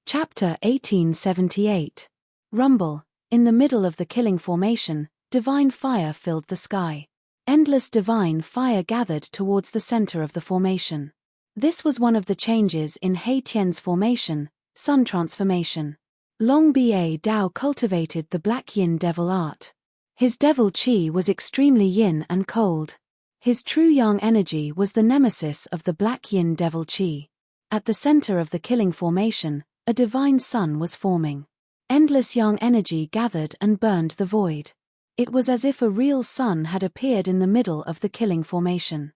Chapter 1878. Rumble. In the middle of the killing formation, divine fire filled the sky. Endless divine fire gathered towards the center of the formation. This was one of the changes in He Tian's formation, sun transformation. Long Ba Dao cultivated the black yin devil art. His devil qi was extremely yin and cold. His true yang energy was the nemesis of the black yin devil qi. At the center of the killing formation, a divine sun was forming. Endless yang energy gathered and burned the void. It was as if a real sun had appeared in the middle of the killing formation.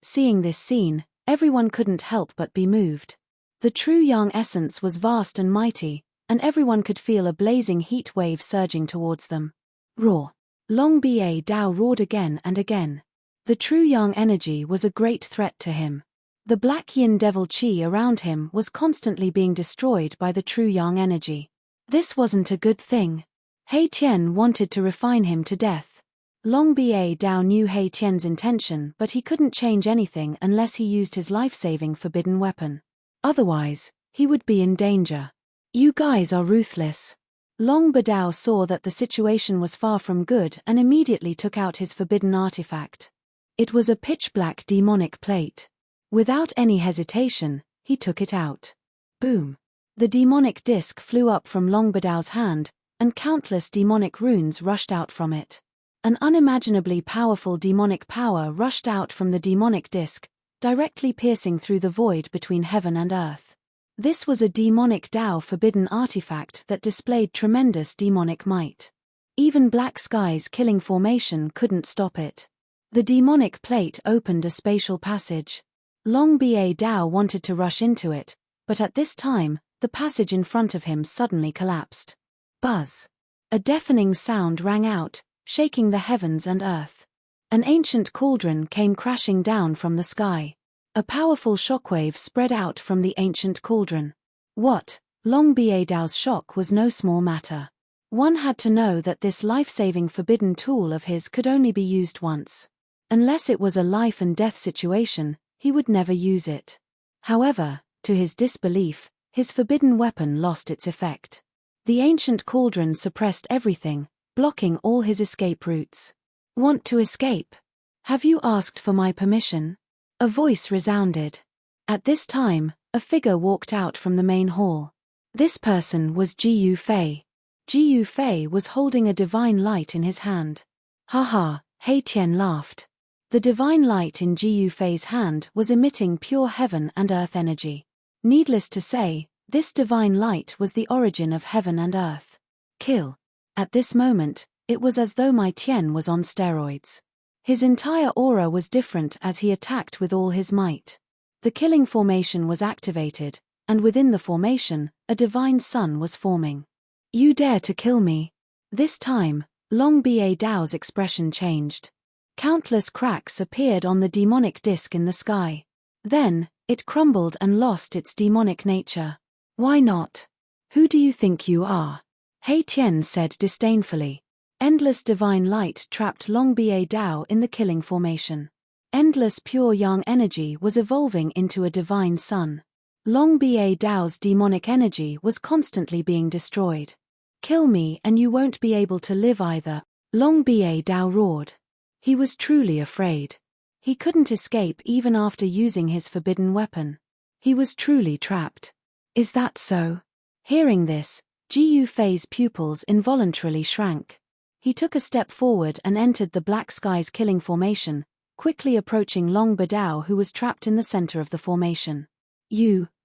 Seeing this scene, everyone couldn't help but be moved. The true yang essence was vast and mighty, and everyone could feel a blazing heat wave surging towards them. Roar. Long Ba Dao roared again and again. The true yang energy was a great threat to him. The black yin devil qi around him was constantly being destroyed by the true yang energy. This wasn't a good thing. He Tian wanted to refine him to death. Long Ba Dao knew He Tian's intention, but he couldn't change anything unless he used his life-saving forbidden weapon. Otherwise, he would be in danger. You guys are ruthless. Long Ba Dao saw that the situation was far from good and immediately took out his forbidden artifact. It was a pitch-black demonic plate. Without any hesitation, he took it out. Boom! The demonic disc flew up from Long Ba Dao's hand, and countless demonic runes rushed out from it. An unimaginably powerful demonic power rushed out from the demonic disc, directly piercing through the void between heaven and earth. This was a demonic Dao forbidden artifact that displayed tremendous demonic might. Even Black Sky's killing formation couldn't stop it. The demonic plate opened a spatial passage. Long Ba Dao wanted to rush into it, but at this time, the passage in front of him suddenly collapsed. Buzz! A deafening sound rang out, shaking the heavens and earth. An ancient cauldron came crashing down from the sky. A powerful shockwave spread out from the ancient cauldron. What? Long Ba Dao's shock was no small matter. One had to know that this life-saving forbidden tool of his could only be used once. Unless it was a life and death situation, he would never use it. However, to his disbelief, his forbidden weapon lost its effect. The ancient cauldron suppressed everything, blocking all his escape routes. Want to escape? Have you asked for my permission? A voice resounded. At this time, a figure walked out from the main hall. This person was Ji Yufei. Ji Yufei was holding a divine light in his hand. Ha! He Tian laughed. The divine light in Ji Yufei's hand was emitting pure heaven and earth energy. Needless to say, this divine light was the origin of heaven and earth. Kill. At this moment, it was as though my Tian was on steroids. His entire aura was different as he attacked with all his might. The killing formation was activated, and within the formation, a divine sun was forming. You dare to kill me? This time, Long Ba Dao's expression changed. Countless cracks appeared on the demonic disc in the sky. Then, it crumbled and lost its demonic nature. Why not? Who do you think you are? He Tian said disdainfully. Endless divine light trapped Long Ba Dao in the killing formation. Endless pure yang energy was evolving into a divine sun. Long Ba Dao's demonic energy was constantly being destroyed. Kill me and you won't be able to live either, Long Ba Dao roared. He was truly afraid. He couldn't escape even after using his forbidden weapon. He was truly trapped. Is that so? Hearing this, Ji Yufei's pupils involuntarily shrank. He took a step forward and entered the Black Sky's killing formation, quickly approaching Long Ba Dao who was trapped in the center of the formation.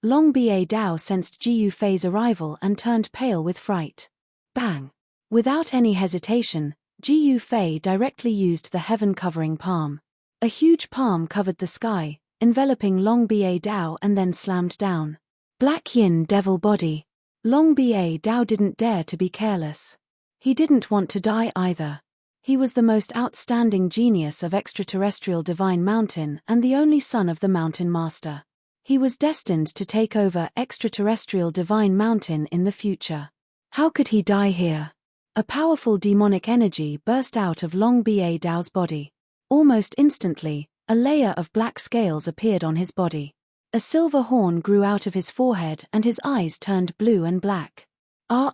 Long Ba Dao sensed Ji Yufei's arrival and turned pale with fright. Bang! Without any hesitation, Ji Yufei directly used the heaven-covering palm. A huge palm covered the sky, enveloping Long Ba Dao and then slammed down. Black yin devil body. Long Ba Dao didn't dare to be careless. He didn't want to die either. He was the most outstanding genius of extraterrestrial divine mountain and the only son of the mountain master. He was destined to take over extraterrestrial divine mountain in the future. How could he die here? A powerful demonic energy burst out of Long Ba Dao's body. Almost instantly, a layer of black scales appeared on his body. A silver horn grew out of his forehead and his eyes turned blue and black. Long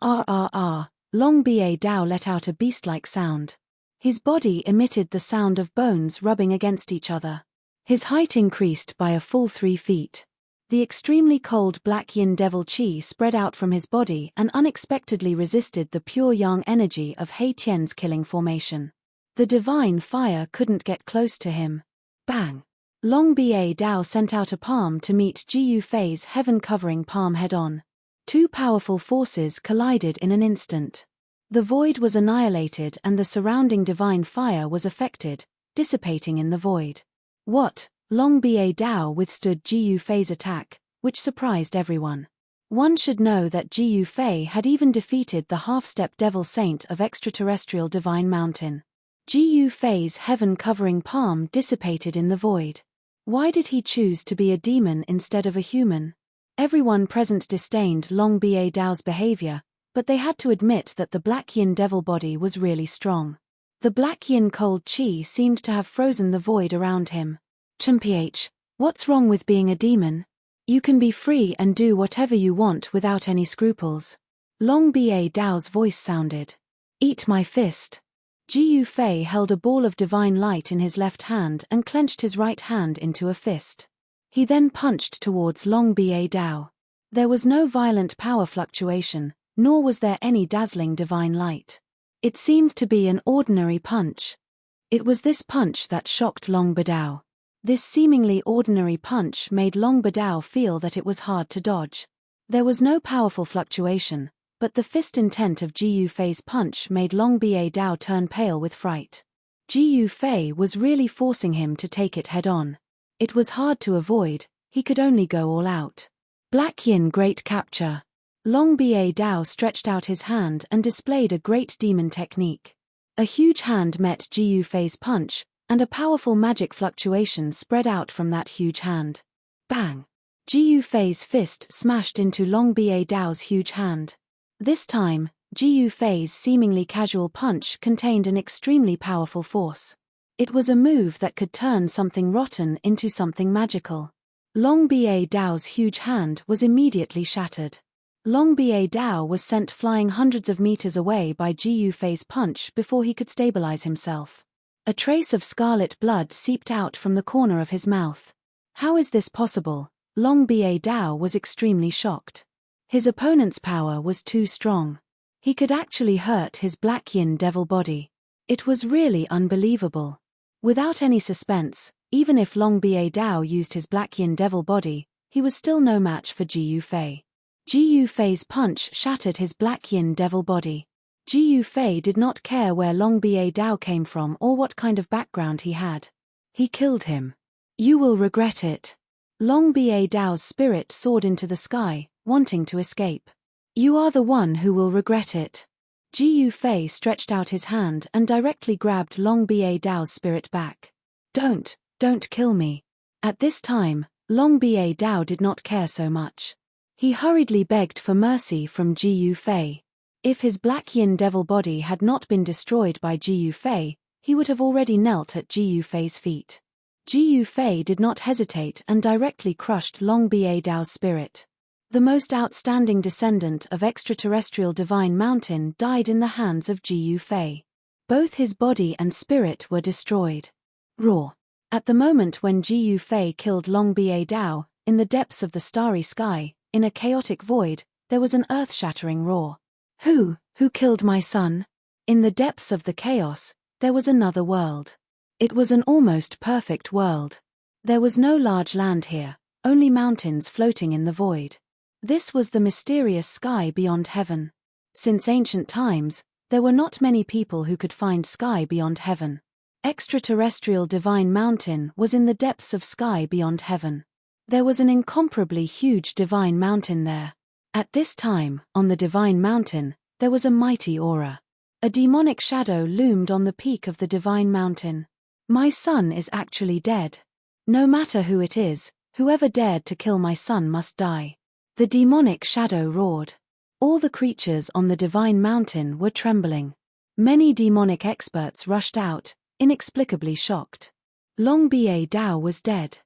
Ba Dao let out a beast-like sound. His body emitted the sound of bones rubbing against each other. His height increased by a full 3 feet. The extremely cold black yin devil chi spread out from his body and unexpectedly resisted the pure yang energy of Hei Tian's killing formation. The divine fire couldn't get close to him. Bang! Long Ba Dao sent out a palm to meet Ji Yu Fei's heaven-covering palm head-on. 2 powerful forces collided in an instant. The void was annihilated and the surrounding divine fire was affected, dissipating in the void. What? Long Ba Dao withstood Ji Yu Fei's attack, which surprised everyone. One should know that Ji Yu Fei had even defeated the half-step devil saint of extraterrestrial divine mountain. Ji Yu Fei's heaven-covering palm dissipated in the void. Why did he choose to be a demon instead of a human? Everyone present disdained Long Ba Dao's behavior, but they had to admit that the black yin devil body was really strong. The black yin cold chi seemed to have frozen the void around him. Chimph, what's wrong with being a demon? You can be free and do whatever you want without any scruples. Long Ba Dao's voice sounded. Eat my fist. Ji Yu Fei held a ball of divine light in his left hand and clenched his right hand into a fist. He then punched towards Long Ba Dao. There was no violent power fluctuation, nor was there any dazzling divine light. It seemed to be an ordinary punch. It was this punch that shocked Long Ba Dao. This seemingly ordinary punch made Long Ba Dao feel that it was hard to dodge. There was no powerful fluctuation, but the fist intent of Ji Yu Fei's punch made Long Ba Dao turn pale with fright. Ji Yu Fei was really forcing him to take it head-on. It was hard to avoid, he could only go all out. Black Yin Great Capture. Long Ba Dao stretched out his hand and displayed a great demon technique. A huge hand met Ji Yu Fei's punch, and a powerful magic fluctuation spread out from that huge hand. Bang! Ji Yu Fei's fist smashed into Long Ba Dao's huge hand. This time, Ji Yu Fei's seemingly casual punch contained an extremely powerful force. It was a move that could turn something rotten into something magical. Long Ba Dao's huge hand was immediately shattered. Long Ba Dao was sent flying hundreds of meters away by Ji Yu Fei's punch before he could stabilize himself. A trace of scarlet blood seeped out from the corner of his mouth. How is this possible? Long Ba Dao was extremely shocked. His opponent's power was too strong. He could actually hurt his black yin devil body. It was really unbelievable. Without any suspense, even if Long Ba Dao used his black yin devil body, he was still no match for Ji Yu Fei. Ji Yu Fei's punch shattered his black yin devil body. Ji Yu Fei did not care where Long Ba Dao came from or what kind of background he had. He killed him. You will regret it. Long Ba Dao's spirit soared into the sky, wanting to escape. You are the one who will regret it. Ji Yu Fei stretched out his hand and directly grabbed Long Ba Dao's spirit back. Don't kill me. At this time, Long Ba Dao did not care so much. He hurriedly begged for mercy from Ji Yu Fei. If his black yin devil body had not been destroyed by Ji Yu Fei, he would have already knelt at Ji Yu Fei's feet. Ji Yu Fei did not hesitate and directly crushed Long Ba Dao's spirit. The most outstanding descendant of extraterrestrial divine mountain died in the hands of Ji Yu Fei. Both his body and spirit were destroyed. Roar. At the moment when Ji Yu Fei killed Long Ba Dao, in the depths of the starry sky, in a chaotic void, there was an earth-shattering roar. Who killed my son? In the depths of the chaos, there was another world. It was an almost perfect world. There was no large land here, only mountains floating in the void. This was the mysterious sky beyond heaven. Since ancient times, there were not many people who could find sky beyond heaven. Extraterrestrial divine mountain was in the depths of sky beyond heaven. There was an incomparably huge divine mountain there. At this time, on the divine mountain, there was a mighty aura. A demonic shadow loomed on the peak of the divine mountain. My son is actually dead. No matter who it is, whoever dared to kill my son must die. The demonic shadow roared. All the creatures on the divine mountain were trembling. Many demonic experts rushed out, inexplicably shocked. Long Ba Dao was dead.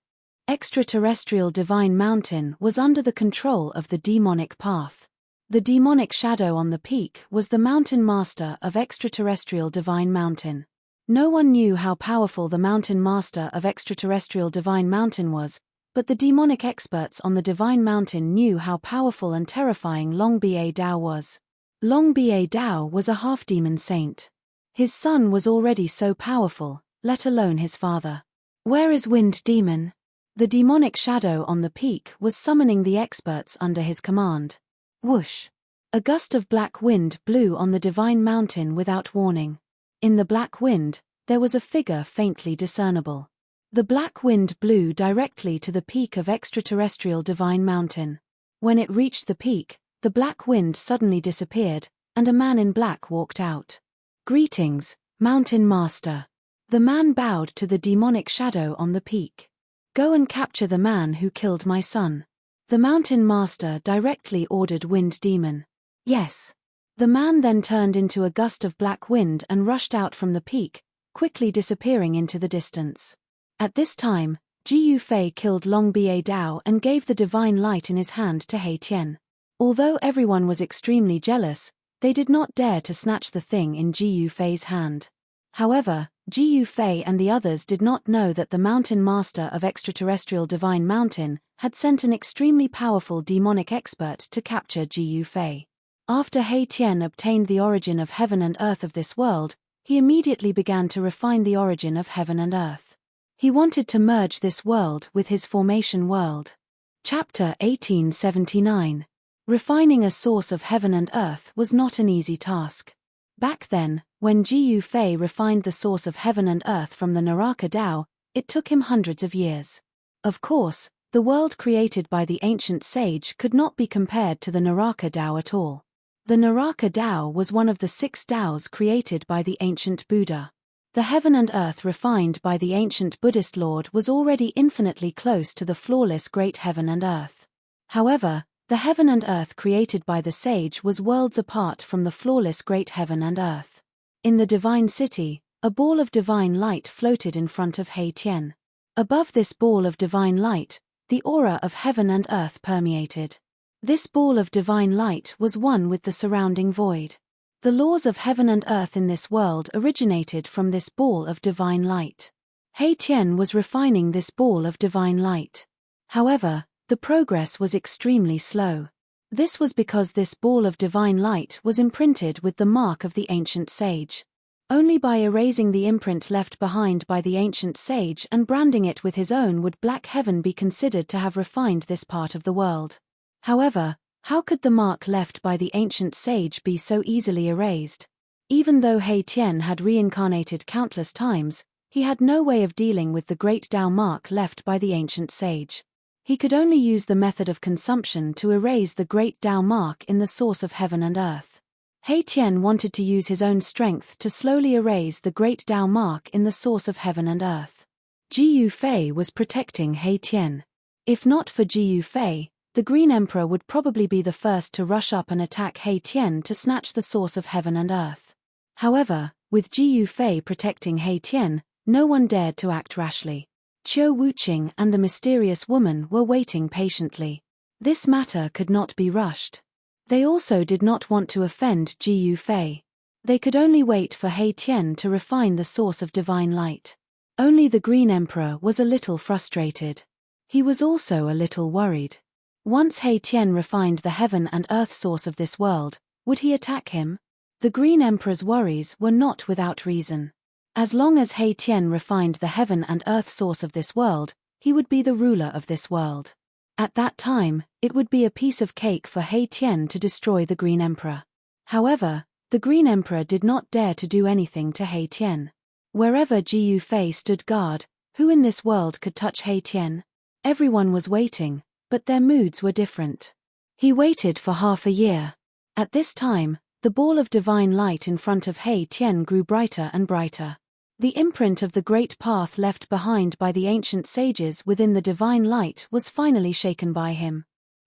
Extraterrestrial Divine Mountain was under the control of the demonic path. The demonic shadow on the peak was the mountain master of Extraterrestrial Divine Mountain. No one knew how powerful the mountain master of Extraterrestrial Divine Mountain was, but the demonic experts on the Divine Mountain knew how powerful and terrifying Long Ba Dao was. Long Ba Dao was a half-demon saint. His son was already so powerful, let alone his father. Where is Wind Demon? The demonic shadow on the peak was summoning the experts under his command. Whoosh! A gust of black wind blew on the Divine Mountain without warning. In the black wind, there was a figure faintly discernible. The black wind blew directly to the peak of Extraterrestrial Divine Mountain. When it reached the peak, the black wind suddenly disappeared, and a man in black walked out. Greetings, Mountain Master. The man bowed to the demonic shadow on the peak. Go and capture the man who killed my son. The Mountain Master directly ordered Wind Demon. Yes. The man then turned into a gust of black wind and rushed out from the peak, quickly disappearing into the distance. At this time, Ji Yufei killed Long Ba Dao and gave the divine light in his hand to He Tian. Although everyone was extremely jealous, they did not dare to snatch the thing in Ji Yufei's hand. However, Ji Yufei and the others did not know that the Mountain Master of Extraterrestrial Divine Mountain had sent an extremely powerful demonic expert to capture Ji Yufei. After He Tian obtained the origin of heaven and earth of this world, he immediately began to refine the origin of heaven and earth. He wanted to merge this world with his formation world. Chapter 1879. Refining a source of heaven and earth was not an easy task. Back then, when Ji Yufei refined the source of heaven and earth from the Naraka Dao, it took him hundreds of years. Of course, the world created by the ancient sage could not be compared to the Naraka Dao at all. The Naraka Dao was one of the 6 Daos created by the ancient Buddha. The heaven and earth refined by the ancient Buddhist Lord was already infinitely close to the flawless great heaven and earth. However, the heaven and earth created by the sage was worlds apart from the flawless great heaven and earth. In the divine city, a ball of divine light floated in front of He Tian. Above this ball of divine light, the aura of heaven and earth permeated. This ball of divine light was one with the surrounding void. The laws of heaven and earth in this world originated from this ball of divine light. He Tian was refining this ball of divine light. However, the progress was extremely slow. This was because this ball of divine light was imprinted with the mark of the ancient sage. Only by erasing the imprint left behind by the ancient sage and branding it with his own would Black Heaven be considered to have refined this part of the world. However, how could the mark left by the ancient sage be so easily erased? Even though He Tian had reincarnated countless times, he had no way of dealing with the great Tao mark left by the ancient sage. He could only use the method of consumption to erase the great Tao mark in the source of heaven and earth. He Tian wanted to use his own strength to slowly erase the great Tao mark in the source of heaven and earth. Ji Yufei was protecting He Tian. If not for Ji Yufei, the Green Emperor would probably be the first to rush up and attack He Tian to snatch the source of heaven and earth. However, with Ji Yufei protecting He Tian, no one dared to act rashly. Qiu Wuqing and the mysterious woman were waiting patiently. This matter could not be rushed. They also did not want to offend Ji Yufei. They could only wait for He Tian to refine the source of divine light. Only the Green Emperor was a little frustrated. He was also a little worried. Once He Tian refined the heaven and earth source of this world, would he attack him? The Green Emperor's worries were not without reason. As long as He Tian refined the heaven and earth source of this world, he would be the ruler of this world. At that time, it would be a piece of cake for He Tian to destroy the Green Emperor. However, the Green Emperor did not dare to do anything to He Tian. Wherever Ji Yufei stood guard, who in this world could touch He Tian? Everyone was waiting, but their moods were different. He waited for half a year. At this time, the ball of divine light in front of He Tian grew brighter and brighter. The imprint of the great path left behind by the ancient sages within the divine light was finally shaken by him.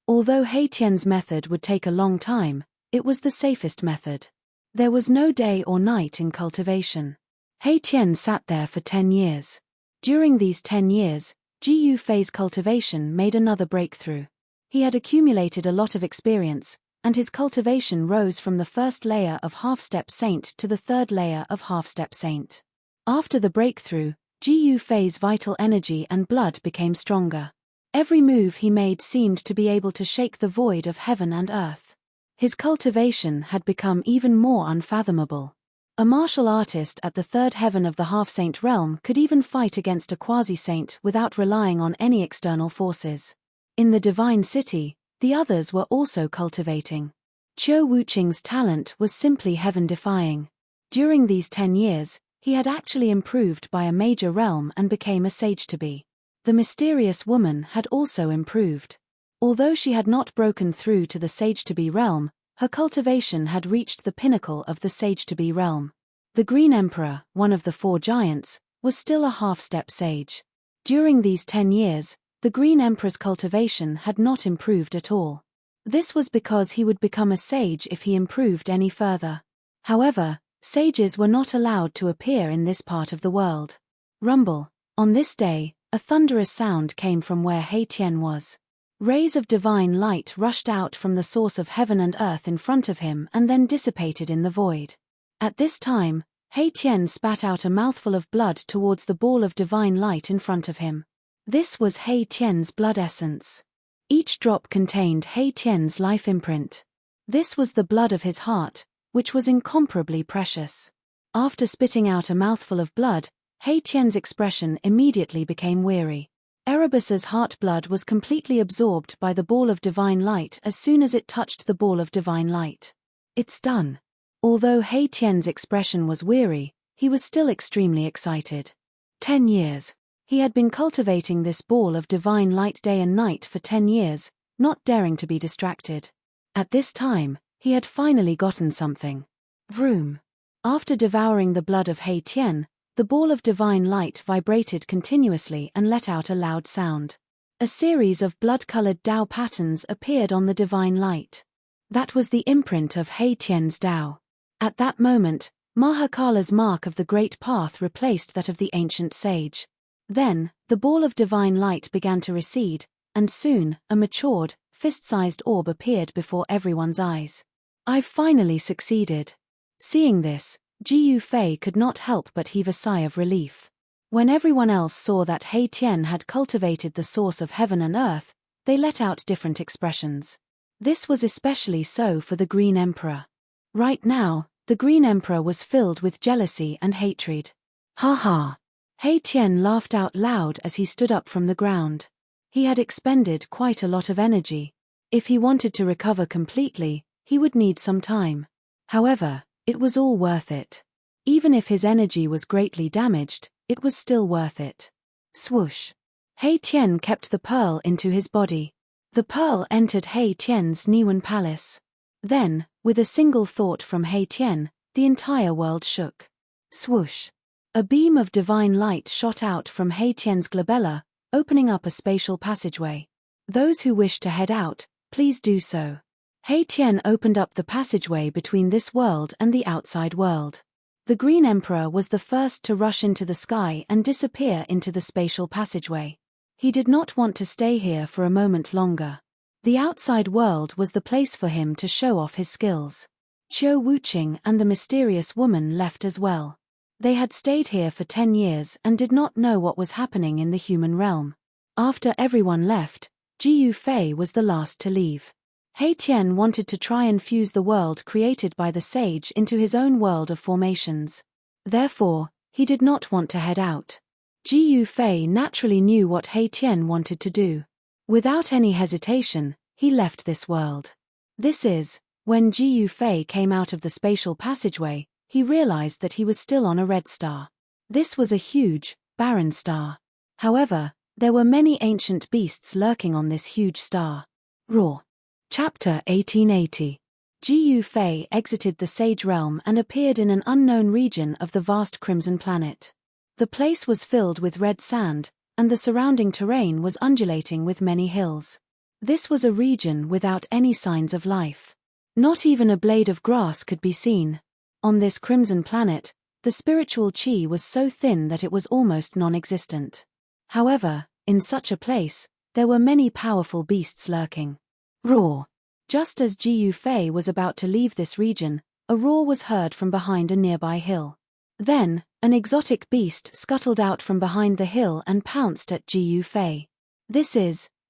Although He Tian's method would take a long time, it was the safest method. There was no day or night in cultivation. He Tian sat there for 10 years. During these 10 years, Ji Fei's cultivation made another breakthrough. He had accumulated a lot of experience, and his cultivation rose from the first layer of half-step saint to the third layer of half-step saint. After the breakthrough, Ji Fei's vital energy and blood became stronger. Every move he made seemed to be able to shake the void of heaven and earth. His cultivation had become even more unfathomable. A martial artist at the third heaven of the half-saint realm could even fight against a quasi-saint without relying on any external forces. In the divine city, the others were also cultivating. Qiu Wuqing's talent was simply heaven-defying. During these 10 years, he had actually improved by a major realm and became a sage-to-be. The mysterious woman had also improved. Although she had not broken through to the sage-to-be realm, her cultivation had reached the pinnacle of the sage-to-be realm. The Green Emperor, one of the 4 giants, was still a half-step sage. During these 10 years, the Green Emperor's cultivation had not improved at all. This was because he would become a sage if he improved any further. However, sages were not allowed to appear in this part of the world. Rumble. On this day, a thunderous sound came from where He Tian was. Rays of divine light rushed out from the source of heaven and earth in front of him and then dissipated in the void. At this time, He Tian spat out a mouthful of blood towards the ball of divine light in front of him. This was He Tian's blood essence. Each drop contained He Tian's life imprint. This was the blood of his heart, which was incomparably precious. After spitting out a mouthful of blood, He Tian's expression immediately became weary. Erebus's heart blood was completely absorbed by the ball of divine light as soon as it touched the ball of divine light. It's done. Although He Tian's expression was weary, he was still extremely excited. 10 years. He had been cultivating this ball of divine light day and night for 10 years, not daring to be distracted. At this time, he had finally gotten something. Vroom. After devouring the blood of He Tian, the ball of divine light vibrated continuously and let out a loud sound. A series of blood-colored Dao patterns appeared on the divine light. That was the imprint of He Tian's Dao. At that moment, Mahakala's mark of the Great Path replaced that of the ancient sage. Then, the ball of divine light began to recede, and soon, a matured, fist-sized orb appeared before everyone's eyes. I've finally succeeded. Seeing this, Ji Fei could not help but heave a sigh of relief. When everyone else saw that He Tian had cultivated the source of heaven and earth, they let out different expressions. This was especially so for the Green Emperor. Right now, the Green Emperor was filled with jealousy and hatred. Ha ha! He Tian laughed out loud as he stood up from the ground. He had expended quite a lot of energy. If he wanted to recover completely, he would need some time. However, it was all worth it. Even if his energy was greatly damaged, it was still worth it. Swoosh. He Tian kept the pearl into his body. The pearl entered He Tian's Niwen palace. Then, with a single thought from He Tian, the entire world shook. Swoosh. A beam of divine light shot out from He Tian's glabella, opening up a spatial passageway. Those who wish to head out, please do so. He Tian opened up the passageway between this world and the outside world. The Green Emperor was the first to rush into the sky and disappear into the spatial passageway. He did not want to stay here for a moment longer. The outside world was the place for him to show off his skills. Qiu Wuqing and the mysterious woman left as well. They had stayed here for 10 years and did not know what was happening in the human realm. After everyone left, Ji Fei was the last to leave. He Tian wanted to try and fuse the world created by the sage into his own world of formations. Therefore, he did not want to head out. Ji Fei naturally knew what He Tian wanted to do. Without any hesitation, he left this world. This is, when Ji Fei came out of the spatial passageway, he realized that he was still on a red star. This was a huge, barren star. However, there were many ancient beasts lurking on this huge star. Roar. Chapter 1880. Ji Fei exited the Sage Realm and appeared in an unknown region of the vast Crimson Planet. The place was filled with red sand, and the surrounding terrain was undulating with many hills. This was a region without any signs of life. Not even a blade of grass could be seen. On this Crimson Planet, the spiritual qi was so thin that it was almost non-existent. However, In such a place, there were many powerful beasts lurking. Roar! Just as Jiu Fei was about to leave this region, a roar was heard from behind a nearby hill. Then, an exotic beast scuttled out from behind the hill and pounced at Jiu Fei.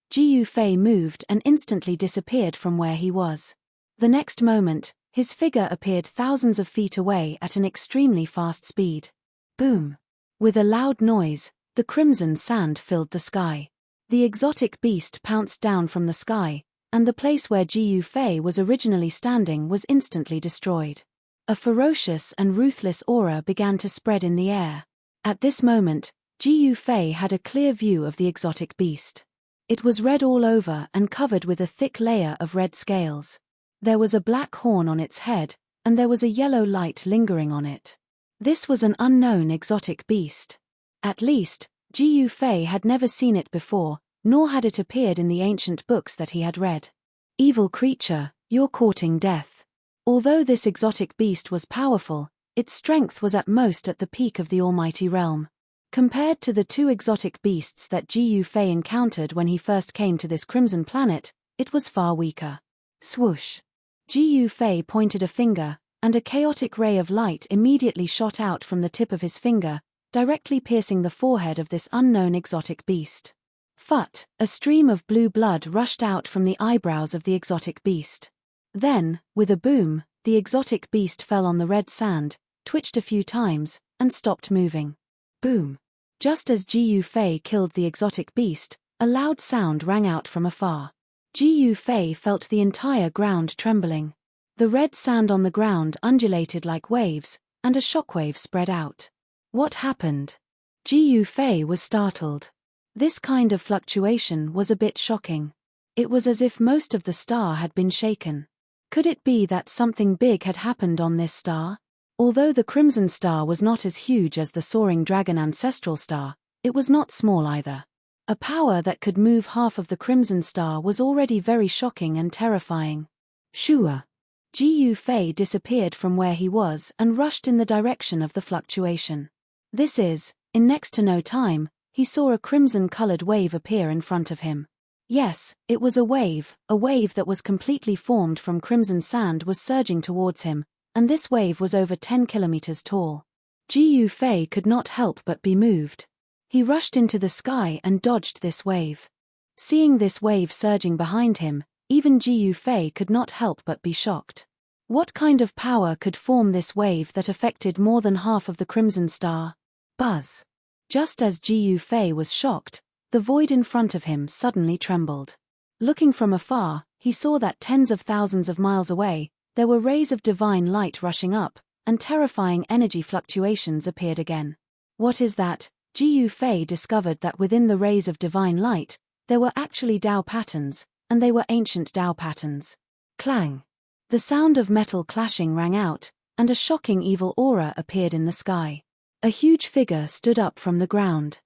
Jiu Fei moved and instantly disappeared from where he was. The next moment, his figure appeared thousands of feet away at an extremely fast speed. Boom! With a loud noise, the crimson sand filled the sky. The exotic beast pounced down from the sky, and the place where Jiu Fei was originally standing was instantly destroyed. A ferocious and ruthless aura began to spread in the air. At this moment, Jiu Fei had a clear view of the exotic beast. It was red all over and covered with a thick layer of red scales. There was a black horn on its head, and there was a yellow light lingering on it. This was an unknown exotic beast. At least, Jiu Fei had never seen it before, nor had it appeared in the ancient books that he had read. Evil creature, you're courting death. Although this exotic beast was powerful, its strength was at most at the peak of the almighty realm. Compared to the two exotic beasts that Jiu Fei encountered when he first came to this crimson planet, it was far weaker. Swoosh! Jiu Fei pointed a finger, and a chaotic ray of light immediately shot out from the tip of his finger, directly piercing the forehead of this unknown exotic beast. Phut! A stream of blue blood rushed out from the eyebrows of the exotic beast. Then, with a boom, the exotic beast fell on the red sand, twitched a few times, and stopped moving. Boom! Just as Jiu Fei killed the exotic beast, a loud sound rang out from afar. Jiu Fei felt the entire ground trembling. The red sand on the ground undulated like waves, and a shockwave spread out. What happened? Jiu Fei was startled. This kind of fluctuation was a bit shocking. It was as if most of the star had been shaken. Could it be that something big had happened on this star? Although the Crimson Star was not as huge as the Soaring Dragon Ancestral Star, it was not small either. A power that could move half of the Crimson Star was already very shocking and terrifying. Shua! Jiu Fei disappeared from where he was and rushed in the direction of the fluctuation. In next to no time, he saw a crimson-colored wave appear in front of him. Yes, it was a wave that was completely formed from crimson sand was surging towards him, and this wave was over 10 kilometers tall. Jiu Fei could not help but be moved. He rushed into the sky and dodged this wave. Seeing this wave surging behind him, even Jiu Fei could not help but be shocked. What kind of power could form this wave that affected more than half of the Crimson Star? Buzz! Just as Jiu Fei was shocked, the void in front of him suddenly trembled. Looking from afar, he saw that tens of thousands of miles away, there were rays of divine light rushing up, and terrifying energy fluctuations appeared again. What is that? Jiu Fei discovered that within the rays of divine light, there were actually Dao patterns, and they were ancient Dao patterns. Clang! The sound of metal clashing rang out, and a shocking evil aura appeared in the sky. A huge figure stood up from the ground.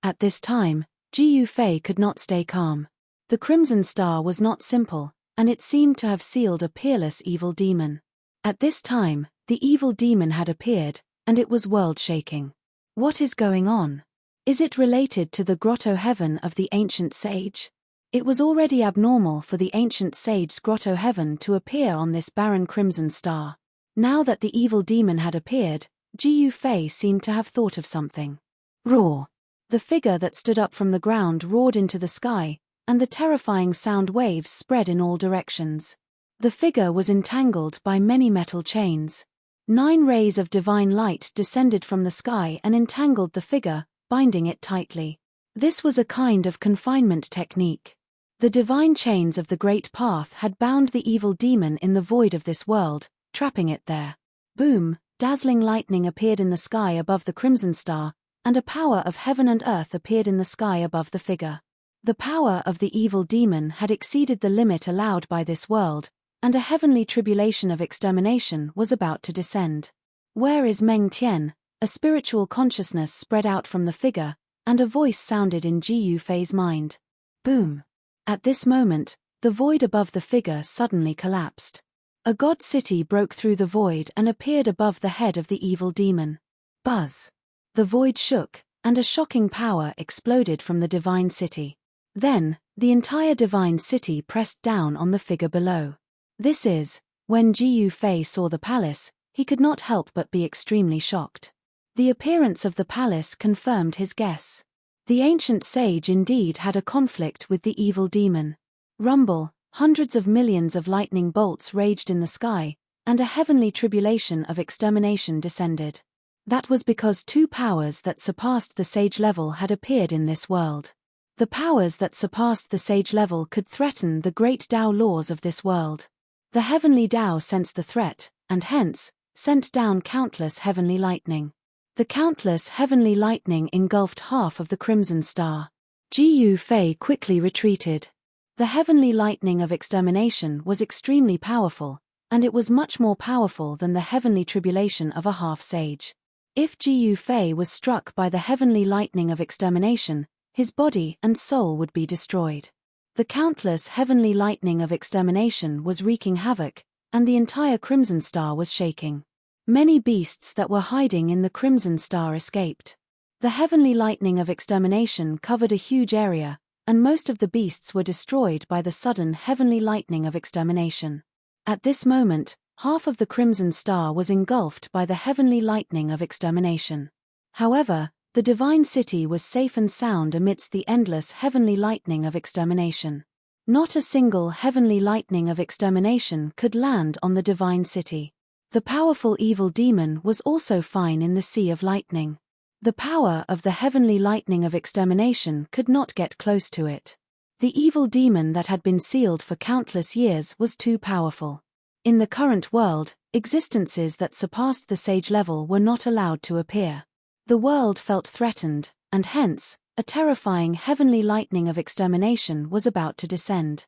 At this time, Jiu Fei could not stay calm. The Crimson Star was not simple, and it seemed to have sealed a peerless evil demon. At this time, the evil demon had appeared, and it was world-shaking. What is going on? Is it related to the grotto heaven of the ancient sage? It was already abnormal for the ancient sage's grotto heaven to appear on this barren crimson star. Now that the evil demon had appeared, Jiu Fei seemed to have thought of something. Roar! The figure that stood up from the ground roared into the sky, and the terrifying sound waves spread in all directions. The figure was entangled by many metal chains. 9 rays of divine light descended from the sky and entangled the figure, binding it tightly. This was a kind of confinement technique. The divine chains of the Great Path had bound the evil demon in the void of this world, trapping it there. Boom! Dazzling lightning appeared in the sky above the Crimson Star, and a power of heaven and earth appeared in the sky above the figure. The power of the evil demon had exceeded the limit allowed by this world, and a heavenly tribulation of extermination was about to descend. Where is Meng Tian? A spiritual consciousness spread out from the figure, and a voice sounded in Jiu Fei's mind. Boom! At this moment, the void above the figure suddenly collapsed. A god city broke through the void and appeared above the head of the evil demon. Buzz! The void shook, and a shocking power exploded from the divine city. Then, the entire divine city pressed down on the figure below. This is, when Jiu Fei saw the palace, he could not help but be extremely shocked. The appearance of the palace confirmed his guess. The ancient sage indeed had a conflict with the evil demon. Rumble, hundreds of millions of lightning bolts raged in the sky, and a heavenly tribulation of extermination descended. That was because two powers that surpassed the sage level had appeared in this world. The powers that surpassed the sage level could threaten the great Tao laws of this world. The heavenly Tao sensed the threat, and hence, sent down countless heavenly lightning. The countless heavenly lightning engulfed half of the crimson star. Jiu Fei quickly retreated. The heavenly lightning of extermination was extremely powerful, and it was much more powerful than the heavenly tribulation of a half-sage. If Jiu Fei was struck by the heavenly lightning of extermination, his body and soul would be destroyed. The countless heavenly lightning of extermination was wreaking havoc, and the entire crimson star was shaking. Many beasts that were hiding in the crimson star escaped. The heavenly lightning of extermination covered a huge area, and most of the beasts were destroyed by the sudden heavenly lightning of extermination. At this moment, half of the crimson star was engulfed by the heavenly lightning of extermination. However, the divine city was safe and sound amidst the endless heavenly lightning of extermination. Not a single heavenly lightning of extermination could land on the divine city. The powerful evil demon was also fine in the sea of lightning. The power of the heavenly lightning of extermination could not get close to it. The evil demon that had been sealed for countless years was too powerful. In the current world, existences that surpassed the sage level were not allowed to appear. The world felt threatened, and hence, a terrifying heavenly lightning of extermination was about to descend.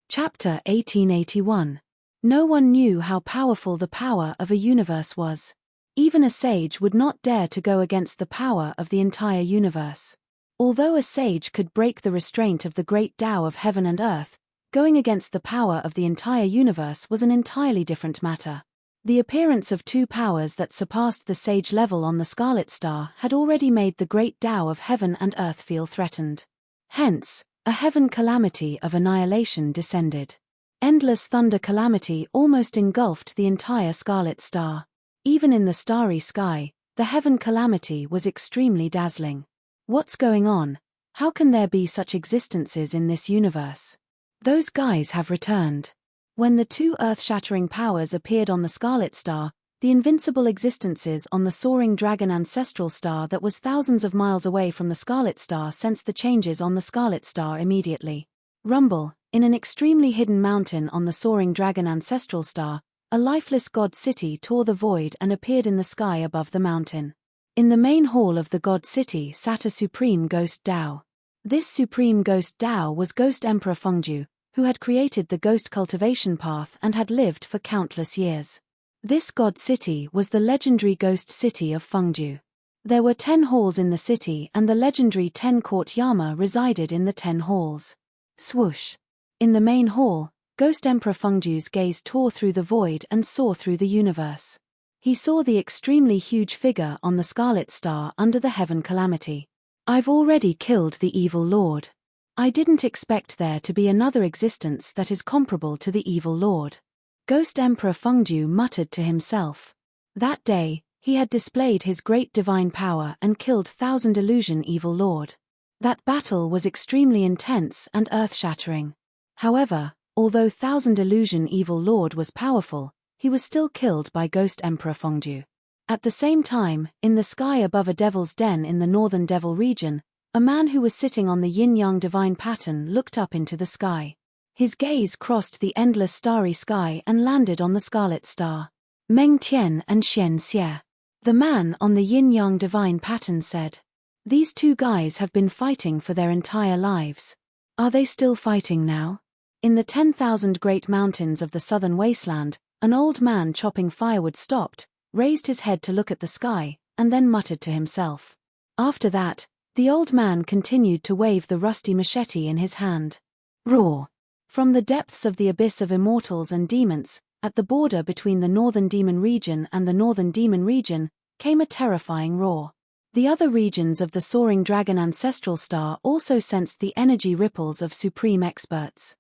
Chapter 1881. No one knew how powerful the power of a universe was. Even a sage would not dare to go against the power of the entire universe. Although a sage could break the restraint of the great Tao of heaven and earth, going against the power of the entire universe was an entirely different matter. The appearance of two powers that surpassed the sage level on the Scarlet Star had already made the great Tao of heaven and earth feel threatened. Hence, a heaven calamity of annihilation descended. Endless thunder calamity almost engulfed the entire Scarlet Star. Even in the starry sky, the heaven calamity was extremely dazzling. What's going on? How can there be such existences in this universe? Those guys have returned. When the two earth-shattering powers appeared on the Scarlet Star, the invincible existences on the soaring dragon ancestral star that was thousands of miles away from the Scarlet Star sensed the changes on the Scarlet Star immediately. Rumble, in an extremely hidden mountain on the soaring dragon ancestral star, a lifeless god city tore the void and appeared in the sky above the mountain. In the main hall of the god city sat a supreme ghost Tao. This supreme ghost Tao was Ghost Emperor Fengju, who had created the ghost cultivation path and had lived for countless years. This god city was the legendary ghost city of Fengju. There were 10 halls in the city and the legendary 10-court Yama resided in the 10 halls. Swoosh! In the main hall, Ghost Emperor Fengju's gaze tore through the void and saw through the universe. He saw the extremely huge figure on the Scarlet Star under the heaven calamity. I've already killed the evil lord. I didn't expect there to be another existence that is comparable to the evil lord. Ghost Emperor Fengju muttered to himself. That day, he had displayed his great divine power and killed Thousand Illusion Evil Lord. That battle was extremely intense and earth-shattering. However, although Thousand Illusion Evil Lord was powerful, he was still killed by Ghost Emperor Fengju. At the same time, in the sky above a devil's den in the northern devil region, a man who was sitting on the yin-yang divine pattern looked up into the sky. His gaze crossed the endless starry sky and landed on the Scarlet Star. Meng Tian and Xian Xie. The man on the yin-yang divine pattern said, "These two guys have been fighting for their entire lives. Are they still fighting now?" In the 10,000 great mountains of the southern wasteland, an old man chopping firewood stopped, raised his head to look at the sky, and then muttered to himself. After that, the old man continued to wave the rusty machete in his hand. Roar! From the depths of the abyss of immortals and demons, at the border between the northern demon region and the northern demon region, came a terrifying roar. The other regions of the soaring dragon ancestral star also sensed the energy ripples of supreme experts.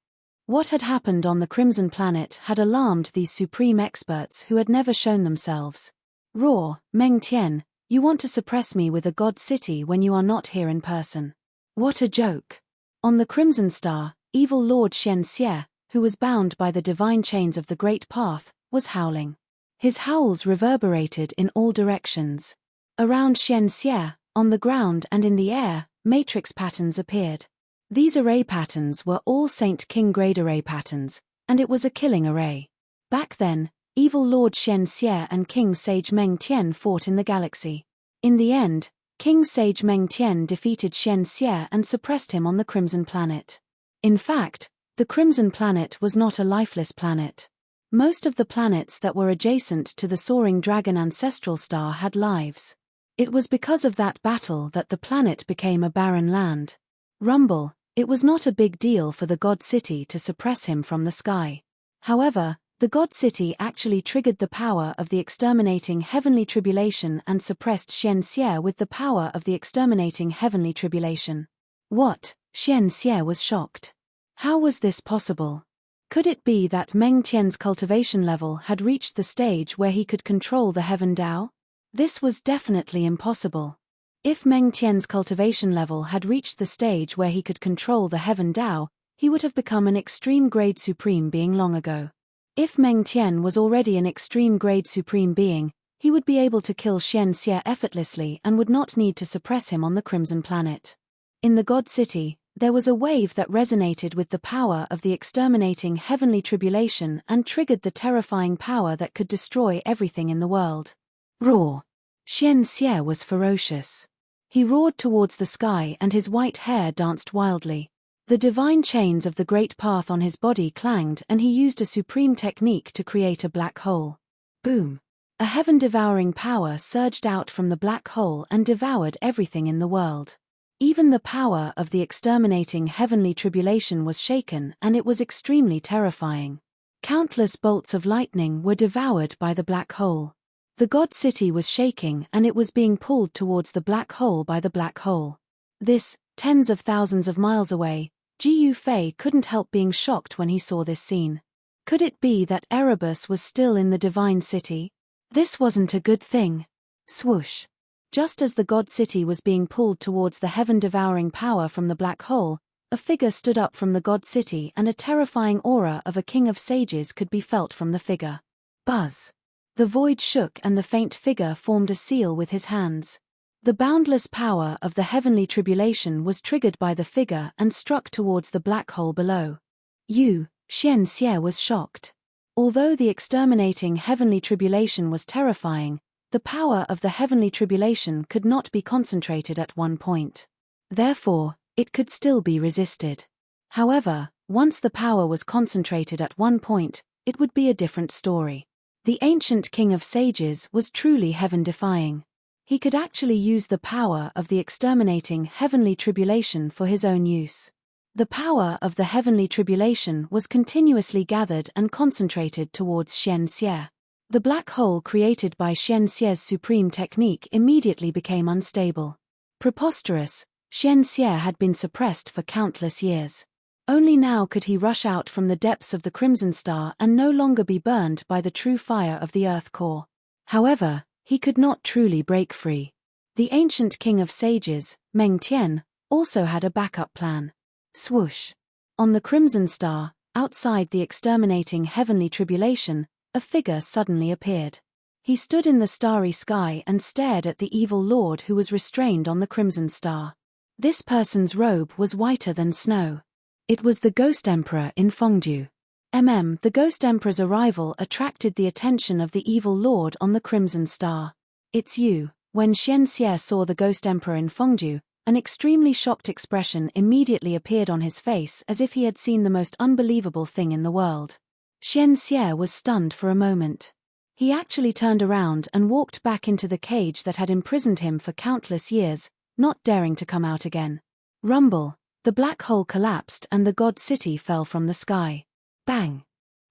What had happened on the Crimson Planet had alarmed these supreme experts who had never shown themselves. Roar, Meng Tian, you want to suppress me with a god city when you are not here in person. What a joke. On the Crimson Star, evil Lord Xian Xie, who was bound by the divine chains of the Great Path, was howling. His howls reverberated in all directions. Around Xian Xie, on the ground and in the air, matrix patterns appeared. These array patterns were all Saint King grade array patterns, and it was a killing array. Back then, evil Lord Xian Xie and King Sage Meng Tian fought in the galaxy. In the end, King Sage Meng Tian defeated Xian Xie and suppressed him on the Crimson Planet. In fact, the Crimson Planet was not a lifeless planet. Most of the planets that were adjacent to the soaring dragon ancestral star had lives. It was because of that battle that the planet became a barren land. Rumble, it was not a big deal for the God City to suppress him from the sky. However, the God City actually triggered the power of the exterminating heavenly tribulation and suppressed Xian Xie with the power of the exterminating heavenly tribulation. What? Xian Xie was shocked. How was this possible? Could it be that Meng Tian's cultivation level had reached the stage where he could control the Heaven Dao? This was definitely impossible. If Meng Tian's cultivation level had reached the stage where he could control the Heaven Dao, he would have become an extreme grade supreme being long ago. If Meng Tian was already an extreme grade supreme being, he would be able to kill Xian Xie effortlessly and would not need to suppress him on the Crimson Planet. In the God City, there was a wave that resonated with the power of the exterminating heavenly tribulation and triggered the terrifying power that could destroy everything in the world. Roar. Xian Xie was ferocious. He roared towards the sky and his white hair danced wildly. The divine chains of the Great Path on his body clanged and he used a supreme technique to create a black hole. Boom. A heaven-devouring power surged out from the black hole and devoured everything in the world. Even the power of the exterminating heavenly tribulation was shaken and it was extremely terrifying. Countless bolts of lightning were devoured by the black hole. The God City was shaking and it was being pulled towards the black hole by the black hole. This, tens of thousands of miles away, Jiu Fei couldn't help being shocked when he saw this scene. Could it be that Erebus was still in the divine city? This wasn't a good thing. Swoosh. Just as the God City was being pulled towards the heaven-devouring power from the black hole, a figure stood up from the God City and a terrifying aura of a king of sages could be felt from the figure. Buzz. The void shook and the faint figure formed a seal with his hands. The boundless power of the heavenly tribulation was triggered by the figure and struck towards the black hole below. Xian Xie was shocked. Although the exterminating heavenly tribulation was terrifying, the power of the heavenly tribulation could not be concentrated at one point. Therefore, it could still be resisted. However, once the power was concentrated at one point, it would be a different story. The ancient king of sages was truly heaven-defying. He could actually use the power of the exterminating heavenly tribulation for his own use. The power of the heavenly tribulation was continuously gathered and concentrated towards Xian Xie. The black hole created by Xian Xie's supreme technique immediately became unstable. Preposterous, Xian Xie had been suppressed for countless years. Only now could he rush out from the depths of the Crimson Star and no longer be burned by the true fire of the Earth core. However, he could not truly break free. The ancient king of sages, Meng Tian, also had a backup plan. Swoosh. On the Crimson Star, outside the exterminating heavenly tribulation, a figure suddenly appeared. He stood in the starry sky and stared at the evil lord who was restrained on the Crimson Star. This person's robe was whiter than snow. It was the Ghost Emperor in Fengdu. The Ghost Emperor's arrival attracted the attention of the evil lord on the Crimson Star. It's you. When Xian Xie saw the Ghost Emperor in Fengdu, an extremely shocked expression immediately appeared on his face as if he had seen the most unbelievable thing in the world. Xian Xie was stunned for a moment. He actually turned around and walked back into the cage that had imprisoned him for countless years, not daring to come out again. Rumble. The black hole collapsed and the God City fell from the sky. Bang.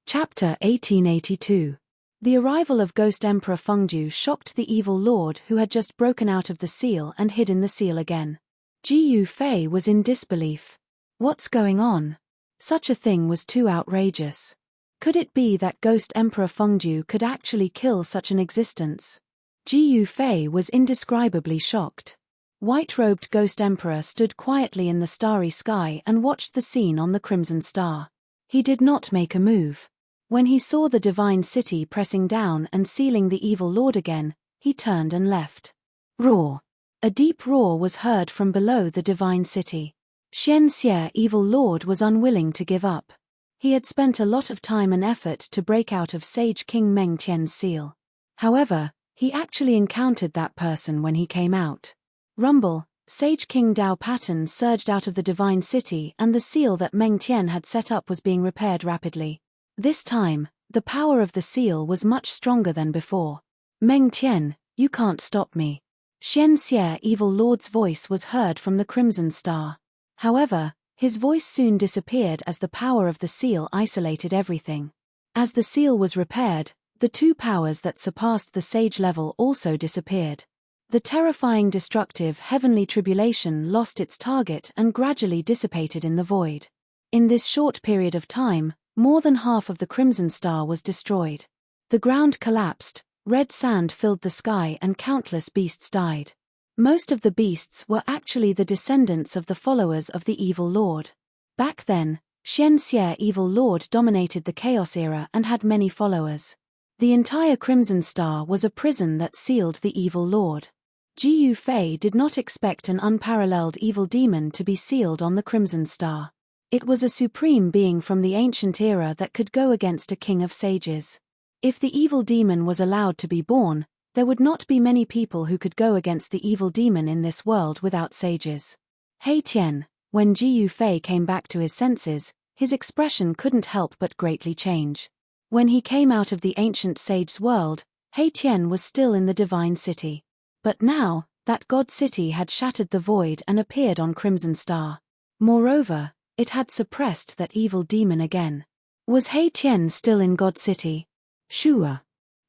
Chapter 1882. The arrival of Ghost Emperor Fengju shocked the evil lord who had just broken out of the seal and hid in the seal again. Ji Yufei was in disbelief. What's going on? Such a thing was too outrageous. Could it be that Ghost Emperor Fengju could actually kill such an existence? Ji Yufei was indescribably shocked. White-robed Ghost Emperor stood quietly in the starry sky and watched the scene on the Crimson Star. He did not make a move. When he saw the divine city pressing down and sealing the evil lord again, he turned and left. Roar! A deep roar was heard from below the divine city. Xian Xie, evil lord, was unwilling to give up. He had spent a lot of time and effort to break out of Sage King Meng Tian's seal. However, he actually encountered that person when he came out. Rumble! Sage King Dao Pattern surged out of the divine city and the seal that Meng Tian had set up was being repaired rapidly. This time, the power of the seal was much stronger than before. Meng Tian, you can't stop me. Xian Xie, evil lord's voice was heard from the Crimson Star. However, his voice soon disappeared as the power of the seal isolated everything. As the seal was repaired, the two powers that surpassed the sage level also disappeared. The terrifying destructive heavenly tribulation lost its target and gradually dissipated in the void. In this short period of time, more than half of the Crimson Star was destroyed. The ground collapsed, red sand filled the sky and countless beasts died. Most of the beasts were actually the descendants of the followers of the evil lord. Back then, Xian Xie, evil lord, dominated the Chaos era and had many followers. The entire Crimson Star was a prison that sealed the evil lord. Ji Yufei did not expect an unparalleled evil demon to be sealed on the Crimson Star. It was a supreme being from the ancient era that could go against a king of sages. If the evil demon was allowed to be born, there would not be many people who could go against the evil demon in this world without sages. Hei Tian, when Ji Yufei came back to his senses, his expression couldn't help but greatly change. When he came out of the ancient sage's world, Hei Tian was still in the divine city. But now, that god city had shattered the void and appeared on Crimson Star. Moreover, it had suppressed that evil demon again. Was Hei Tian still in God City? Shua.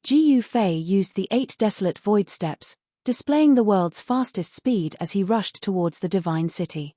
Ji Yufei used the 8 desolate void steps, displaying the world's fastest speed as he rushed towards the divine city.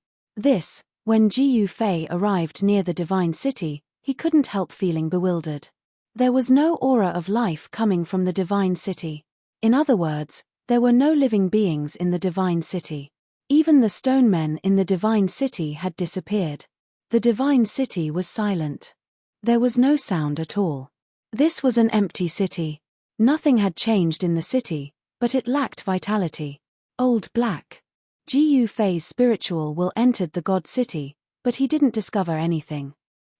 When Ji Yufei arrived near the divine city, he couldn't help feeling bewildered. There was no aura of life coming from the divine city. In other words, there were no living beings in the divine city. Even the stone men in the divine city had disappeared. The divine city was silent. There was no sound at all. This was an empty city. Nothing had changed in the city, but it lacked vitality. Old Black. Ji Yufei's spiritual will entered the God City, but he didn't discover anything.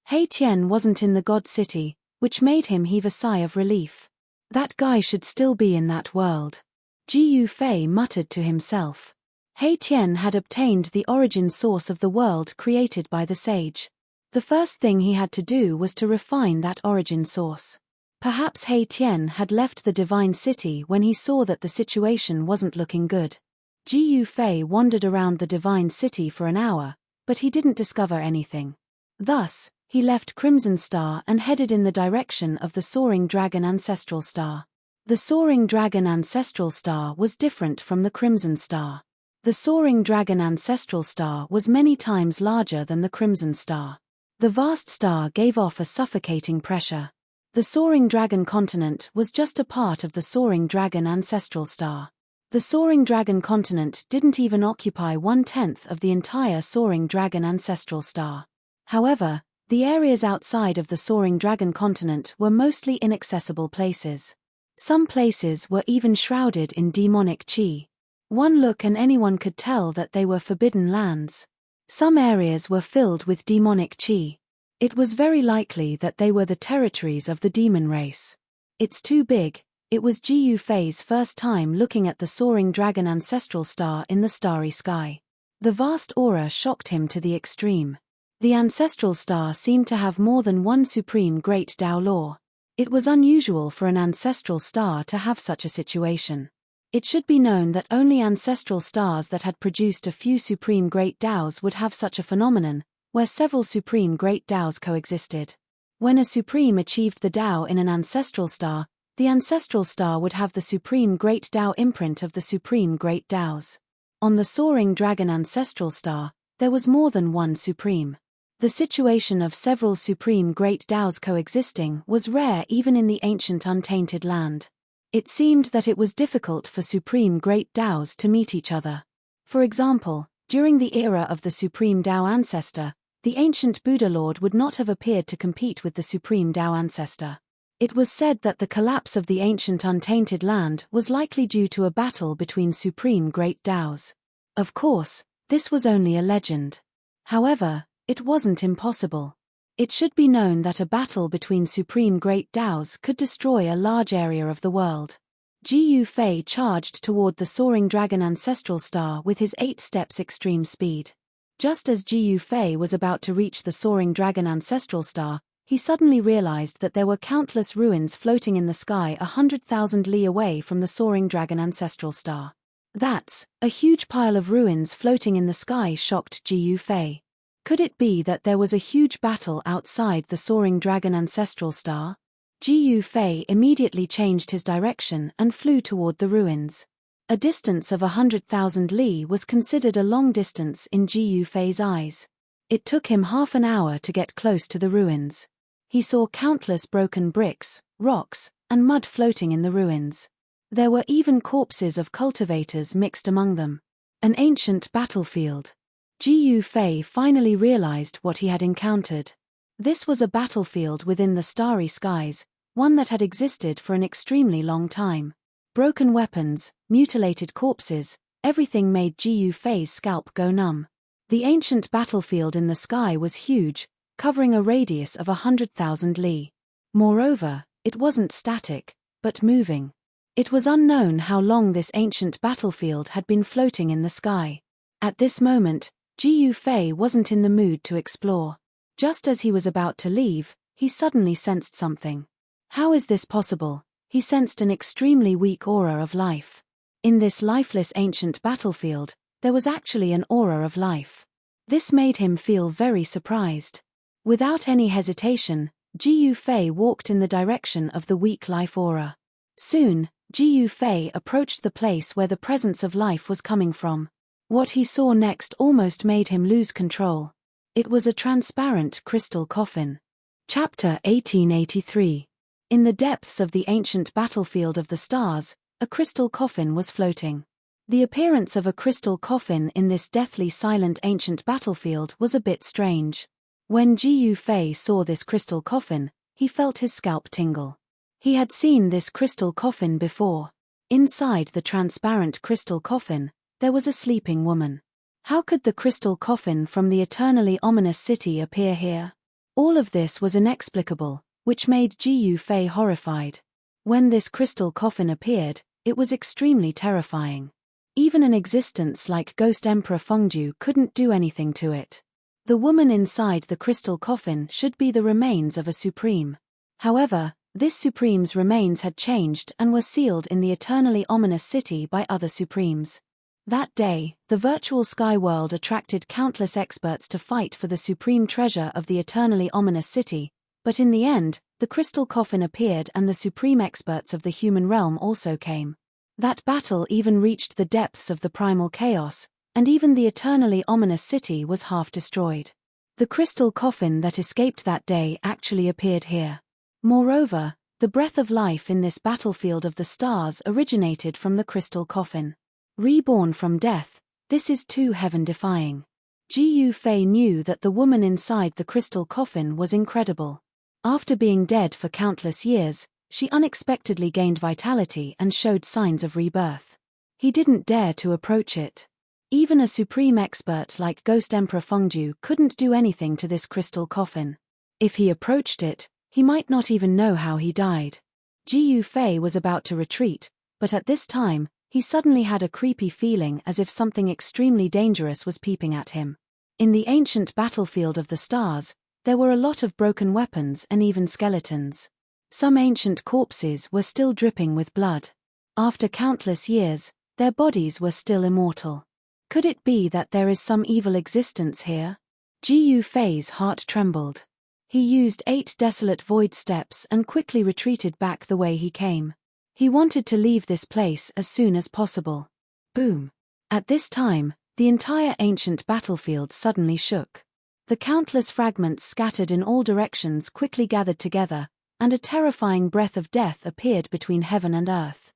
Hei Tian wasn't in the God City, which made him heave a sigh of relief. That guy should still be in that world. Ji Yufei muttered to himself. Hei Tian had obtained the origin source of the world created by the sage. The first thing he had to do was to refine that origin source. Perhaps Hei Tian had left the divine city when he saw that the situation wasn't looking good. Ji Yufei wandered around the divine city for an hour, but he didn't discover anything. Thus, he left Crimson Star and headed in the direction of the Soaring Dragon Ancestral Star. The Soaring Dragon Ancestral Star was different from the Crimson Star. The Soaring Dragon Ancestral Star was many times larger than the Crimson Star. The vast star gave off a suffocating pressure. The Soaring Dragon Continent was just a part of the Soaring Dragon Ancestral Star. The Soaring Dragon Continent didn't even occupy 1/10 of the entire Soaring Dragon Ancestral Star. However, the areas outside of the Soaring Dragon Continent were mostly inaccessible places. Some places were even shrouded in demonic chi. One look and anyone could tell that they were forbidden lands. Some areas were filled with demonic chi. It was very likely that they were the territories of the demon race. It's too big. It was Ji Yufei's first time looking at the Soaring Dragon Ancestral Star in the starry sky. The vast aura shocked him to the extreme. The Ancestral Star seemed to have more than one supreme great Tao law. It was unusual for an ancestral star to have such a situation. It should be known that only ancestral stars that had produced a few supreme great Taos would have such a phenomenon, where several supreme great Taos coexisted. When a supreme achieved the Tao in an ancestral star, The ancestral star would have the Supreme Great Tao imprint of the Supreme Great Taos. On the soaring dragon ancestral star, there was more than one Supreme. The situation of several Supreme Great Taos coexisting was rare even in the ancient untainted land. It seemed that it was difficult for Supreme Great Taos to meet each other. For example, during the era of the Supreme Tao ancestor, the ancient Buddha Lord would not have appeared to compete with the Supreme Tao ancestor. It was said that the collapse of the ancient untainted land was likely due to a battle between Supreme Great Taos. Of course, this was only a legend. However, it wasn't impossible. It should be known that a battle between Supreme Great Taos could destroy a large area of the world. Ji Yufei charged toward the soaring dragon ancestral star with his 8 steps extreme speed. Just as Ji Yufei was about to reach the soaring dragon ancestral star, he suddenly realized that there were countless ruins floating in the sky 100,000 li away from the soaring dragon ancestral star. That's a huge pile of ruins floating in the sky shocked Ji Yufei. Could it be that there was a huge battle outside the soaring dragon ancestral star? Ji Yufei immediately changed his direction and flew toward the ruins. A distance of 100,000 li was considered a long distance in Ji Yufei's eyes. It took him half an hour to get close to the ruins. He saw countless broken bricks, rocks, and mud floating in the ruins. There were even corpses of cultivators mixed among them. An ancient battlefield. Ji Yufei finally realized what he had encountered. This was a battlefield within the starry skies, one that had existed for an extremely long time. Broken weapons, mutilated corpses, everything made Ji Yufei's scalp go numb. The ancient battlefield in the sky was huge, covering a radius of 100,000 li. Moreover, it wasn't static, but moving. It was unknown how long this ancient battlefield had been floating in the sky. At this moment, Ji Yufei wasn't in the mood to explore. Just as he was about to leave, he suddenly sensed something. How is this possible? He sensed an extremely weak aura of life. In this lifeless ancient battlefield, there was actually an aura of life. This made him feel very surprised. Without any hesitation, Ji Yufei walked in the direction of the weak life aura. Soon, Ji Yufei approached the place where the presence of life was coming from. What he saw next almost made him lose control. It was a transparent crystal coffin. Chapter 1883. In the depths of the ancient battlefield of the stars, a crystal coffin was floating. The appearance of a crystal coffin in this deathly silent ancient battlefield was a bit strange. When Ji Yufei saw this crystal coffin, he felt his scalp tingle. He had seen this crystal coffin before. Inside the transparent crystal coffin, there was a sleeping woman. How could the crystal coffin from the eternally ominous city appear here? All of this was inexplicable, which made Ji Yufei horrified. When this crystal coffin appeared, it was extremely terrifying. Even an existence like Ghost Emperor Fengju couldn't do anything to it. The woman inside the crystal coffin should be the remains of a supreme. However, this supreme's remains had changed and were sealed in the eternally ominous city by other supremes. That day, the virtual sky world attracted countless experts to fight for the supreme treasure of the eternally ominous city, but in the end, the crystal coffin appeared and the supreme experts of the human realm also came. That battle even reached the depths of the primal chaos, and even the eternally ominous city was half destroyed. The crystal coffin that escaped that day actually appeared here. Moreover, the breath of life in this battlefield of the stars originated from the crystal coffin. Reborn from death, this is too heaven-defying. Ji Yufei knew that the woman inside the crystal coffin was incredible. After being dead for countless years, she unexpectedly gained vitality and showed signs of rebirth. He didn't dare to approach it. Even a supreme expert like Ghost Emperor Fengju couldn't do anything to this crystal coffin. If he approached it, he might not even know how he died. Ji Yufei was about to retreat, but at this time, he suddenly had a creepy feeling as if something extremely dangerous was peeping at him. In the ancient battlefield of the stars, there were a lot of broken weapons and even skeletons. Some ancient corpses were still dripping with blood. After countless years, their bodies were still immortal. Could it be that there is some evil existence here? Ji Yufei's heart trembled. He used 8 desolate void steps and quickly retreated back the way he came. He wanted to leave this place as soon as possible. Boom! At this time, the entire ancient battlefield suddenly shook. The countless fragments scattered in all directions quickly gathered together, and a terrifying breath of death appeared between heaven and earth.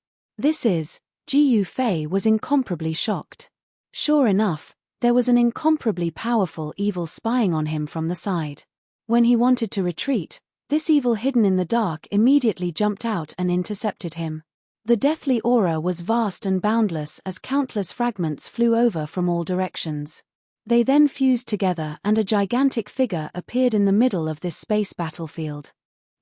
Jiu Fei was incomparably shocked. Sure enough, there was an incomparably powerful evil spying on him from the side. When he wanted to retreat, this evil hidden in the dark immediately jumped out and intercepted him. The deathly aura was vast and boundless as countless fragments flew over from all directions. They then fused together and a gigantic figure appeared in the middle of this space battlefield.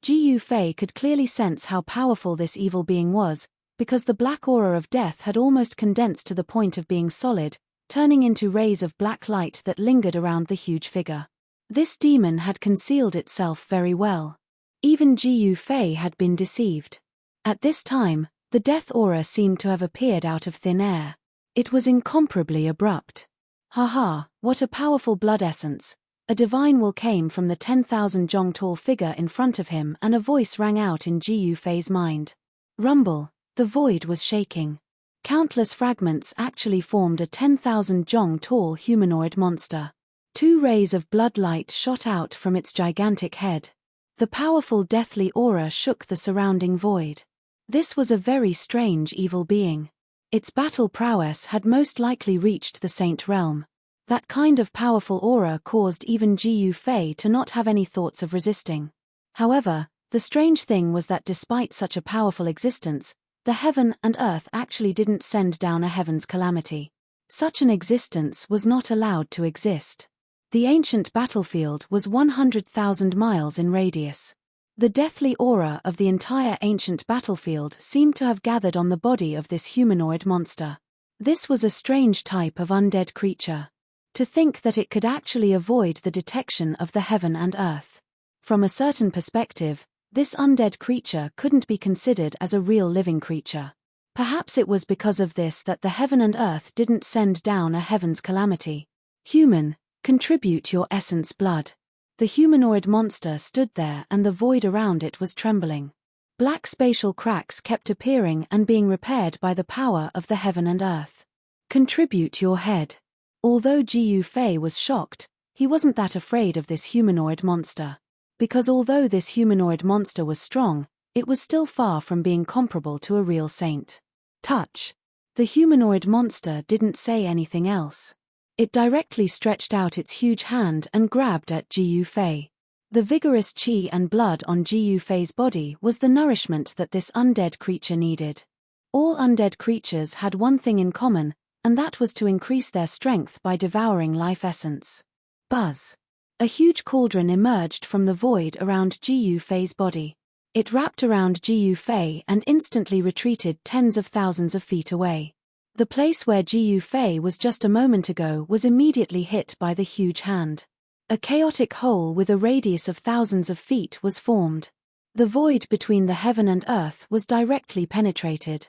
Jiu Fei could clearly sense how powerful this evil being was, because the black aura of death had almost condensed to the point of being solid, turning into rays of black light that lingered around the huge figure. This demon had concealed itself very well. Even Jiu Fei had been deceived. At this time, the death aura seemed to have appeared out of thin air. It was incomparably abrupt. Haha, what a powerful blood essence. A divine will came from the 10,000 jong tall figure in front of him, and a voice rang out in Jiu Fei's mind. Rumble. The void was shaking. Countless fragments actually formed a 10,000 jong tall humanoid monster. 2 rays of blood light shot out from its gigantic head. The powerful deathly aura shook the surrounding void. This was a very strange evil being. Its battle prowess had most likely reached the saint realm. That kind of powerful aura caused even Jiu Fei to not have any thoughts of resisting. However, the strange thing was that despite such a powerful existence, the heaven and earth actually didn't send down a heaven's calamity. Such an existence was not allowed to exist. The ancient battlefield was 100,000 miles in radius. The deathly aura of the entire ancient battlefield seemed to have gathered on the body of this humanoid monster. This was a strange type of undead creature. To think that it could actually avoid the detection of the heaven and earth. From a certain perspective, this undead creature couldn't be considered as a real living creature. Perhaps it was because of this that the heaven and earth didn't send down a heaven's calamity. Human, contribute your essence blood. The humanoid monster stood there and the void around it was trembling. Black spatial cracks kept appearing and being repaired by the power of the heaven and earth. Contribute your head. Although Jiu Fei was shocked, he wasn't that afraid of this humanoid monster. Because although this humanoid monster was strong, it was still far from being comparable to a real saint. Touch. The humanoid monster didn't say anything else. It directly stretched out its huge hand and grabbed at Jiu Fei. The vigorous qi and blood on Jiu Fei's body was the nourishment that this undead creature needed. All undead creatures had one thing in common, and that was to increase their strength by devouring life essence. Buzz. A huge cauldron emerged from the void around Jiu Fei's body. It wrapped around Jiu Fei and instantly retreated tens of thousands of feet away. The place where Jiu Fei was just a moment ago was immediately hit by the huge hand. A chaotic hole with a radius of thousands of feet was formed. The void between the heaven and earth was directly penetrated.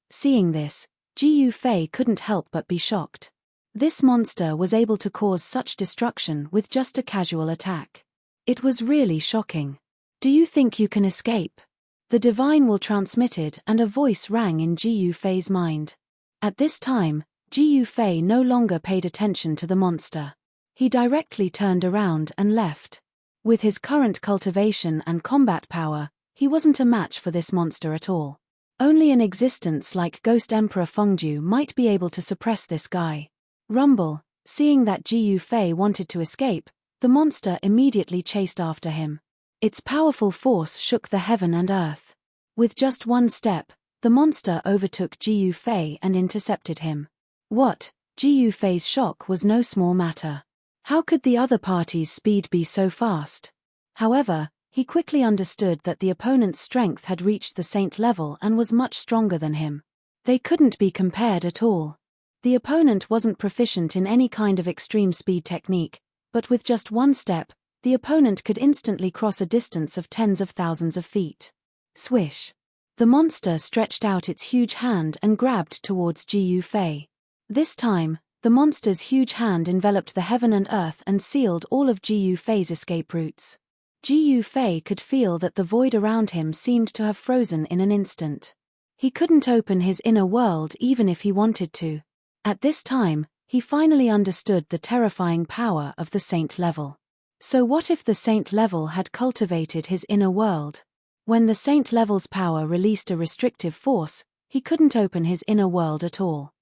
Seeing this, Jiu Fei couldn't help but be shocked. This monster was able to cause such destruction with just a casual attack. It was really shocking. Do you think you can escape? The divine will transmitted and a voice rang in Jiu Fei's mind. At this time, Jiu Fei no longer paid attention to the monster. He directly turned around and left. With his current cultivation and combat power, he wasn't a match for this monster at all. Only an existence like Ghost Emperor Fengju might be able to suppress this guy. Rumble. Seeing that Jiu Fei wanted to escape, the monster immediately chased after him. Its powerful force shook the heaven and earth. With just one step, the monster overtook Jiu Fei and intercepted him. What? Jiu Fei's shock was no small matter. How could the other party's speed be so fast? However, he quickly understood that the opponent's strength had reached the saint level and was much stronger than him. They couldn't be compared at all. The opponent wasn't proficient in any kind of extreme speed technique, but with just one step, the opponent could instantly cross a distance of tens of thousands of feet. Swish. The monster stretched out its huge hand and grabbed towards Jiu Fei. This time, The monster's huge hand enveloped the heaven and earth and sealed all of Jiu Fei's escape routes. Jiu Fei could feel that the void around him seemed to have frozen in an instant. He couldn't open his inner world even if he wanted to. At this time, he finally understood the terrifying power of the saint level. So what if the saint level had cultivated his inner world? When the saint level's power released a restrictive force, he couldn't open his inner world at all.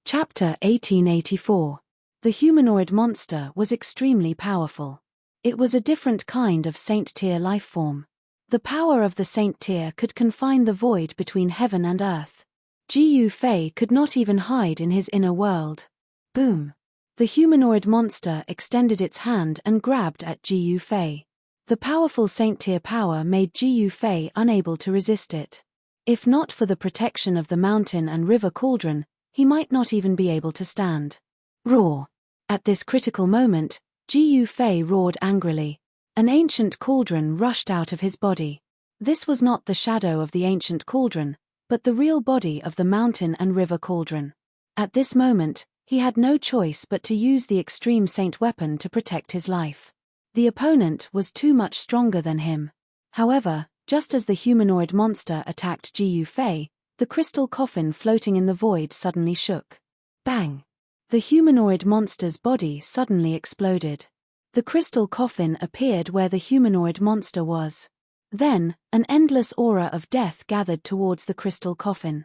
Chapter 1884. The humanoid monster was extremely powerful. It was a different kind of saint-tier life form. The power of the saint tier could confine the void between heaven and earth. Jiu Fei could not even hide in his inner world. Boom! The humanoid monster extended its hand and grabbed at Jiu Fei. The powerful saint-tier power made Jiu Fei unable to resist it. If not for the protection of the mountain and river cauldron, he might not even be able to stand. Roar! At this critical moment, Jiu Fei roared angrily. An ancient cauldron rushed out of his body. This was not the shadow of the ancient cauldron, but the real body of the mountain and river cauldron. At this moment, he had no choice but to use the extreme saint weapon to protect his life. The opponent was too much stronger than him. However, just as the humanoid monster attacked Jiu Fei, the crystal coffin floating in the void suddenly shook. Bang! The humanoid monster's body suddenly exploded. The crystal coffin appeared where the humanoid monster was. Then, an endless aura of death gathered towards the crystal coffin.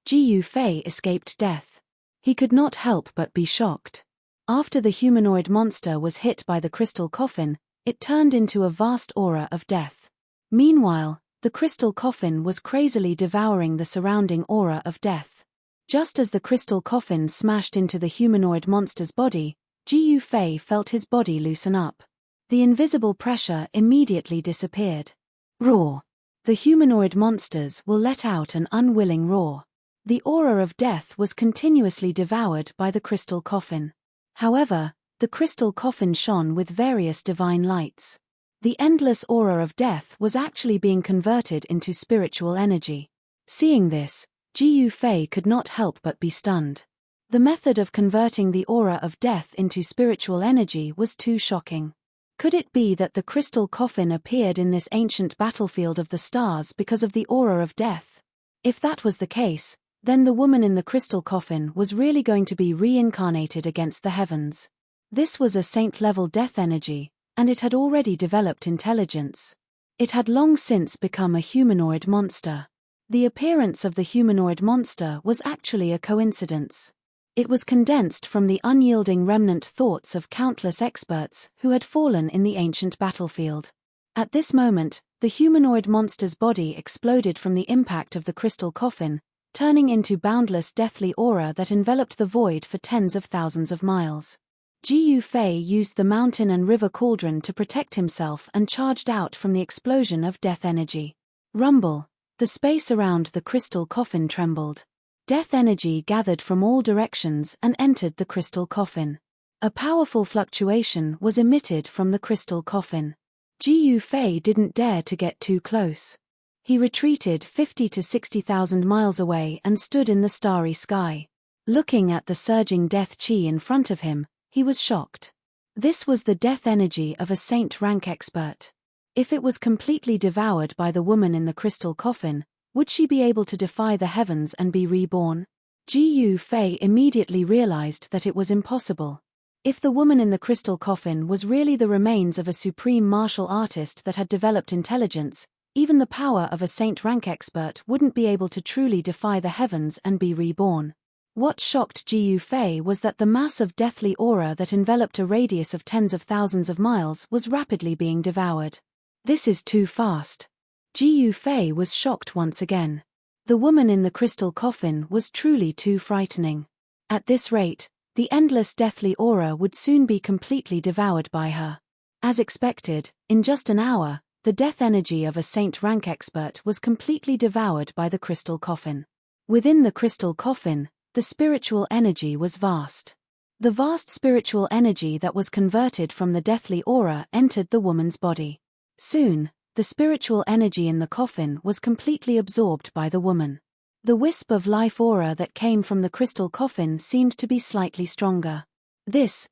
Jiu Fei escaped death. He could not help but be shocked. After the humanoid monster was hit by the crystal coffin, it turned into a vast aura of death. Meanwhile, the crystal coffin was crazily devouring the surrounding aura of death. Just as the crystal coffin smashed into the humanoid monster's body, Jiu Fei felt his body loosen up. The invisible pressure immediately disappeared. Roar! The humanoid monsters will let out an unwilling roar. The aura of death was continuously devoured by the crystal coffin. However, the crystal coffin shone with various divine lights. The endless aura of death was actually being converted into spiritual energy. Seeing this, Jiu Fei could not help but be stunned. The method of converting the aura of death into spiritual energy was too shocking. Could it be that the crystal coffin appeared in this ancient battlefield of the stars because of the aura of death? If that was the case, then the woman in the crystal coffin was really going to be reincarnated against the heavens. This was a saint-level death energy, and it had already developed intelligence. It had long since become a humanoid monster. The appearance of the humanoid monster was actually a coincidence. It was condensed from the unyielding remnant thoughts of countless experts who had fallen in the ancient battlefield. At this moment, the humanoid monster's body exploded from the impact of the crystal coffin, turning into boundless deathly aura that enveloped the void for tens of thousands of miles. Jiu Fei used the mountain and river cauldron to protect himself and charged out from the explosion of death energy. Rumble! The space around the crystal coffin trembled. Death energy gathered from all directions and entered the crystal coffin. A powerful fluctuation was emitted from the crystal coffin. Jiu Fei didn't dare to get too close. He retreated 50 to 60,000 miles away and stood in the starry sky. Looking at the surging death chi in front of him, he was shocked. This was the death energy of a saint rank expert. If it was completely devoured by the woman in the crystal coffin, would she be able to defy the heavens and be reborn? Jiu Fei immediately realized that it was impossible. If the woman in the crystal coffin was really the remains of a supreme martial artist that had developed intelligence, even the power of a saint rank expert wouldn't be able to truly defy the heavens and be reborn. What shocked Jiu Fei was that the mass of deathly aura that enveloped a radius of tens of thousands of miles was rapidly being devoured. This is too fast. Jiu Fei was shocked once again. The woman in the crystal coffin was truly too frightening. At this rate, the endless deathly aura would soon be completely devoured by her. As expected, in just an hour, the death energy of a saint rank expert was completely devoured by the crystal coffin. Within the crystal coffin, the spiritual energy was vast. The vast spiritual energy that was converted from the deathly aura entered the woman's body. Soon, the spiritual energy in the coffin was completely absorbed by the woman. The wisp of life aura that came from the crystal coffin seemed to be slightly stronger.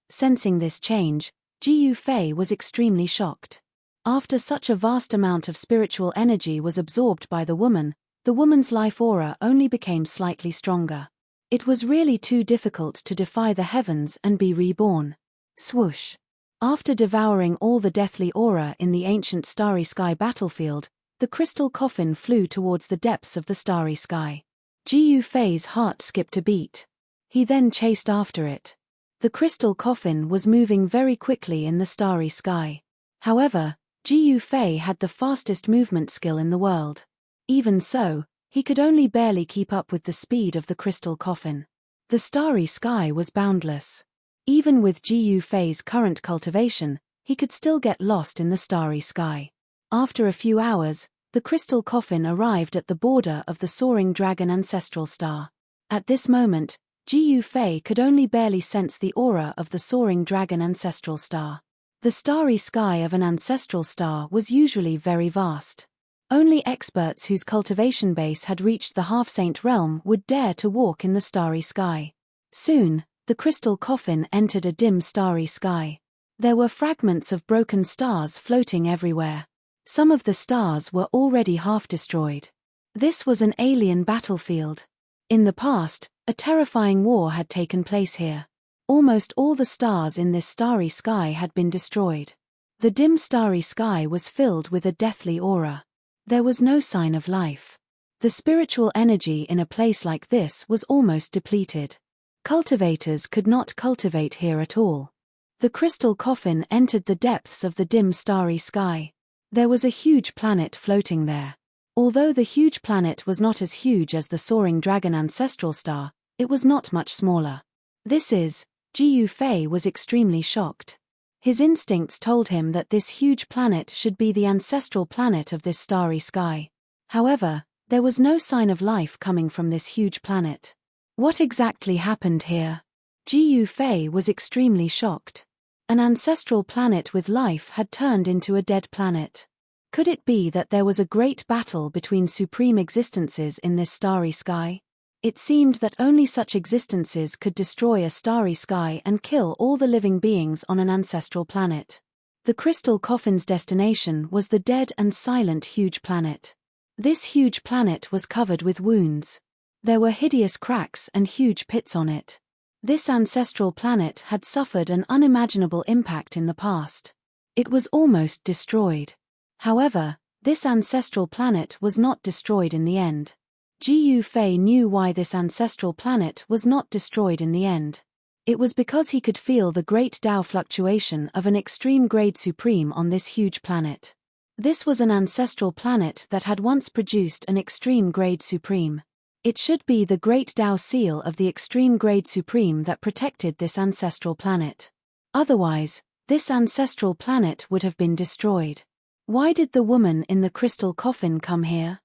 Sensing this change, Jiu Fei was extremely shocked. After such a vast amount of spiritual energy was absorbed by the woman's life aura only became slightly stronger. It was really too difficult to defy the heavens and be reborn. Swoosh. After devouring all the deathly aura in the ancient starry sky battlefield, the crystal coffin flew towards the depths of the starry sky. Jiu Fei's heart skipped a beat. He then chased after it. The crystal coffin was moving very quickly in the starry sky. However, Jiu Fei had the fastest movement skill in the world. Even so, he could only barely keep up with the speed of the crystal coffin. The starry sky was boundless. Even with Jiu Fei's current cultivation, he could still get lost in the starry sky. After a few hours, the crystal coffin arrived at the border of the soaring dragon ancestral star. At this moment, Jiu Fei could only barely sense the aura of the soaring dragon ancestral star. The starry sky of an ancestral star was usually very vast. Only experts whose cultivation base had reached the half-saint realm would dare to walk in the starry sky. Soon, the crystal coffin entered a dim starry sky. There were fragments of broken stars floating everywhere. Some of the stars were already half-destroyed. This was an alien battlefield. In the past, a terrifying war had taken place here. Almost all the stars in this starry sky had been destroyed. The dim starry sky was filled with a deathly aura. There was no sign of life. The spiritual energy in a place like this was almost depleted. Cultivators could not cultivate here at all. The crystal coffin entered the depths of the dim starry sky. There was a huge planet floating there. Although the huge planet was not as huge as the soaring dragon ancestral star, it was not much smaller. Jiu Fei was extremely shocked. His instincts told him that this huge planet should be the ancestral planet of this starry sky. However, there was no sign of life coming from this huge planet. What exactly happened here? Jiu Fei was extremely shocked. An ancestral planet with life had turned into a dead planet. Could it be that there was a great battle between supreme existences in this starry sky? It seemed that only such existences could destroy a starry sky and kill all the living beings on an ancestral planet. The crystal coffin's destination was the dead and silent huge planet. This huge planet was covered with wounds. There were hideous cracks and huge pits on it. This ancestral planet had suffered an unimaginable impact in the past. It was almost destroyed. However, this ancestral planet was not destroyed in the end. Jiu Fei knew why this ancestral planet was not destroyed in the end. It was because he could feel the great Tao fluctuation of an extreme grade supreme on this huge planet. This was an ancestral planet that had once produced an extreme grade supreme. It should be the great Tao seal of the extreme grade supreme that protected this ancestral planet. Otherwise, this ancestral planet would have been destroyed. Why did the woman in the crystal coffin come here?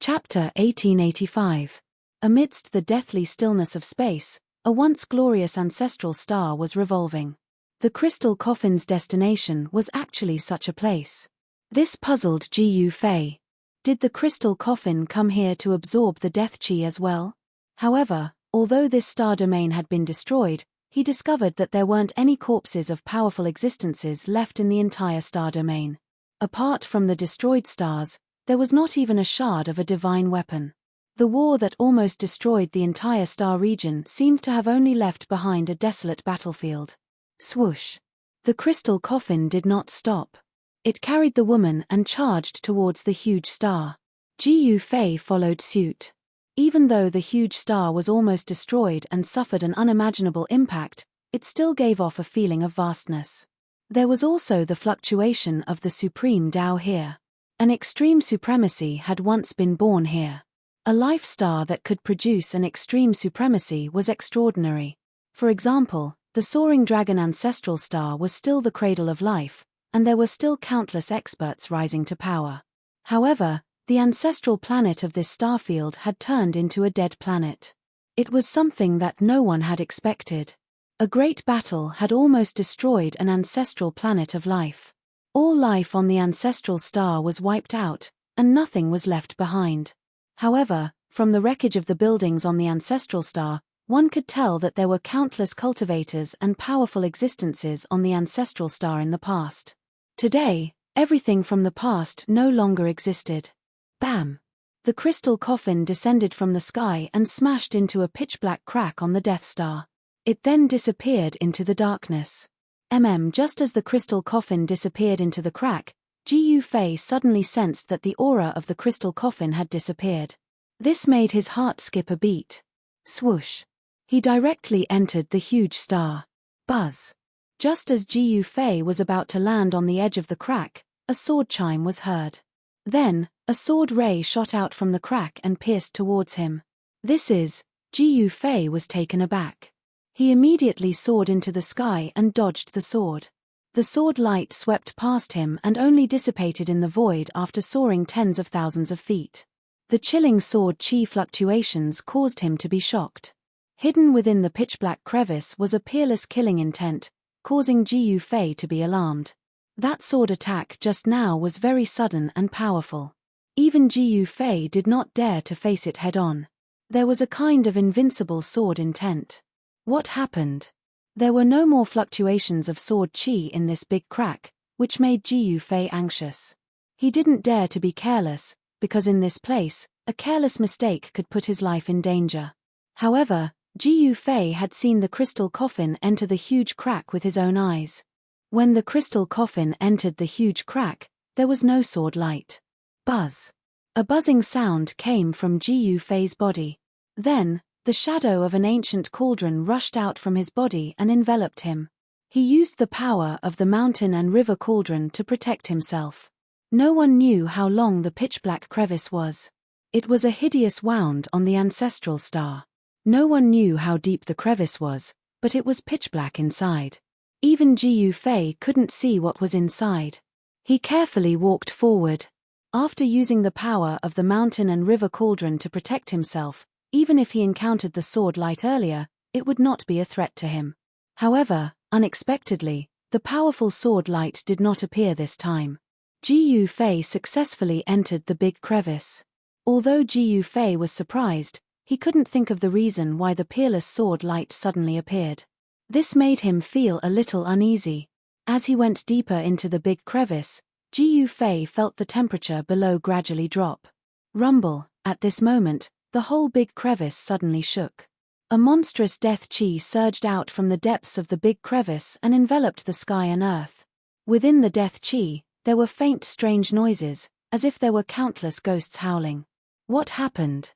Chapter 1885. Amidst the deathly stillness of space, a once glorious ancestral star was revolving. The crystal coffin's destination was actually such a place. This puzzled Jiu Fei. Did the crystal coffin come here to absorb the death chi as well? However, although this star domain had been destroyed, he discovered that there weren't any corpses of powerful existences left in the entire star domain. Apart from the destroyed stars, there was not even a shard of a divine weapon. The war that almost destroyed the entire star region seemed to have only left behind a desolate battlefield. Swoosh. The crystal coffin did not stop. It carried the woman and charged towards the huge star. Jiu Fei followed suit. Even though the huge star was almost destroyed and suffered an unimaginable impact, it still gave off a feeling of vastness. There was also the fluctuation of the supreme Tao here. An extreme supremacy had once been born here. A life star that could produce an extreme supremacy was extraordinary. For example, the soaring dragon ancestral star was still the cradle of life, and there were still countless experts rising to power. However, the ancestral planet of this starfield had turned into a dead planet. It was something that no one had expected. A great battle had almost destroyed an ancestral planet of life. All life on the ancestral star was wiped out, and nothing was left behind. However, From the wreckage of the buildings on the ancestral star, one could tell that there were countless cultivators and powerful existences on the ancestral star in the past. Today, everything from the past no longer existed. Bam! The crystal coffin descended from the sky and smashed into a pitch-black crack on the Death Star. It then disappeared into the darkness. Just as the crystal coffin disappeared into the crack, Gu Fei suddenly sensed that the aura of the crystal coffin had disappeared. This made his heart skip a beat. Swoosh! He directly entered the huge star. Buzz! Just as Gu Fei was about to land on the edge of the crack, a sword chime was heard. Then, a sword ray shot out from the crack and pierced towards him. Gu Fei was taken aback. He immediately soared into the sky and dodged the sword. The sword light swept past him and only dissipated in the void after soaring tens of thousands of feet. The chilling sword chi fluctuations caused him to be shocked. Hidden within the pitch-black crevice was a peerless killing intent, causing Gu Fei to be alarmed. That sword attack just now was very sudden and powerful. Even Gu Fei did not dare to face it head-on. There was a kind of invincible sword intent. What happened? There were no more fluctuations of sword chi in this big crack, which made Gu Fei anxious. He didn't dare to be careless, because in this place, a careless mistake could put his life in danger. However, Gu Fei had seen the crystal coffin enter the huge crack with his own eyes. When the crystal coffin entered the huge crack, there was no sword light. Buzz! A buzzing sound came from Gu Fei's body. Then, the shadow of an ancient cauldron rushed out from his body and enveloped him. He used the power of the mountain and river cauldron to protect himself. No one knew how long the pitch-black crevice was. It was a hideous wound on the ancestral star. No one knew how deep the crevice was, but it was pitch-black inside. Even Gu Fei couldn't see what was inside. He carefully walked forward. After using the power of the mountain and river cauldron to protect himself, even if he encountered the sword light earlier, it would not be a threat to him. However, unexpectedly, the powerful sword light did not appear this time. Gu Fei successfully entered the big crevice. Although Gu Fei was surprised, he couldn't think of the reason why the peerless sword light suddenly appeared. This made him feel a little uneasy. As he went deeper into the big crevice, Gu Fei felt the temperature below gradually drop. Rumble! At this moment, the whole big crevice suddenly shook. A monstrous death chi surged out from the depths of the big crevice and enveloped the sky and earth. Within the death chi, there were faint strange noises, as if there were countless ghosts howling. What happened?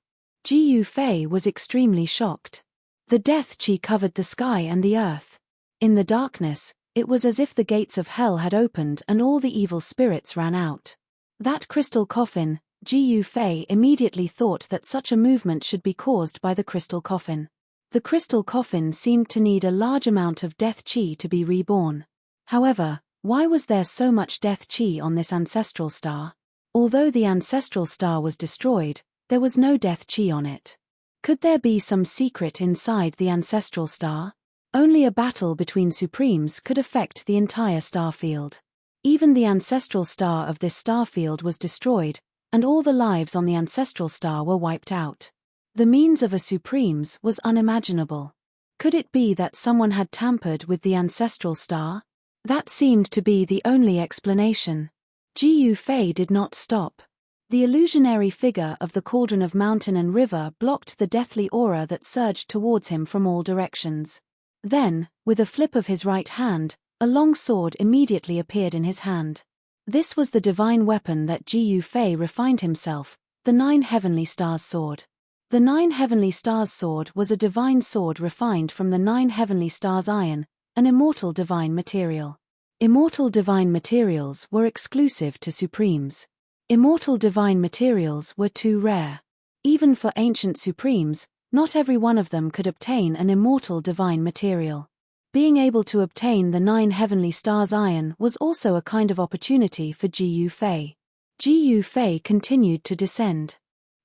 Gu Fei was extremely shocked. The death chi covered the sky and the earth. In the darkness, it was as if the gates of hell had opened and all the evil spirits ran out. That crystal coffin, Gu Fei immediately thought that such a movement should be caused by the crystal coffin. The crystal coffin seemed to need a large amount of death chi to be reborn. However, why was there so much death chi on this ancestral star? Although the ancestral star was destroyed, there was no death chi on it. Could there be some secret inside the ancestral star? Only a battle between supremes could affect the entire star field. Even the ancestral star of this star field was destroyed, and all the lives on the ancestral star were wiped out. The means of a supremes was unimaginable. Could it be that someone had tampered with the ancestral star? That seemed to be the only explanation. Gu Fei did not stop. The illusionary figure of the cauldron of mountain and river blocked the deathly aura that surged towards him from all directions. Then, with a flip of his right hand, a long sword immediately appeared in his hand. This was the divine weapon that Gu Fei refined himself, the 9 heavenly stars sword. The 9 heavenly stars sword was a divine sword refined from the 9 heavenly stars iron, an immortal divine material. Immortal divine materials were exclusive to supremes. Immortal divine materials were too rare. Even for ancient supremes, not every one of them could obtain an immortal divine material. Being able to obtain the 9 heavenly stars iron was also a kind of opportunity for Gu Fei. Gu Fei continued to descend.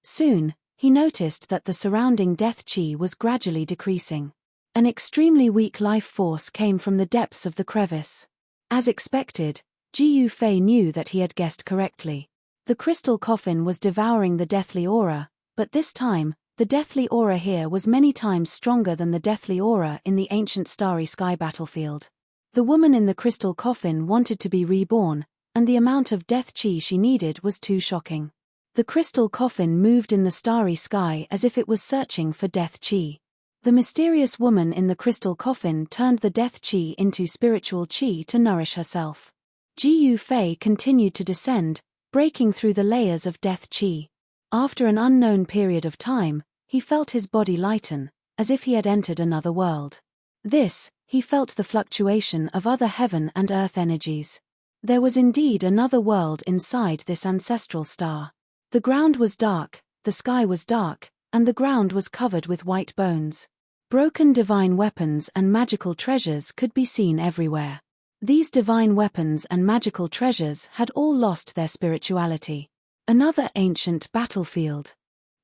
Soon, he noticed that the surrounding death chi was gradually decreasing. An extremely weak life force came from the depths of the crevice. As expected, Gu Fei knew that he had guessed correctly. The crystal coffin was devouring the deathly aura, But this time, the deathly aura here was many times stronger than the deathly aura in the ancient starry sky battlefield. The woman in the crystal coffin wanted to be reborn, and the amount of death chi she needed was too shocking. The crystal coffin moved in the starry sky as if it was searching for death chi. The mysterious woman in the crystal coffin turned the death chi into spiritual chi to nourish herself. Ji Yufei continued to descend, breaking through the layers of death chi. After an unknown period of time, he felt his body lighten, as if he had entered another world. He felt the fluctuation of other heaven and earth energies. There was indeed another world inside this ancestral star. The ground was dark, the sky was dark, and the ground was covered with white bones. Broken divine weapons and magical treasures could be seen everywhere. These divine weapons and magical treasures had all lost their spirituality. Another ancient battlefield.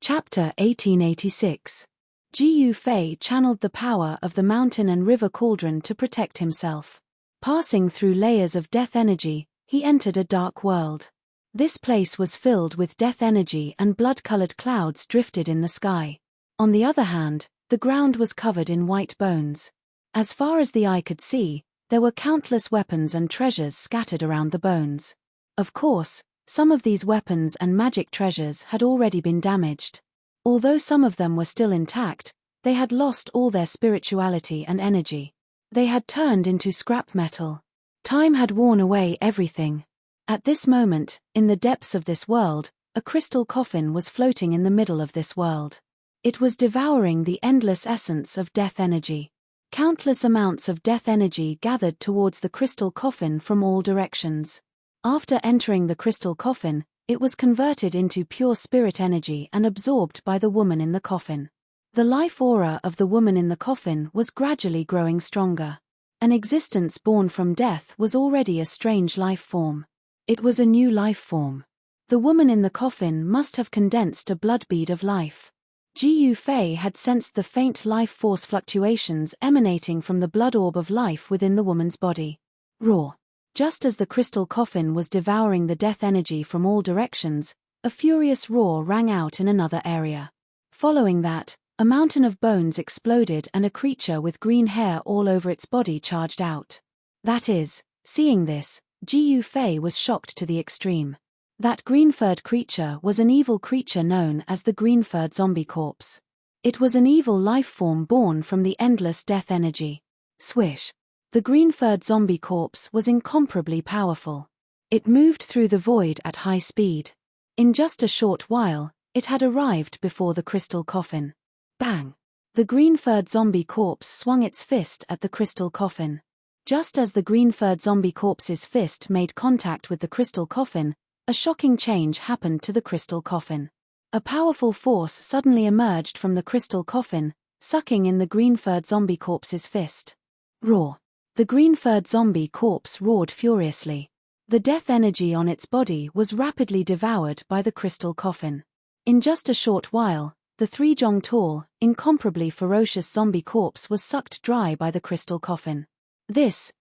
Chapter 1886. Ji Yufei channeled the power of the mountain and river cauldron to protect himself. Passing through layers of death energy, he entered a dark world. This place was filled with death energy and blood-colored clouds drifted in the sky. On the other hand, the ground was covered in white bones. As far as the eye could see, there were countless weapons and treasures scattered around the bones. Of course, some of these weapons and magic treasures had already been damaged. Although some of them were still intact, they had lost all their spirituality and energy. They had turned into scrap metal. Time had worn away everything. At this moment, in the depths of this world, a crystal coffin was floating in the middle of this world. It was devouring the endless essence of death energy. Countless amounts of death energy gathered towards the crystal coffin from all directions. After entering the crystal coffin, it was converted into pure spirit energy and absorbed by the woman in the coffin. The life aura of the woman in the coffin was gradually growing stronger. An existence born from death was already a strange life form. It was a new life form. The woman in the coffin must have condensed a blood bead of life. Ji Yufei had sensed the faint life force fluctuations emanating from the blood orb of life within the woman's body. Roar. Just as the crystal coffin was devouring the death energy from all directions, a furious roar rang out in another area. Following that, a mountain of bones exploded and a creature with green hair all over its body charged out. That is, seeing this, Ji Yufei was shocked to the extreme. That green-furred creature was an evil creature known as the green-furred zombie corpse. It was an evil life form born from the endless death energy. Swish. The green-furred zombie corpse was incomparably powerful. It moved through the void at high speed. In just a short while, it had arrived before the crystal coffin. Bang! The green-furred zombie corpse swung its fist at the crystal coffin. Just as the green-furred zombie corpse's fist made contact with the crystal coffin, a shocking change happened to the crystal coffin. A powerful force suddenly emerged from the crystal coffin, sucking in the green-furred zombie corpse's fist. Roar. The green-furred zombie corpse roared furiously. The death energy on its body was rapidly devoured by the crystal coffin. In just a short while, the 3 jong tall, incomparably ferocious zombie corpse was sucked dry by the crystal coffin.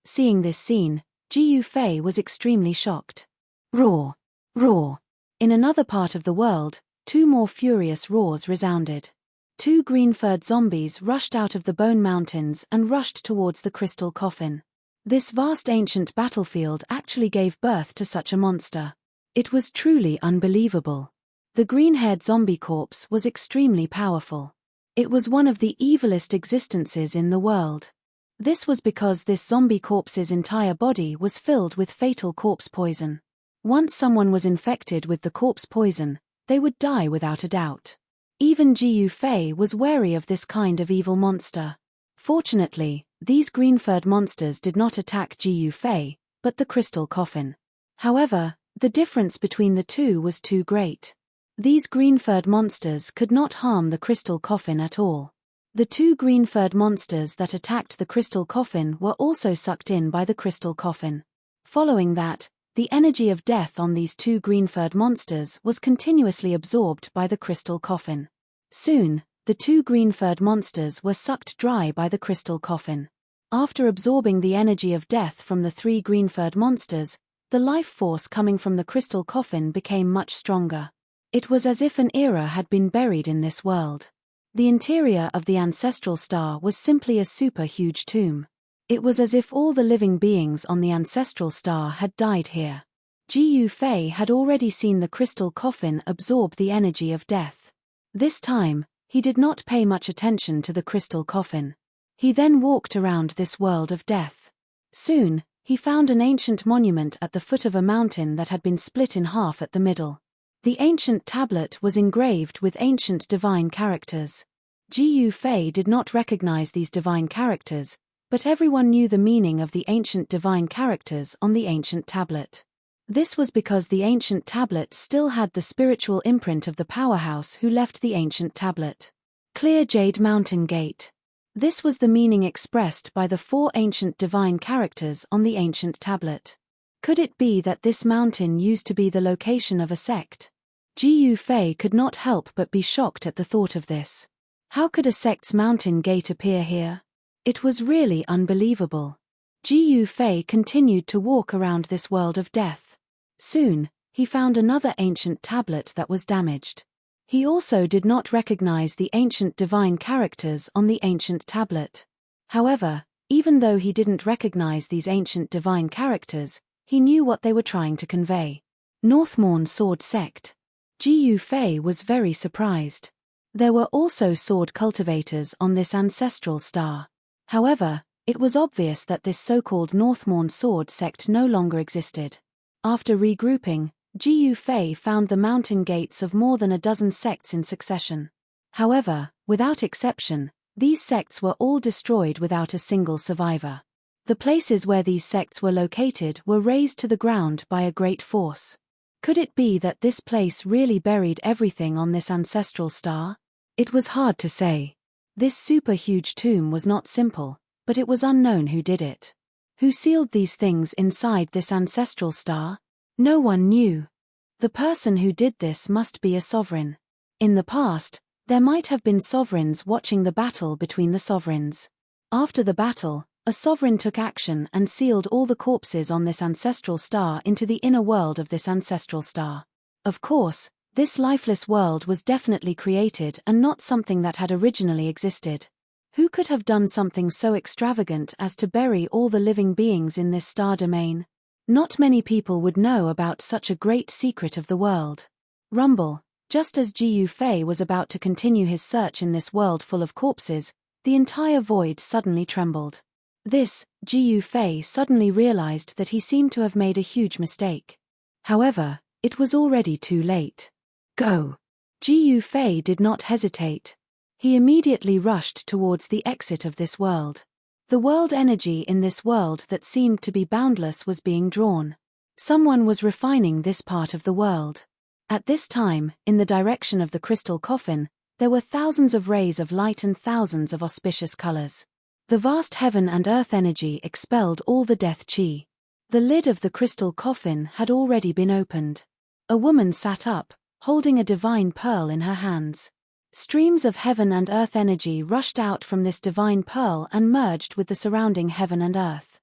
Seeing this scene, Ji Yufei was extremely shocked. Roar! Roar! In another part of the world, 2 more furious roars resounded. 2 green-furred zombies rushed out of the bone mountains and rushed towards the crystal coffin. This vast ancient battlefield actually gave birth to such a monster. It was truly unbelievable. The green-haired zombie corpse was extremely powerful. It was one of the evilest existences in the world. This was because this zombie corpse's entire body was filled with fatal corpse poison. Once someone was infected with the corpse poison, they would die without a doubt. Even Ji Yufei was wary of this kind of evil monster. Fortunately, these green-furred monsters did not attack Ji Yufei, but the crystal coffin. However, the difference between the two was too great. These green-furred monsters could not harm the crystal coffin at all. The 2 green-furred monsters that attacked the crystal coffin were also sucked in by the crystal coffin. Following that, the energy of death on these 2 green-furred monsters was continuously absorbed by the crystal coffin. Soon, the 2 green-furred monsters were sucked dry by the crystal coffin. After absorbing the energy of death from the 3 green-furred monsters, the life force coming from the crystal coffin became much stronger. It was as if an era had been buried in this world. The interior of the ancestral star was simply a super-huge tomb. It was as if all the living beings on the ancestral star had died here. Ji Fei had already seen the crystal coffin absorb the energy of death. This time, he did not pay much attention to the crystal coffin. He then walked around this world of death. Soon, he found an ancient monument at the foot of a mountain that had been split in half at the middle. The ancient tablet was engraved with ancient divine characters. Ji Fei did not recognize these divine characters, but everyone knew the meaning of the ancient divine characters on the ancient tablet. This was because the ancient tablet still had the spiritual imprint of the powerhouse who left the ancient tablet. Clear Jade Mountain Gate. This was the meaning expressed by the 4 ancient divine characters on the ancient tablet. Could it be that this mountain used to be the location of a sect? Ji Fei could not help but be shocked at the thought of this. How could a sect's mountain gate appear here? It was really unbelievable. Ji Fei continued to walk around this world of death. Soon, he found another ancient tablet that was damaged. He also did not recognize the ancient divine characters on the ancient tablet. However, even though he didn't recognize these ancient divine characters, he knew what they were trying to convey. Northmorn Sword Sect. Ji Fei was very surprised. There were also sword cultivators on this ancestral star. However, it was obvious that this so-called Northmorn Sword Sect no longer existed. After regrouping, Ji Fei found the mountain gates of more than a dozen sects in succession. However, without exception, these sects were all destroyed without a single survivor. The places where these sects were located were razed to the ground by a great force. Could it be that this place really buried everything on this ancestral star? It was hard to say. This super-huge tomb was not simple, but it was unknown who did it. Who sealed these things inside this ancestral star? No one knew. The person who did this must be a sovereign. In the past, there might have been sovereigns watching the battle between the sovereigns. After the battle, a sovereign took action and sealed all the corpses on this ancestral star into the inner world of this ancestral star. Of course, this lifeless world was definitely created and not something that had originally existed. Who could have done something so extravagant as to bury all the living beings in this star domain? Not many people would know about such a great secret of the world. Rumble. Just as Ji Fei was about to continue his search in this world full of corpses, the entire void suddenly trembled. This, Ji Fei suddenly realized that he seemed to have made a huge mistake. However, it was already too late. Go! Ji Fei did not hesitate. He immediately rushed towards the exit of this world. The world energy in this world that seemed to be boundless was being drawn. Someone was refining this part of the world. At this time, in the direction of the crystal coffin, there were thousands of rays of light and thousands of auspicious colors. The vast heaven and earth energy expelled all the death chi. The lid of the crystal coffin had already been opened. A woman sat up, holding a divine pearl in her hands. Streams of heaven and earth energy rushed out from this divine pearl and merged with the surrounding heaven and earth.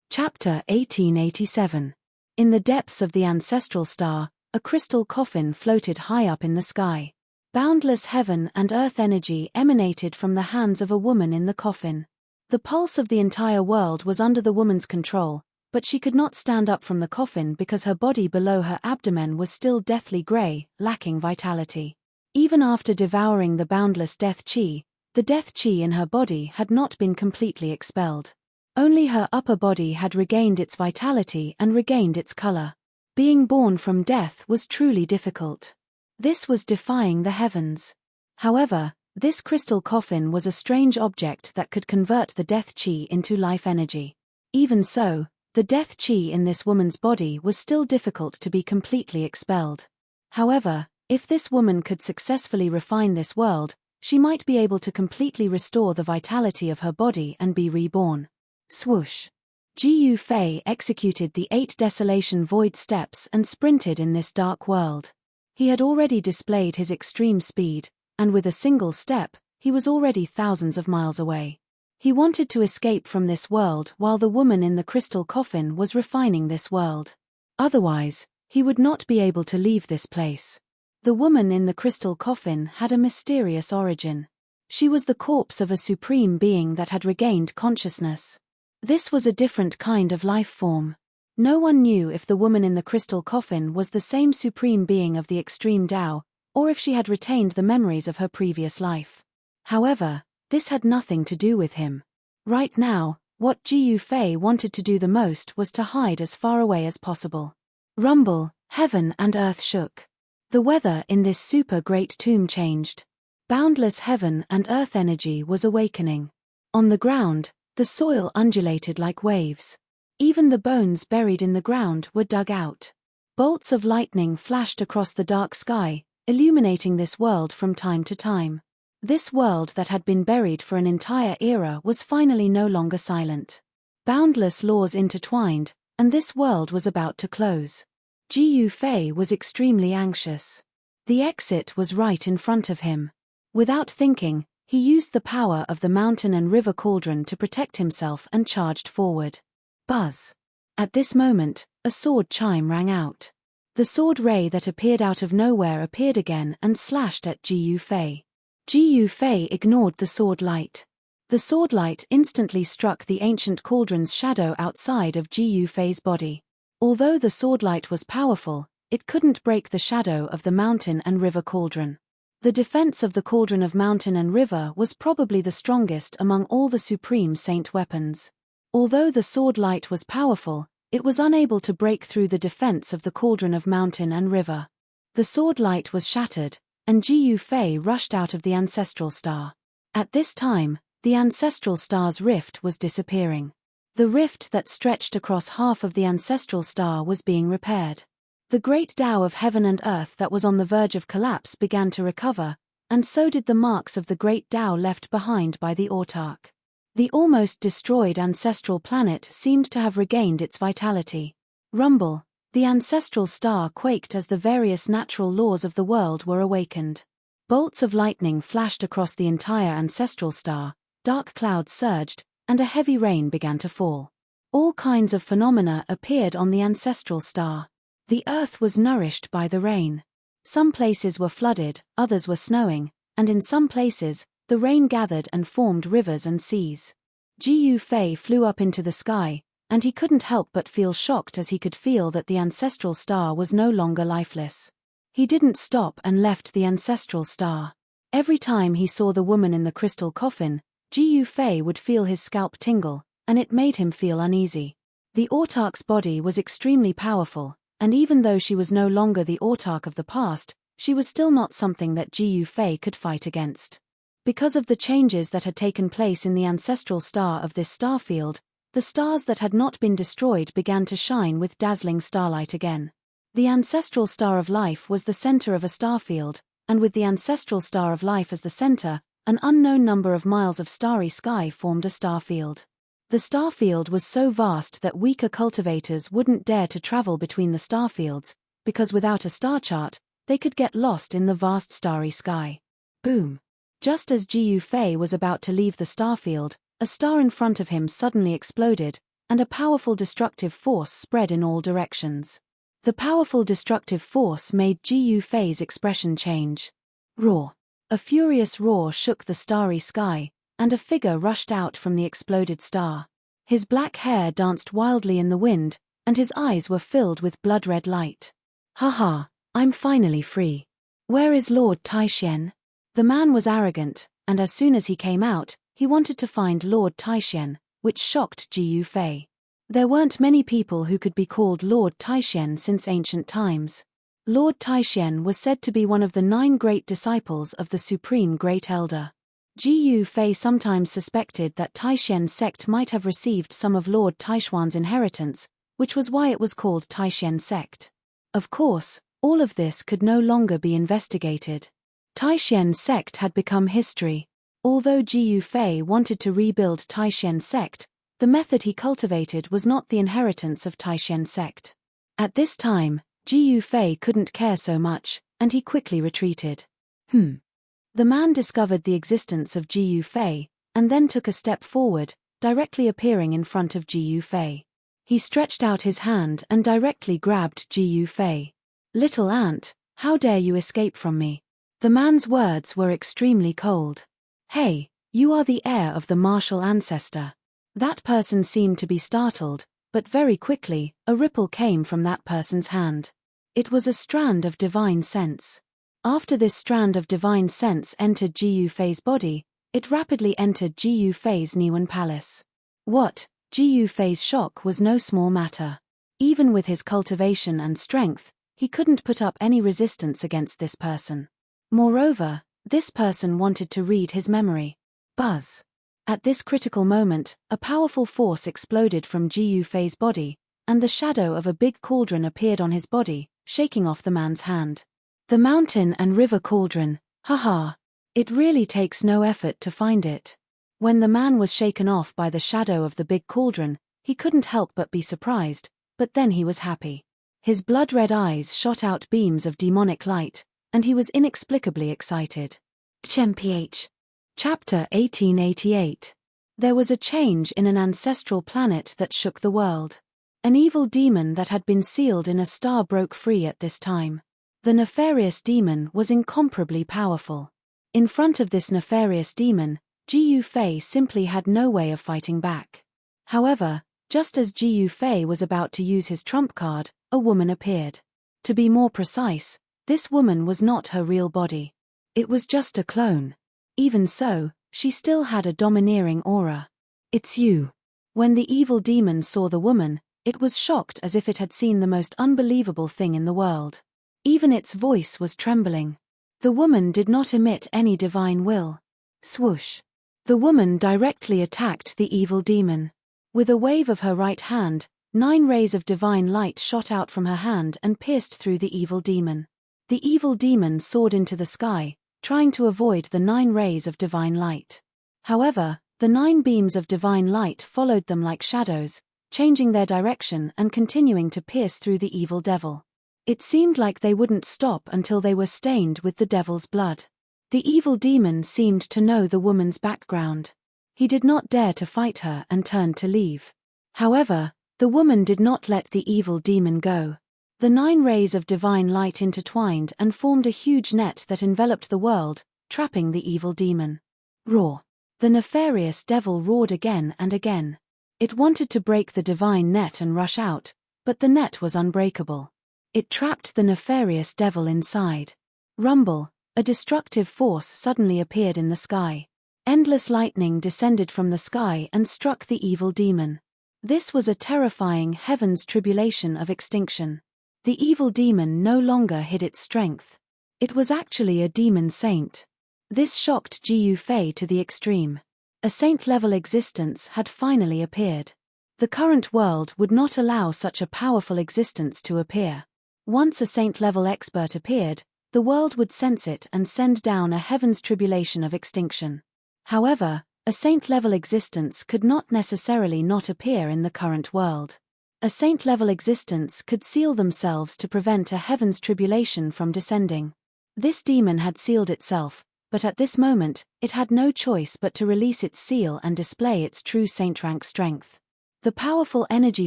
Chapter 1887. In the depths of the ancestral star, a crystal coffin floated high up in the sky. Boundless heaven and earth energy emanated from the hands of a woman in the coffin. The pulse of the entire world was under the woman's control, but she could not stand up from the coffin because her body below her abdomen was still deathly gray, lacking vitality. Even after devouring the boundless death chi, the death chi in her body had not been completely expelled. Only her upper body had regained its vitality and regained its color. Being born from death was truly difficult. This was defying the heavens. However, this crystal coffin was a strange object that could convert the death chi into life energy. Even so, the death chi in this woman's body was still difficult to be completely expelled. However, if this woman could successfully refine this world, she might be able to completely restore the vitality of her body and be reborn. Swoosh! Ji Fei executed the 8 desolation void steps and sprinted in this dark world. He had already displayed his extreme speed, and with a single step, he was already thousands of miles away. He wanted to escape from this world while the woman in the crystal coffin was refining this world. Otherwise, he would not be able to leave this place. The woman in the crystal coffin had a mysterious origin. She was the corpse of a supreme being that had regained consciousness. This was a different kind of life form. No one knew if the woman in the crystal coffin was the same supreme being of the extreme Tao, or if she had retained the memories of her previous life. However, this had nothing to do with him. Right now, what Ji Yufei wanted to do the most was to hide as far away as possible. Rumble, heaven and earth shook. The weather in this super great tomb changed. Boundless heaven and earth energy was awakening. On the ground, the soil undulated like waves. Even the bones buried in the ground were dug out. Bolts of lightning flashed across the dark sky, illuminating this world from time to time. This world that had been buried for an entire era was finally no longer silent. Boundless laws intertwined, and this world was about to close. Ji Yufei was extremely anxious. The exit was right in front of him. Without thinking, he used the power of the mountain and river cauldron to protect himself and charged forward. Buzz. At this moment, a sword chime rang out. The sword ray that appeared out of nowhere appeared again and slashed at Ji Yufei. Ji Yufei ignored the sword light. The sword light instantly struck the ancient cauldron's shadow outside of Ji Yufei's body. Although the sword light was powerful, it couldn't break the shadow of the mountain and river cauldron. The defense of the cauldron of mountain and river was probably the strongest among all the supreme saint weapons. Although the sword light was powerful, it was unable to break through the defense of the cauldron of mountain and river. The sword light was shattered, and Ji Yufei rushed out of the ancestral star. At this time, the ancestral star's rift was disappearing. The rift that stretched across half of the ancestral star was being repaired. The great Tao of heaven and earth that was on the verge of collapse began to recover, and so did the marks of the great Tao left behind by the autarch. The almost destroyed ancestral planet seemed to have regained its vitality. Rumble, the ancestral star quaked as the various natural laws of the world were awakened. Bolts of lightning flashed across the entire ancestral star, dark clouds surged, and a heavy rain began to fall. All kinds of phenomena appeared on the ancestral star. The earth was nourished by the rain. Some places were flooded, others were snowing, and in some places, the rain gathered and formed rivers and seas. Ji Yufei flew up into the sky, and he couldn't help but feel shocked as he could feel that the ancestral star was no longer lifeless. He didn't stop and left the ancestral star. Every time he saw the woman in the crystal coffin, Ji Yufei would feel his scalp tingle, and it made him feel uneasy. The autarch's body was extremely powerful, and even though she was no longer the autarch of the past, she was still not something that Ji Yufei could fight against. Because of the changes that had taken place in the ancestral star of this starfield, the stars that had not been destroyed began to shine with dazzling starlight again. The ancestral star of life was the center of a starfield, and with the ancestral star of life as the center, an unknown number of miles of starry sky formed a starfield. The starfield was so vast that weaker cultivators wouldn't dare to travel between the starfields, because without a star chart, they could get lost in the vast starry sky. Boom! Just as Ji Yufei was about to leave the starfield, a star in front of him suddenly exploded, and a powerful destructive force spread in all directions. The powerful destructive force made Ji Yufei's expression change. Roar! A furious roar shook the starry sky, and a figure rushed out from the exploded star. His black hair danced wildly in the wind, and his eyes were filled with blood-red light. "Haha, I'm finally free. Where is Lord Taishen?" The man was arrogant, and as soon as he came out, he wanted to find Lord Taishen, which shocked Ji Yufei. There weren't many people who could be called Lord Taishen since ancient times. Lord Taishen was said to be one of the 9 great disciples of the Supreme Great Elder. Ji Yufei sometimes suspected that Taishen's sect might have received some of Lord Taishuan's inheritance, which was why it was called Taishen sect. Of course, all of this could no longer be investigated. Taishen sect had become history. Although Ji Yufei wanted to rebuild Taishen sect, the method he cultivated was not the inheritance of Taishen sect. At this time, Ji Yufei couldn't care so much, and he quickly retreated. The man discovered the existence of Ji Yufei, and then took a step forward, directly appearing in front of Ji Yufei. He stretched out his hand and directly grabbed Ji Yufei. "Little ant, How dare you escape from me? The man's words were extremely cold. Hey, you are the heir of the martial ancestor. That person seemed to be startled, but very quickly, a ripple came from that person's hand. It was a strand of divine sense. After this strand of divine sense entered Ji Yufei's body, it rapidly entered Ji Yufei's Niwen Palace. What? Ji Yufei's shock was no small matter. Even with his cultivation and strength, he couldn't put up any resistance against this person. Moreover, this person wanted to read his memory. Buzz. At this critical moment, a powerful force exploded from Ji Yufei's body, and the shadow of a big cauldron appeared on his body, shaking off the man's hand. The mountain and river cauldron, haha. It really takes no effort to find it. When the man was shaken off by the shadow of the big cauldron, he couldn't help but be surprised, but then he was happy. His blood-red eyes shot out beams of demonic light, and he was inexplicably excited. CHMPH. Chapter 1888. There was a change in an ancestral planet that shook the world. An evil demon that had been sealed in a star broke free at this time. The nefarious demon was incomparably powerful. In front of this nefarious demon, Ji Yufei simply had no way of fighting back. However, just as Ji Yufei was about to use his trump card, a woman appeared. To be more precise, this woman was not her real body. It was just a clone. Even so, she still had a domineering aura. It's you. When the evil demon saw the woman, it was shocked as if it had seen the most unbelievable thing in the world. Even its voice was trembling. The woman did not emit any divine will. Swoosh. The woman directly attacked the evil demon. With a wave of her right hand, 9 rays of divine light shot out from her hand and pierced through the evil demon. The evil demon soared into the sky, trying to avoid the 9 rays of divine light. However, the 9 beams of divine light followed them like shadows, changing their direction and continuing to pierce through the evil devil. It seemed like they wouldn't stop until they were stained with the devil's blood. The evil demon seemed to know the woman's background. He did not dare to fight her and turned to leave. However, the woman did not let the evil demon go. The 9 rays of divine light intertwined and formed a huge net that enveloped the world, trapping the evil demon. Roar. The nefarious devil roared again and again. It wanted to break the divine net and rush out, but the net was unbreakable. It trapped the nefarious devil inside. Rumble. A destructive force suddenly appeared in the sky. Endless lightning descended from the sky and struck the evil demon. This was a terrifying heaven's tribulation of extinction. The evil demon no longer hid its strength. It was actually a demon saint. This shocked Ji Yufei to the extreme. A saint-level existence had finally appeared. The current world would not allow such a powerful existence to appear. Once a saint-level expert appeared, the world would sense it and send down a heaven's tribulation of extinction. However, a saint-level existence could not necessarily not appear in the current world. A saint-level existence could seal themselves to prevent a heaven's tribulation from descending. This demon had sealed itself, but at this moment, it had no choice but to release its seal and display its true saint-rank strength. The powerful energy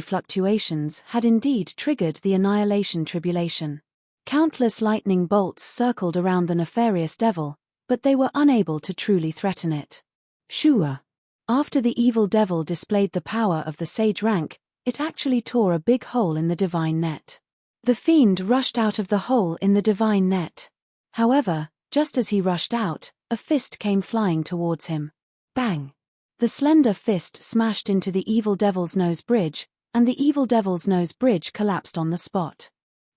fluctuations had indeed triggered the annihilation tribulation. Countless lightning bolts circled around the nefarious devil, but they were unable to truly threaten it. Shua. After the evil devil displayed the power of the sage rank, it actually tore a big hole in the divine net. The fiend rushed out of the hole in the divine net. However, just as he rushed out, a fist came flying towards him. Bang! The slender fist smashed into the evil devil's nose bridge, and the evil devil's nose bridge collapsed on the spot.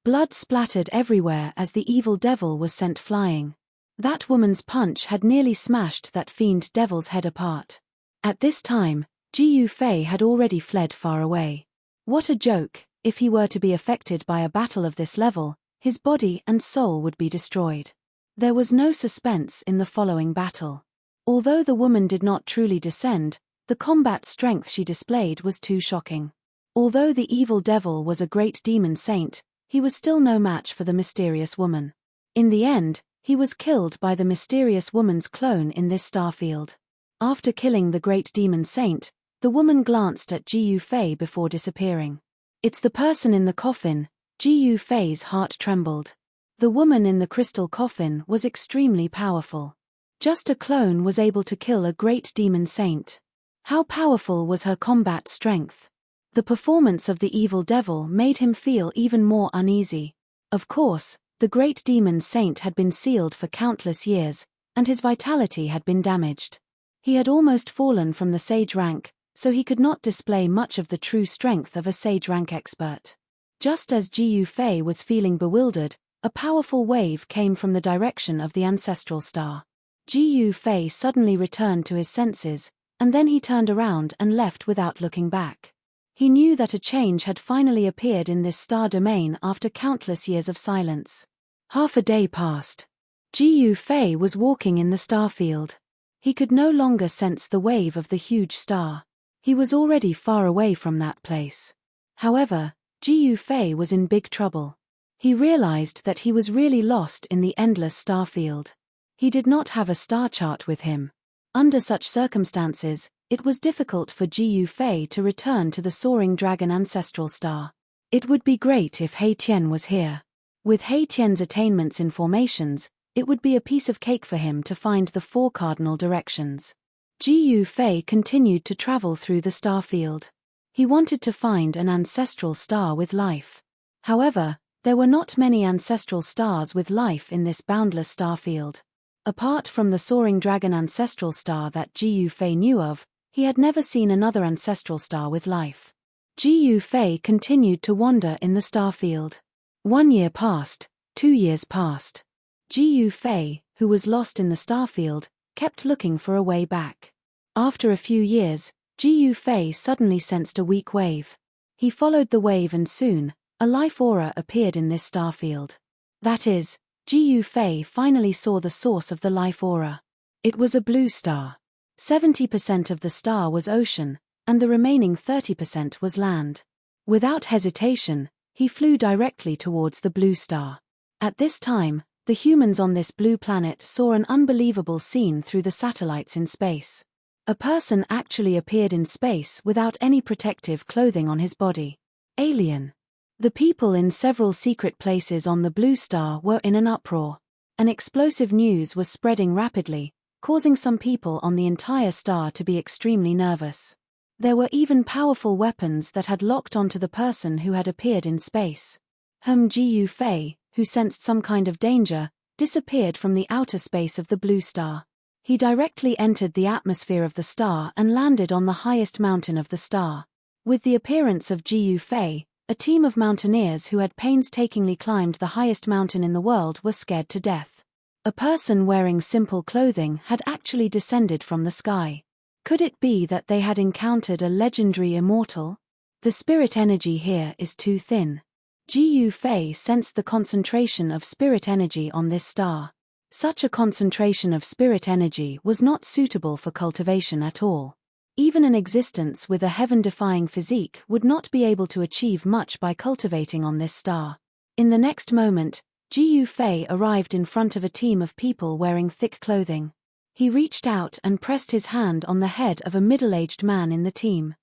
Blood splattered everywhere as the evil devil was sent flying. That woman's punch had nearly smashed that fiend devil's head apart. At this time, Ji Yufei had already fled far away. What a joke! If he were to be affected by a battle of this level, his body and soul would be destroyed. There was no suspense in the following battle. Although the woman did not truly descend, the combat strength she displayed was too shocking. Although the evil devil was a great demon saint, he was still no match for the mysterious woman. In the end, he was killed by the mysterious woman's clone in this starfield. After killing the great demon saint, the woman glanced at Ji Yufei before disappearing. It's the person in the coffin. Ji Yufei's heart trembled. The woman in the crystal coffin was extremely powerful. Just a clone was able to kill a great demon saint. How powerful was her combat strength? The performance of the evil devil made him feel even more uneasy. Of course, the great demon saint had been sealed for countless years, and his vitality had been damaged. He had almost fallen from the sage rank, so he could not display much of the true strength of a sage rank expert. Just as Ji Yufei was feeling bewildered, a powerful wave came from the direction of the ancestral star. Ji Yufei suddenly returned to his senses, and then he turned around and left without looking back. He knew that a change had finally appeared in this star domain after countless years of silence. Half a day passed. Ji Yufei was walking in the star field. He could no longer sense the wave of the huge star. He was already far away from that place. However, Ji Yufei was in big trouble. He realized that he was really lost in the endless star field. He did not have a star chart with him. Under such circumstances, it was difficult for Ji Yufei to return to the soaring dragon ancestral star. It would be great if He Tian was here. With He Tian's attainments in formations, it would be a piece of cake for him to find the 4 cardinal directions. Ji Yufei continued to travel through the star field. He wanted to find an ancestral star with life. However, there were not many ancestral stars with life in this boundless star field. Apart from the soaring dragon ancestral star that Ji Yufei knew of, he had never seen another ancestral star with life. Ji Yufei continued to wander in the star field. 1 year passed, 2 years passed. Ji Yufei, who was lost in the star field, kept looking for a way back. After a few years, Ji Yufei suddenly sensed a weak wave. He followed the wave and soon, a life aura appeared in this star field. That is, Ji Yufei finally saw the source of the life aura. It was a blue star. 70% of the star was ocean, and the remaining 30% was land. Without hesitation, he flew directly towards the blue star. At this time, the humans on this blue planet saw an unbelievable scene through the satellites in space. A person actually appeared in space without any protective clothing on his body. Alien. The people in several secret places on the blue star were in an uproar. An explosive news was spreading rapidly, causing some people on the entire star to be extremely nervous. There were even powerful weapons that had locked onto the person who had appeared in space. Ji Yufei, who sensed some kind of danger, disappeared from the outer space of the blue star. He directly entered the atmosphere of the star and landed on the highest mountain of the star. With the appearance of Ji Yufei, a team of mountaineers who had painstakingly climbed the highest mountain in the world were scared to death. A person wearing simple clothing had actually descended from the sky. Could it be that they had encountered a legendary immortal? The spirit energy here is too thin. Ji Yufei sensed the concentration of spirit energy on this star. Such a concentration of spirit energy was not suitable for cultivation at all. Even an existence with a heaven-defying physique would not be able to achieve much by cultivating on this star. In the next moment, Ji Yufei arrived in front of a team of people wearing thick clothing. He reached out and pressed his hand on the head of a middle-aged man in the team.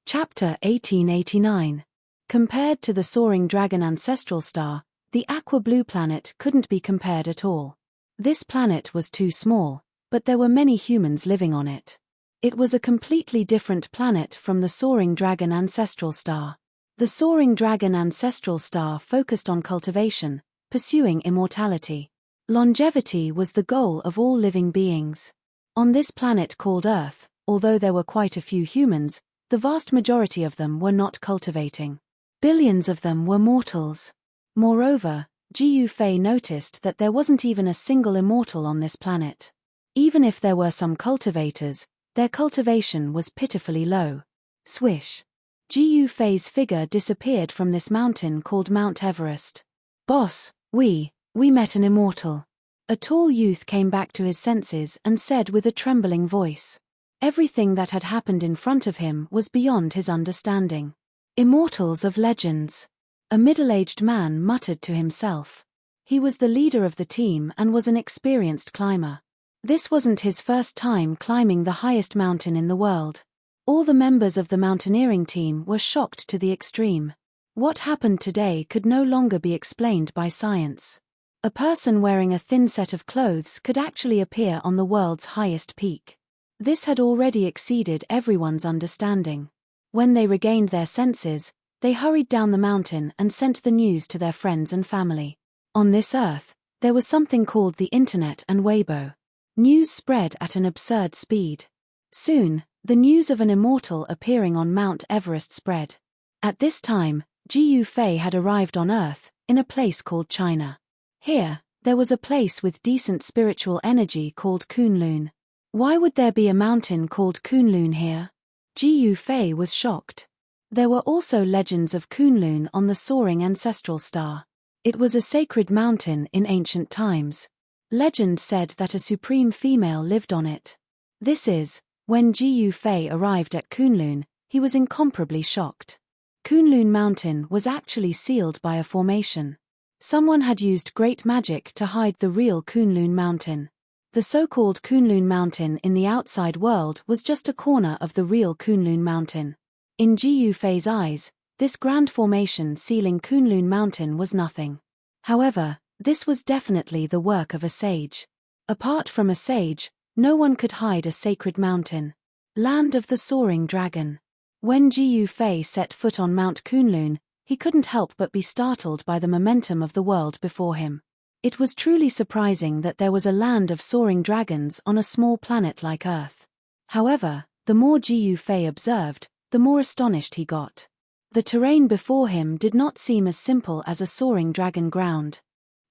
Chapter 1889. Compared to the soaring dragon ancestral star, the aqua blue planet couldn't be compared at all. This planet was too small, but there were many humans living on it. It was a completely different planet from the soaring dragon ancestral star. The soaring dragon ancestral star focused on cultivation, pursuing immortality. Longevity was the goal of all living beings. On this planet called Earth, although there were quite a few humans, the vast majority of them were not cultivating. Billions of them were mortals. Moreover, Ji Yufei noticed that there wasn't even a single immortal on this planet. Even if there were some cultivators, their cultivation was pitifully low. Swish. Ji Yufei's figure disappeared from this mountain called Mount Everest. Boss, we met an immortal. A tall youth came back to his senses and said with a trembling voice. Everything that had happened in front of him was beyond his understanding. Immortals of legends. A middle-aged man muttered to himself. He was the leader of the team and was an experienced climber. This wasn't his first time climbing the highest mountain in the world. All the members of the mountaineering team were shocked to the extreme. What happened today could no longer be explained by science. A person wearing a thin set of clothes could actually appear on the world's highest peak. This had already exceeded everyone's understanding. When they regained their senses, they hurried down the mountain and sent the news to their friends and family. On this earth, there was something called the internet and Weibo. News spread at an absurd speed. Soon, the news of an immortal appearing on Mount Everest spread. At this time, Jiu Fei had arrived on Earth, in a place called China. Here, there was a place with decent spiritual energy called Kunlun. Why would there be a mountain called Kunlun here? Jiu Fei was shocked. There were also legends of Kunlun on the soaring ancestral star. It was a sacred mountain in ancient times. Legend said that a supreme female lived on it. This is, when Jiu Fei arrived at Kunlun, he was incomparably shocked. Kunlun Mountain was actually sealed by a formation. Someone had used great magic to hide the real Kunlun Mountain. The so-called Kunlun Mountain in the outside world was just a corner of the real Kunlun Mountain. In Jiu Fei's eyes, this grand formation sealing Kunlun Mountain was nothing. However, this was definitely the work of a sage. Apart from a sage, no one could hide a sacred mountain. Land of the Soaring Dragon. When Jiu Fei set foot on Mount Kunlun, he couldn't help but be startled by the momentum of the world before him. It was truly surprising that there was a land of soaring dragons on a small planet like Earth. However, the more Jiu Fei observed, the more astonished he got. The terrain before him did not seem as simple as a soaring dragon ground.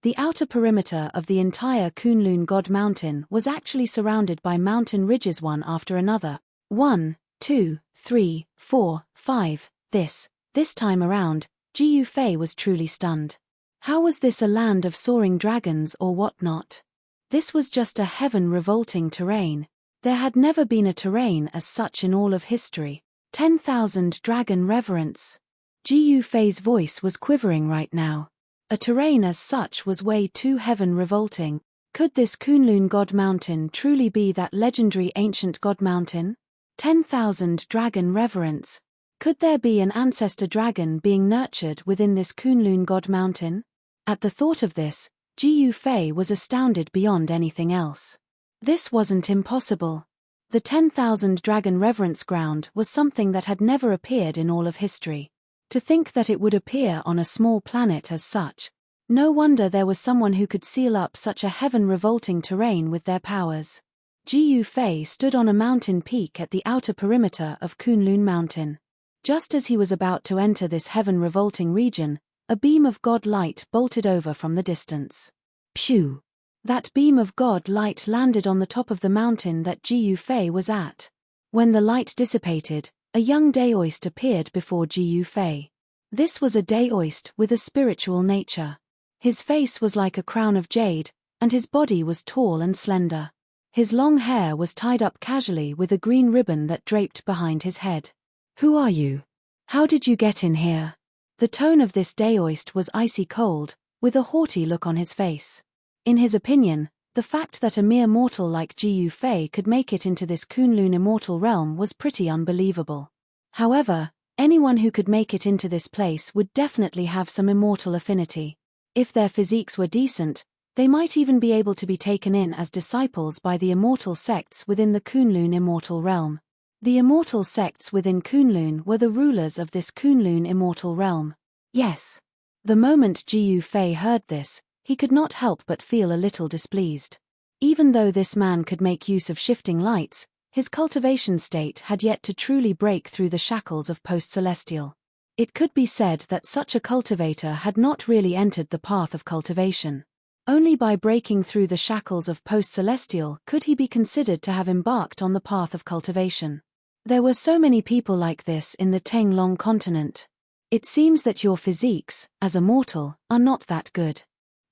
The outer perimeter of the entire Kunlun God Mountain was actually surrounded by mountain ridges one after another. 1, 2, 3, 4, 5, This time around, Jiu Fei was truly stunned. How was this a land of soaring dragons or whatnot? This was just a heaven-revolting terrain. There had never been a terrain as such in all of history. 10,000 dragon reverence. Jiu Fei's voice was quivering right now. A terrain as such was way too heaven-revolting. Could this Kunlun God Mountain truly be that legendary ancient God Mountain? 10,000 dragon reverence. Could there be an ancestor dragon being nurtured within this Kunlun God Mountain? At the thought of this, Jiu Fei was astounded beyond anything else. This wasn't impossible. The 10,000 dragon reverence ground was something that had never appeared in all of history. To think that it would appear on a small planet as such. No wonder there was someone who could seal up such a heaven-revolting terrain with their powers. Jiu Fei stood on a mountain peak at the outer perimeter of Kunlun Mountain. Just as he was about to enter this heaven-revolting region, a beam of God light bolted over from the distance. Phew! That beam of God light landed on the top of the mountain that Jiu Fei was at. When the light dissipated, a young daoist appeared before Jiu Fei. This was a daoist with a spiritual nature. His face was like a crown of jade, and his body was tall and slender. His long hair was tied up casually with a green ribbon that draped behind his head. Who are you? How did you get in here? The tone of this daoist was icy cold, with a haughty look on his face. In his opinion, the fact that a mere mortal like Jiu Fei could make it into this Kunlun immortal realm was pretty unbelievable. However, anyone who could make it into this place would definitely have some immortal affinity. If their physiques were decent, they might even be able to be taken in as disciples by the immortal sects within the Kunlun immortal realm. The immortal sects within Kunlun were the rulers of this Kunlun immortal realm. Yes. The moment Jiu Fei heard this, he could not help but feel a little displeased. Even though this man could make use of shifting lights, his cultivation state had yet to truly break through the shackles of post-celestial. It could be said that such a cultivator had not really entered the path of cultivation. Only by breaking through the shackles of post-celestial could he be considered to have embarked on the path of cultivation. There were so many people like this in the Tenglong continent. It seems that your physiques, as a mortal, are not that good.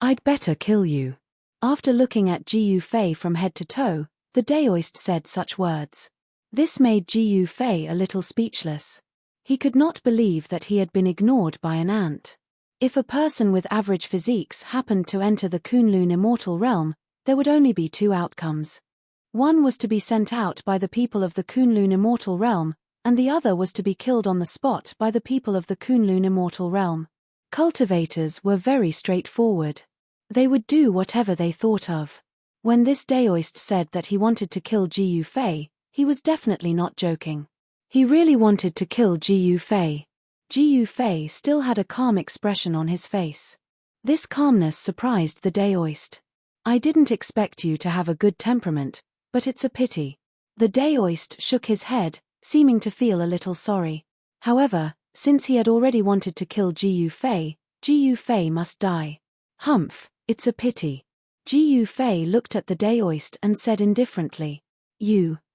I'd better kill you. After looking at Jiu Fei from head to toe, the daoist said such words. This made Jiu Fei a little speechless. He could not believe that he had been ignored by an ant. If a person with average physiques happened to enter the Kunlun immortal realm, there would only be two outcomes. One was to be sent out by the people of the Kunlun immortal realm, and the other was to be killed on the spot by the people of the Kunlun immortal realm. Cultivators were very straightforward. They would do whatever they thought of. When this Daoist said that he wanted to kill Jiu Fei, he was definitely not joking. He really wanted to kill Jiu Fei. Jiu Fei still had a calm expression on his face. This calmness surprised the Daoist. I didn't expect you to have a good temperament, but it's a pity. The Daoist shook his head, seeming to feel a little sorry. However, since he had already wanted to kill Jiu Fei must die. Humph, it's a pity. Jiu Fei looked at the Daoist and said indifferently.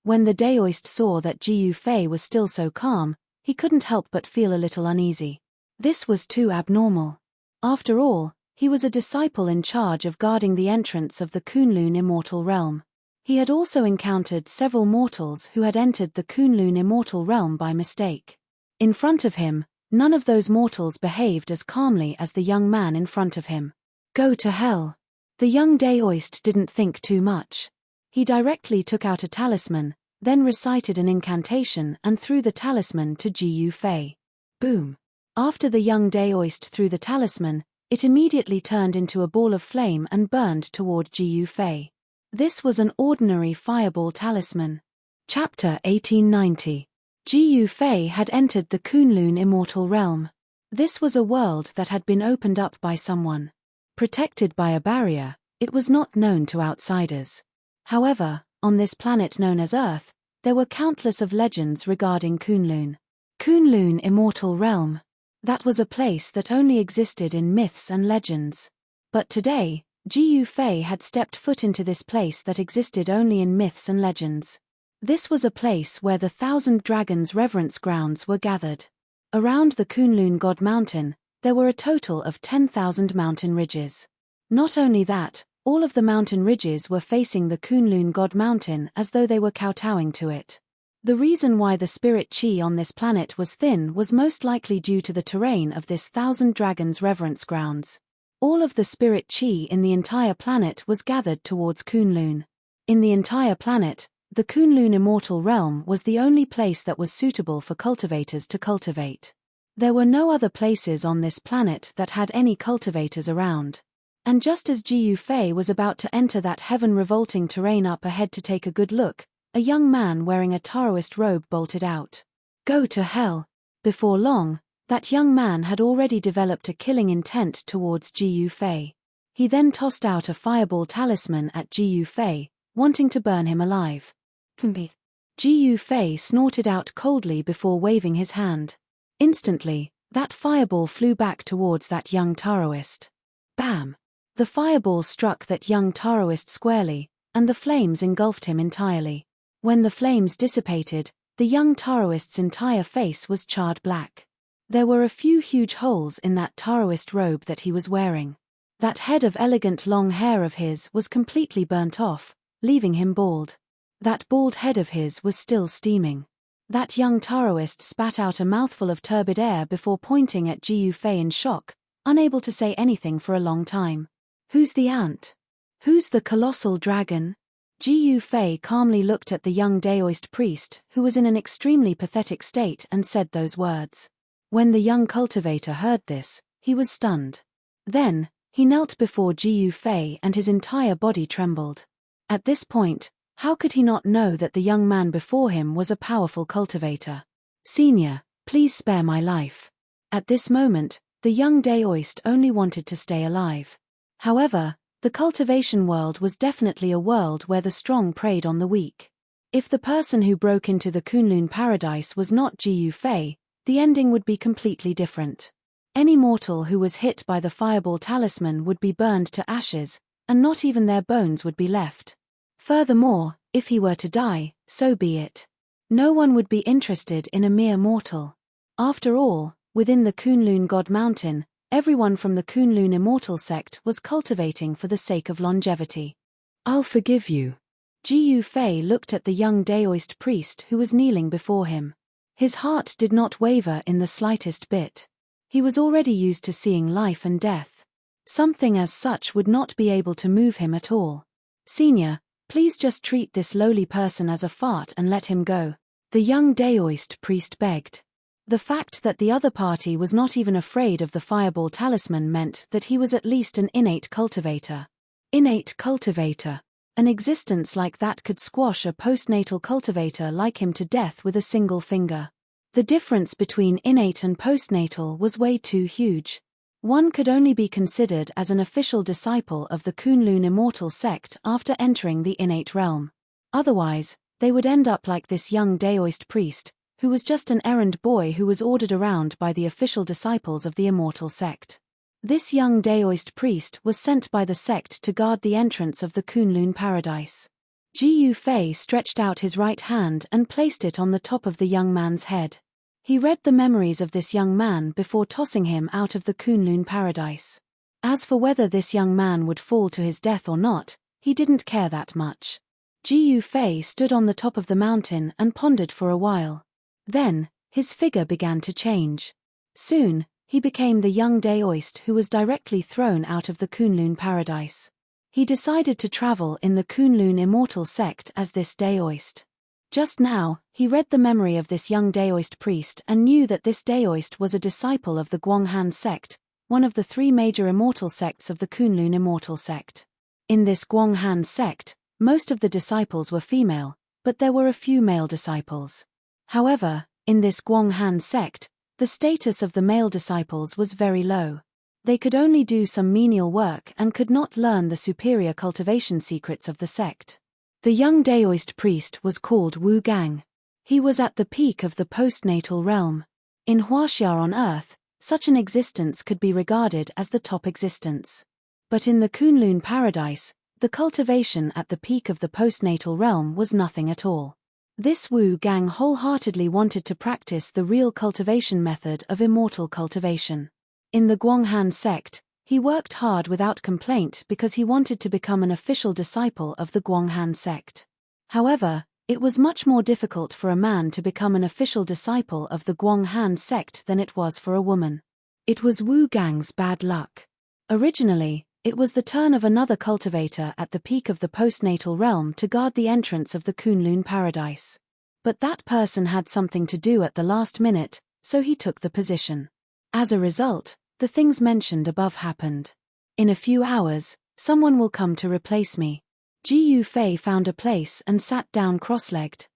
When the Daoist saw that Jiu Fei was still so calm, he couldn't help but feel a little uneasy. This was too abnormal. After all, he was a disciple in charge of guarding the entrance of the Kunlun immortal realm. He had also encountered several mortals who had entered the Kunlun immortal realm by mistake. In front of him, none of those mortals behaved as calmly as the young man in front of him. Go to hell. The young Daoist didn't think too much. He directly took out a talisman, then recited an incantation and threw the talisman to Jiu Fei. Boom. After the young Daoist threw the talisman, it immediately turned into a ball of flame and burned toward Jiu Fei. This was an ordinary fireball talisman. Chapter 1890. Jiu Fei had entered the Kunlun immortal realm. This was a world that had been opened up by someone. Protected by a barrier, it was not known to outsiders. However, on this planet known as Earth, there were countless of legends regarding Kunlun. Kunlun immortal realm. That was a place that only existed in myths and legends. But today, Jiu Fei had stepped foot into this place that existed only in myths and legends. This was a place where the 1,000 dragons' reverence grounds were gathered. Around the Kunlun God Mountain, there were a total of 10,000 mountain ridges. Not only that, all of the mountain ridges were facing the Kunlun God Mountain as though they were kowtowing to it. The reason why the spirit chi on this planet was thin was most likely due to the terrain of this 1,000 dragons' reverence grounds. All of the spirit chi in the entire planet was gathered towards Kunlun. In the entire planet, the Kunlun immortal realm was the only place that was suitable for cultivators to cultivate. There were no other places on this planet that had any cultivators around. And just as Jiu Fei was about to enter that heaven-revolting terrain up ahead to take a good look, a young man wearing a Taoist robe bolted out. Go to hell. Before long, that young man had already developed a killing intent towards Jiu Fei. He then tossed out a fireball talisman at Jiu Fei, wanting to burn him alive. Jiu Fei snorted out coldly before waving his hand. Instantly, that fireball flew back towards that young Taoist. Bam! The fireball struck that young Taoist squarely, and the flames engulfed him entirely. When the flames dissipated, the young Taoist's entire face was charred black. There were a few huge holes in that Taoist robe that he was wearing. That head of elegant long hair of his was completely burnt off, leaving him bald. That bald head of his was still steaming. That young Taoist spat out a mouthful of turbid air before pointing at Jiu Fei in shock, unable to say anything for a long time. Who's the ant? Who's the colossal dragon? Jiu Fei calmly looked at the young Daoist priest who was in an extremely pathetic state and said those words. When the young cultivator heard this, he was stunned. Then, he knelt before Jiu Fei and his entire body trembled. At this point, how could he not know that the young man before him was a powerful cultivator? Senior, please spare my life. At this moment, the young Daoist only wanted to stay alive. However, the cultivation world was definitely a world where the strong preyed on the weak. If the person who broke into the Kunlun paradise was not Jiu Fei, the ending would be completely different. Any mortal who was hit by the fireball talisman would be burned to ashes, and not even their bones would be left. Furthermore, if he were to die, so be it. No one would be interested in a mere mortal. After all, within the Kunlun God Mountain, everyone from the Kunlun immortal sect was cultivating for the sake of longevity. I'll forgive you. Jiu Fei looked at the young Daoist priest who was kneeling before him. His heart did not waver in the slightest bit. He was already used to seeing life and death. Something as such would not be able to move him at all. Senior, please just treat this lowly person as a fart and let him go, the young Daoist priest begged. The fact that the other party was not even afraid of the fireball talisman meant that he was at least an innate cultivator. Innate cultivator. An existence like that could squash a postnatal cultivator like him to death with a single finger. The difference between innate and postnatal was way too huge. One could only be considered as an official disciple of the Kunlun immortal sect after entering the innate realm. Otherwise, they would end up like this young Daoist priest, who was just an errand boy who was ordered around by the official disciples of the immortal sect. This young Daoist priest was sent by the sect to guard the entrance of the Kunlun paradise. Ji Yufei stretched out his right hand and placed it on the top of the young man's head. He read the memories of this young man before tossing him out of the Kunlun paradise. As for whether this young man would fall to his death or not, he didn't care that much. Ji Yufei stood on the top of the mountain and pondered for a while. Then, his figure began to change. Soon, he became the young Daoist who was directly thrown out of the Kunlun paradise. He decided to travel in the Kunlun immortal sect as this Daoist. Just now, he read the memory of this young Daoist priest and knew that this Daoist was a disciple of the Guanghan sect, one of the three major immortal sects of the Kunlun immortal sect. In this Guanghan sect, most of the disciples were female, but there were a few male disciples. However, in this Guanghan sect, the status of the male disciples was very low. They could only do some menial work and could not learn the superior cultivation secrets of the sect. The young Daoist priest was called Wu Gang. He was at the peak of the postnatal realm. In Huaxia on Earth, such an existence could be regarded as the top existence. But in the Kunlun paradise, the cultivation at the peak of the postnatal realm was nothing at all. This Wu Gang wholeheartedly wanted to practice the real cultivation method of immortal cultivation. In the Guanghan sect, he worked hard without complaint because he wanted to become an official disciple of the Guanghan sect. However, it was much more difficult for a man to become an official disciple of the Guanghan sect than it was for a woman. It was Wu Gang's bad luck. Originally, it was the turn of another cultivator at the peak of the postnatal realm to guard the entrance of the Kunlun paradise. But that person had something to do at the last minute, so he took the position. As a result, the things mentioned above happened. In a few hours, someone will come to replace me. Ji Yufei found a place and sat down cross-legged.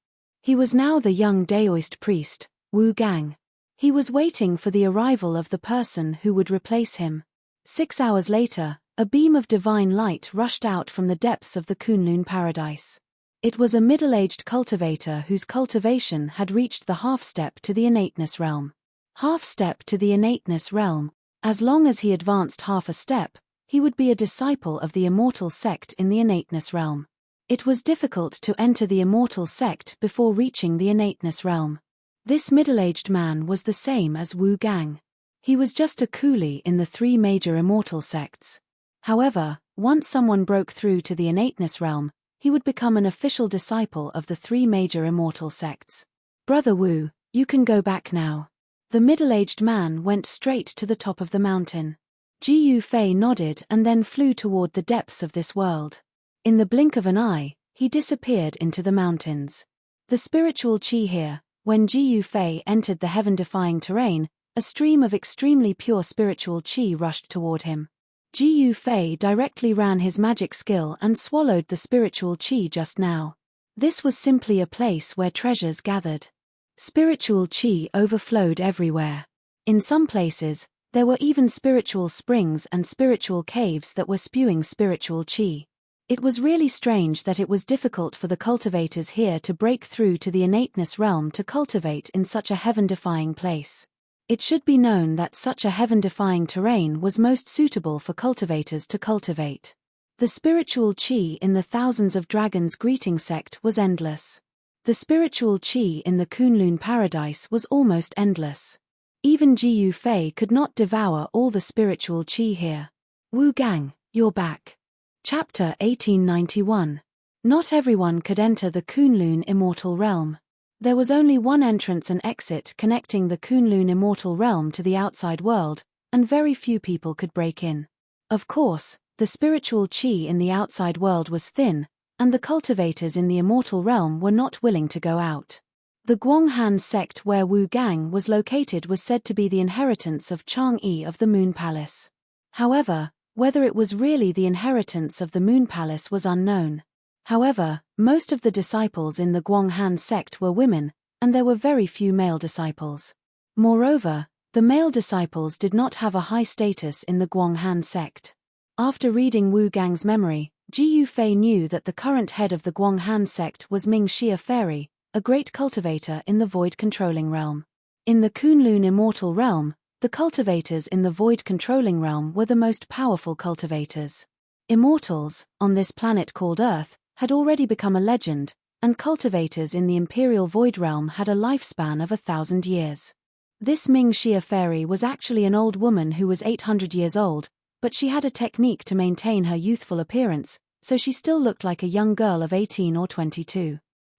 He was now the young Daoist priest, Wu Gang. He was waiting for the arrival of the person who would replace him. 6 hours later, a beam of divine light rushed out from the depths of the Kunlun paradise. It was a middle-aged cultivator whose cultivation had reached the half-step to the innateness realm. Half-step to the innateness realm. As long as he advanced half a step, he would be a disciple of the immortal sect in the innateness realm. It was difficult to enter the immortal sect before reaching the innateness realm. This middle-aged man was the same as Wu Gang. He was just a coolie in the three major immortal sects. However, once someone broke through to the innateness realm, he would become an official disciple of the three major immortal sects. Brother Wu, you can go back now. The middle-aged man went straight to the top of the mountain. Ji Yufei nodded and then flew toward the depths of this world. In the blink of an eye, he disappeared into the mountains. The spiritual qi here, when Ji Yufei entered the heaven-defying terrain, a stream of extremely pure spiritual qi rushed toward him. Ji Yufei directly ran his magic skill and swallowed the spiritual qi just now. This was simply a place where treasures gathered. Spiritual qi overflowed everywhere. In some places, there were even spiritual springs and spiritual caves that were spewing spiritual qi. It was really strange that it was difficult for the cultivators here to break through to the innateness realm to cultivate in such a heaven-defying place. It should be known that such a heaven-defying terrain was most suitable for cultivators to cultivate. The spiritual qi in the thousands of dragons greeting sect was endless. The spiritual qi in the Kunlun paradise was almost endless. Even Ji Yufei could not devour all the spiritual qi here. Wu Gang, you're back. Chapter 1891. Not everyone could enter the Kunlun immortal realm. There was only one entrance and exit connecting the Kunlun immortal realm to the outside world, and very few people could break in. Of course, the spiritual qi in the outside world was thin, and the cultivators in the immortal realm were not willing to go out. The Guanghan sect where Wu Gang was located was said to be the inheritance of Chang'e of the Moon Palace. However, whether it was really the inheritance of the Moon Palace was unknown. However, most of the disciples in the Guanghan sect were women, and there were very few male disciples. Moreover, the male disciples did not have a high status in the Guanghan sect. After reading Wu Gang's memory, Ji Yufei knew that the current head of the Guanghan sect was Ming Xia Fairy, a great cultivator in the void-controlling realm. In the Kunlun immortal realm, the cultivators in the void-controlling realm were the most powerful cultivators. Immortals, on this planet called Earth, had already become a legend, and cultivators in the imperial void realm had a lifespan of 1,000 years. This Ming Xia Fairy was actually an old woman who was 800 years old, but she had a technique to maintain her youthful appearance, so she still looked like a young girl of 18 or 22.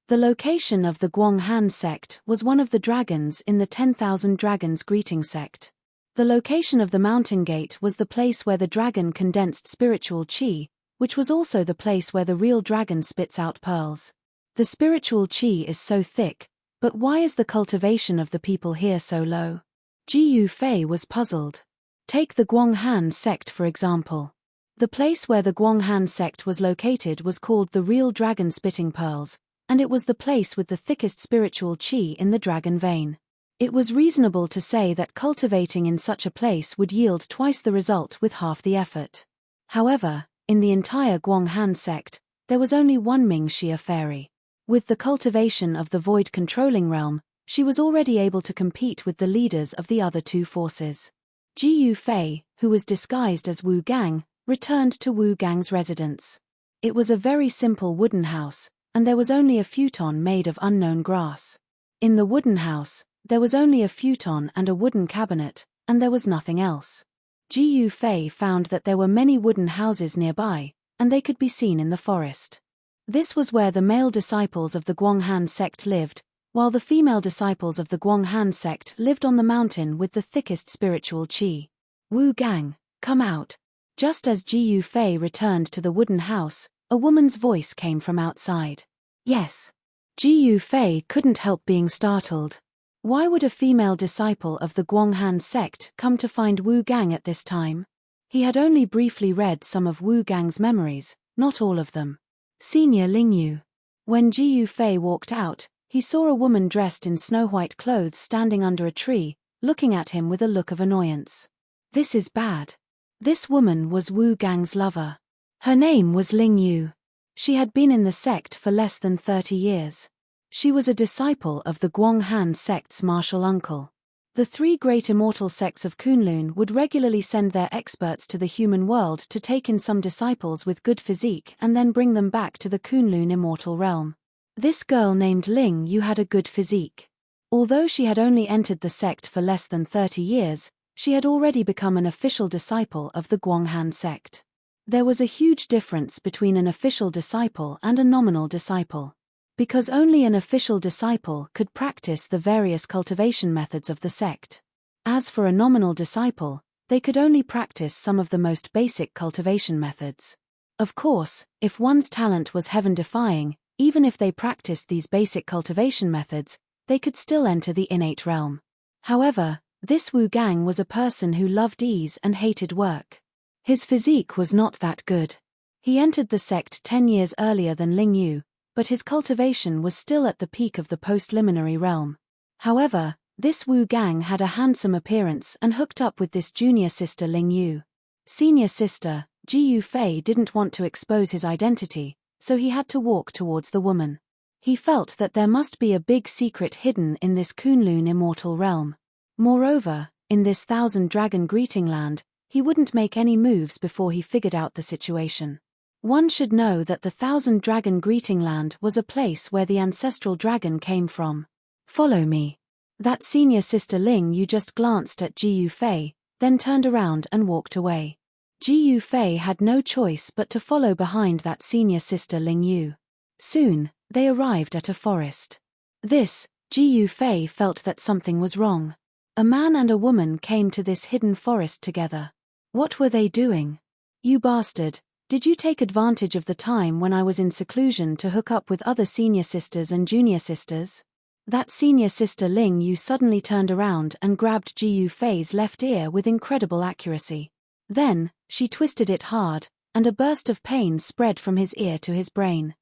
The location of the Guanghan sect was one of the dragons in the 10,000 Dragons greeting sect. The location of the mountain gate was the place where the dragon condensed spiritual qi, which was also the place where the real dragon spits out pearls. The spiritual qi is so thick, but why is the cultivation of the people here so low? Ji Yufei was puzzled. Take the Guanghan sect for example. The place where the Guanghan sect was located was called the real dragon spitting pearls, and it was the place with the thickest spiritual qi in the dragon vein. It was reasonable to say that cultivating in such a place would yield twice the result with half the effort. However, in the entire Guanghan sect, there was only one Ming Xia Fairy. With the cultivation of the void-controlling realm, she was already able to compete with the leaders of the other two forces. Ji Yufei, who was disguised as Wu Gang, returned to Wu Gang's residence. It was a very simple wooden house, and there was only a futon made of unknown grass. In the wooden house, there was only a futon and a wooden cabinet, and there was nothing else. Ji Yufei found that there were many wooden houses nearby, and they could be seen in the forest. This was where the male disciples of the Guanghan sect lived, while the female disciples of the Guanghan sect lived on the mountain with the thickest spiritual qi. Wu Gang, come out. Just as Ji Yufei returned to the wooden house, a woman's voice came from outside. Yes. Ji Yufei couldn't help being startled. Why would a female disciple of the Guanghan sect come to find Wu Gang at this time? He had only briefly read some of Wu Gang's memories, not all of them. Senior Lingyu. When Ji Yufei walked out, he saw a woman dressed in snow-white clothes standing under a tree, looking at him with a look of annoyance. This is bad. This woman was Wu Gang's lover. Her name was Lingyu. She had been in the sect for less than 30 years. She was a disciple of the Guanghan sect's martial uncle. The three great immortal sects of Kunlun would regularly send their experts to the human world to take in some disciples with good physique and then bring them back to the Kunlun immortal realm. This girl named Ling Yu had a good physique. Although she had only entered the sect for less than 30 years, she had already become an official disciple of the Guanghan sect. There was a huge difference between an official disciple and a nominal disciple. Because only an official disciple could practice the various cultivation methods of the sect. As for a nominal disciple, they could only practice some of the most basic cultivation methods. Of course, if one's talent was heaven-defying, even if they practiced these basic cultivation methods, they could still enter the innate realm. However, this Wu Gang was a person who loved ease and hated work. His physique was not that good. He entered the sect 10 years earlier than Ling Yu, but his cultivation was still at the peak of the post-liminary realm. However, this Wu Gang had a handsome appearance and hooked up with this junior sister Ling Yu. Senior sister, Ji Yufei didn't want to expose his identity, so he had to walk towards the woman. He felt that there must be a big secret hidden in this Kunlun immortal realm. Moreover, in this 1,000 Dragon greeting land, he wouldn't make any moves before he figured out the situation. One should know that the 1,000 Dragon greeting land was a place where the ancestral dragon came from. Follow me. That senior sister Ling Yu just glanced at Ji Yufei, then turned around and walked away. Ji Yufei had no choice but to follow behind that senior sister Ling Yu. Soon, they arrived at a forest. Ji Yufei felt that something was wrong. A man and a woman came to this hidden forest together. What were they doing? You bastard, did you take advantage of the time when I was in seclusion to hook up with other senior sisters and junior sisters? That senior sister Ling Yu suddenly turned around and grabbed Ji Yu Fei's left ear with incredible accuracy. Then, she twisted it hard, and a burst of pain spread from his ear to his brain.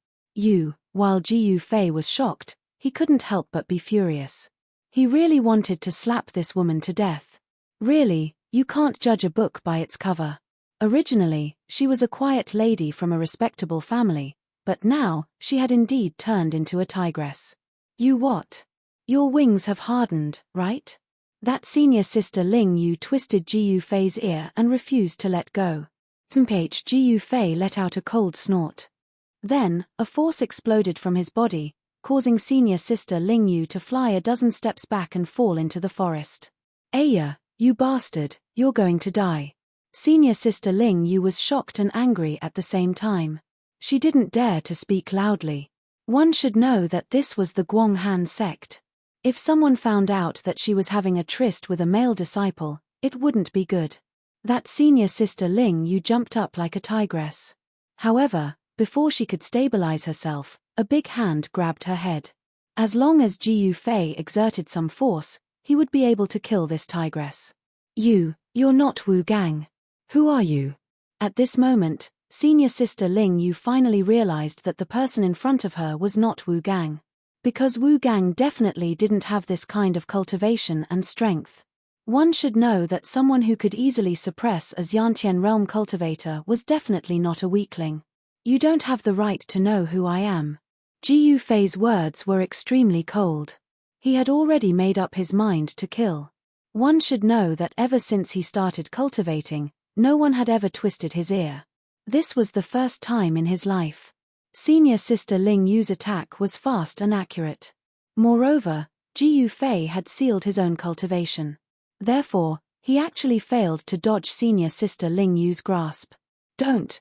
While Ji Yu Fei was shocked, he couldn't help but be furious. He really wanted to slap this woman to death. Really, you can't judge a book by its cover. Originally, she was a quiet lady from a respectable family, but now, she had indeed turned into a tigress. You what? Your wings have hardened, right? That senior sister Ling Yu twisted Ji Yu Fei's ear and refused to let go. Ji Yu Fei let out a cold snort. Then, a force exploded from his body, causing senior sister Ling Yu to fly a dozen steps back and fall into the forest. Aya, you bastard, you're going to die. Senior sister Ling Yu was shocked and angry at the same time. She didn't dare to speak loudly. One should know that this was the Guanghan sect. If someone found out that she was having a tryst with a male disciple, it wouldn't be good. That senior sister Ling Yu jumped up like a tigress. However, before she could stabilize herself, a big hand grabbed her head. As long as Ji Yu Fei exerted some force, he would be able to kill this tigress. You're not Wu Gang. Who are you? At this moment, senior sister Ling Yu finally realized that the person in front of her was not Wu Gang. Because Wu Gang definitely didn't have this kind of cultivation and strength. One should know that someone who could easily suppress a Xiantian realm cultivator was definitely not a weakling. You don't have the right to know who I am. Ji Yu Fei's words were extremely cold. He had already made up his mind to kill. One should know that ever since he started cultivating, no one had ever twisted his ear. This was the first time in his life. Senior sister Ling Yu's attack was fast and accurate. Moreover, Ji Yu Fei had sealed his own cultivation. Therefore, he actually failed to dodge senior sister Ling Yu's grasp. Don't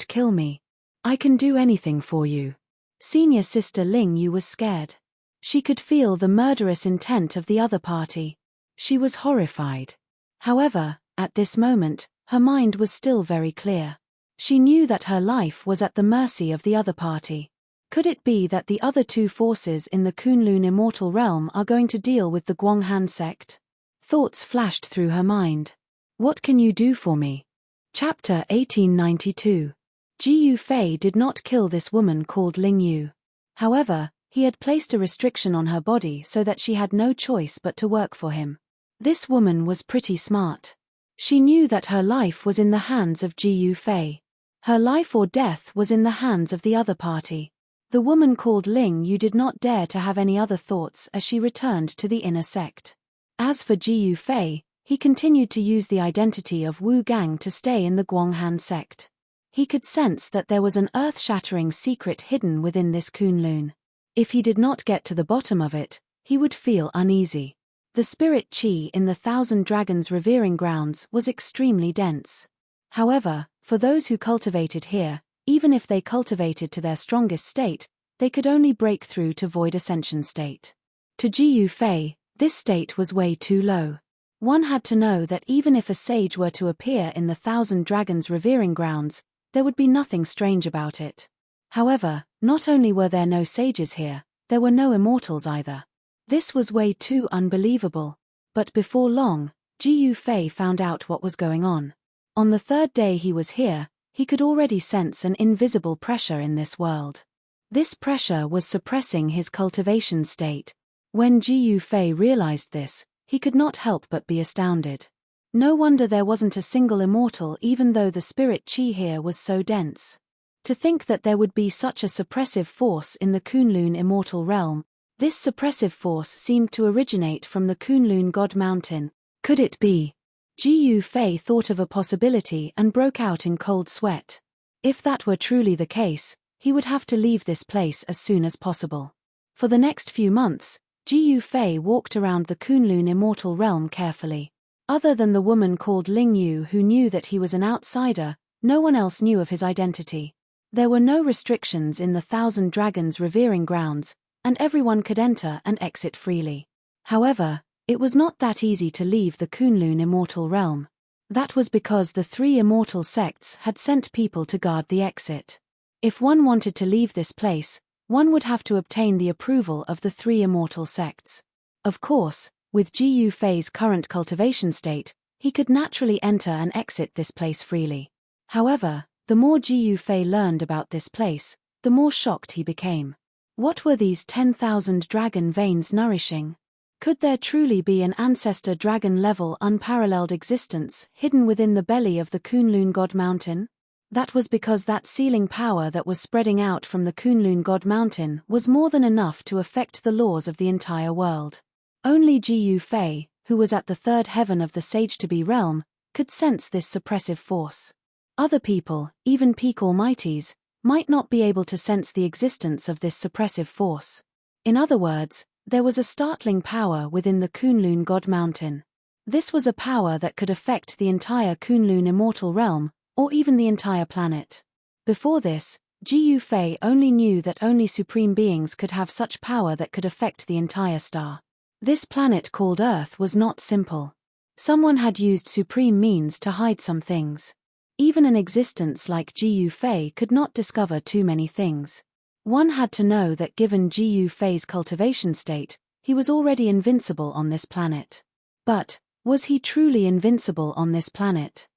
kill me. I can do anything for you. Senior sister Ling Yu was scared. She could feel the murderous intent of the other party. She was horrified. However, at this moment, her mind was still very clear. She knew that her life was at the mercy of the other party. Could it be that the other two forces in the Kunlun immortal realm are going to deal with the Guanghan sect? Thoughts flashed through her mind. What can you do for me? Chapter 1892. Ji Yu Fei did not kill this woman called Ling Yu. However, he had placed a restriction on her body so that she had no choice but to work for him. This woman was pretty smart. She knew that her life was in the hands of Ji Yu Fei. Her life or death was in the hands of the other party. The woman called Ling Yu did not dare to have any other thoughts as she returned to the inner sect. As for Ji Yu Fei, he continued to use the identity of Wu Gang to stay in the Guanghan sect. He could sense that there was an earth-shattering secret hidden within this Kunlun. If he did not get to the bottom of it, he would feel uneasy. The spirit qi in the Thousand Dragons Revering Grounds was extremely dense. However, for those who cultivated here, even if they cultivated to their strongest state, they could only break through to Void Ascension state. To Ji Yu Fei, this state was way too low. One had to know that even if a sage were to appear in the Thousand Dragons Revering Grounds, there would be nothing strange about it. However, not only were there no sages here, there were no immortals either. This was way too unbelievable. But before long, Ji Yu Fei found out what was going on. On the third day he was here, he could already sense an invisible pressure in this world. This pressure was suppressing his cultivation state. When Ji Yu Fei realized this, he could not help but be astounded. No wonder there wasn't a single immortal even though the spirit qi here was so dense. To think that there would be such a suppressive force in the Kunlun immortal realm, this suppressive force seemed to originate from the Kunlun God Mountain. Could it be? Ji Yu Fei thought of a possibility and broke out in cold sweat. If that were truly the case, he would have to leave this place as soon as possible. For the next few months, Ji Yu Fei walked around the Kunlun immortal realm carefully. Other than the woman called Ling Yu who knew that he was an outsider, no one else knew of his identity. There were no restrictions in the Thousand Dragons Revering Grounds, and everyone could enter and exit freely. However, it was not that easy to leave the Kunlun immortal realm. That was because the three immortal sects had sent people to guard the exit. If one wanted to leave this place, one would have to obtain the approval of the 3 immortal sects. Of course, with Gu Fei's current cultivation state, he could naturally enter and exit this place freely. However, the more Gu Fei learned about this place, the more shocked he became. What were these 10,000 dragon veins nourishing? Could there truly be an ancestor dragon-level unparalleled existence hidden within the belly of the Kunlun God Mountain? That was because that sealing power that was spreading out from the Kunlun God Mountain was more than enough to affect the laws of the entire world. Only Gu Fei, who was at the 3rd heaven of the Sage-to-be realm, could sense this suppressive force. Other people, even peak almighties, might not be able to sense the existence of this suppressive force. In other words, there was a startling power within the Kunlun God Mountain. This was a power that could affect the entire Kunlun immortal realm, or even the entire planet. Before this, Gu Fei only knew that only supreme beings could have such power that could affect the entire star. This planet called Earth was not simple. Someone had used supreme means to hide some things. Even an existence like Gu Fei could not discover too many things. One had to know that given Gu Fei's cultivation state, he was already invincible on this planet. But, was he truly invincible on this planet?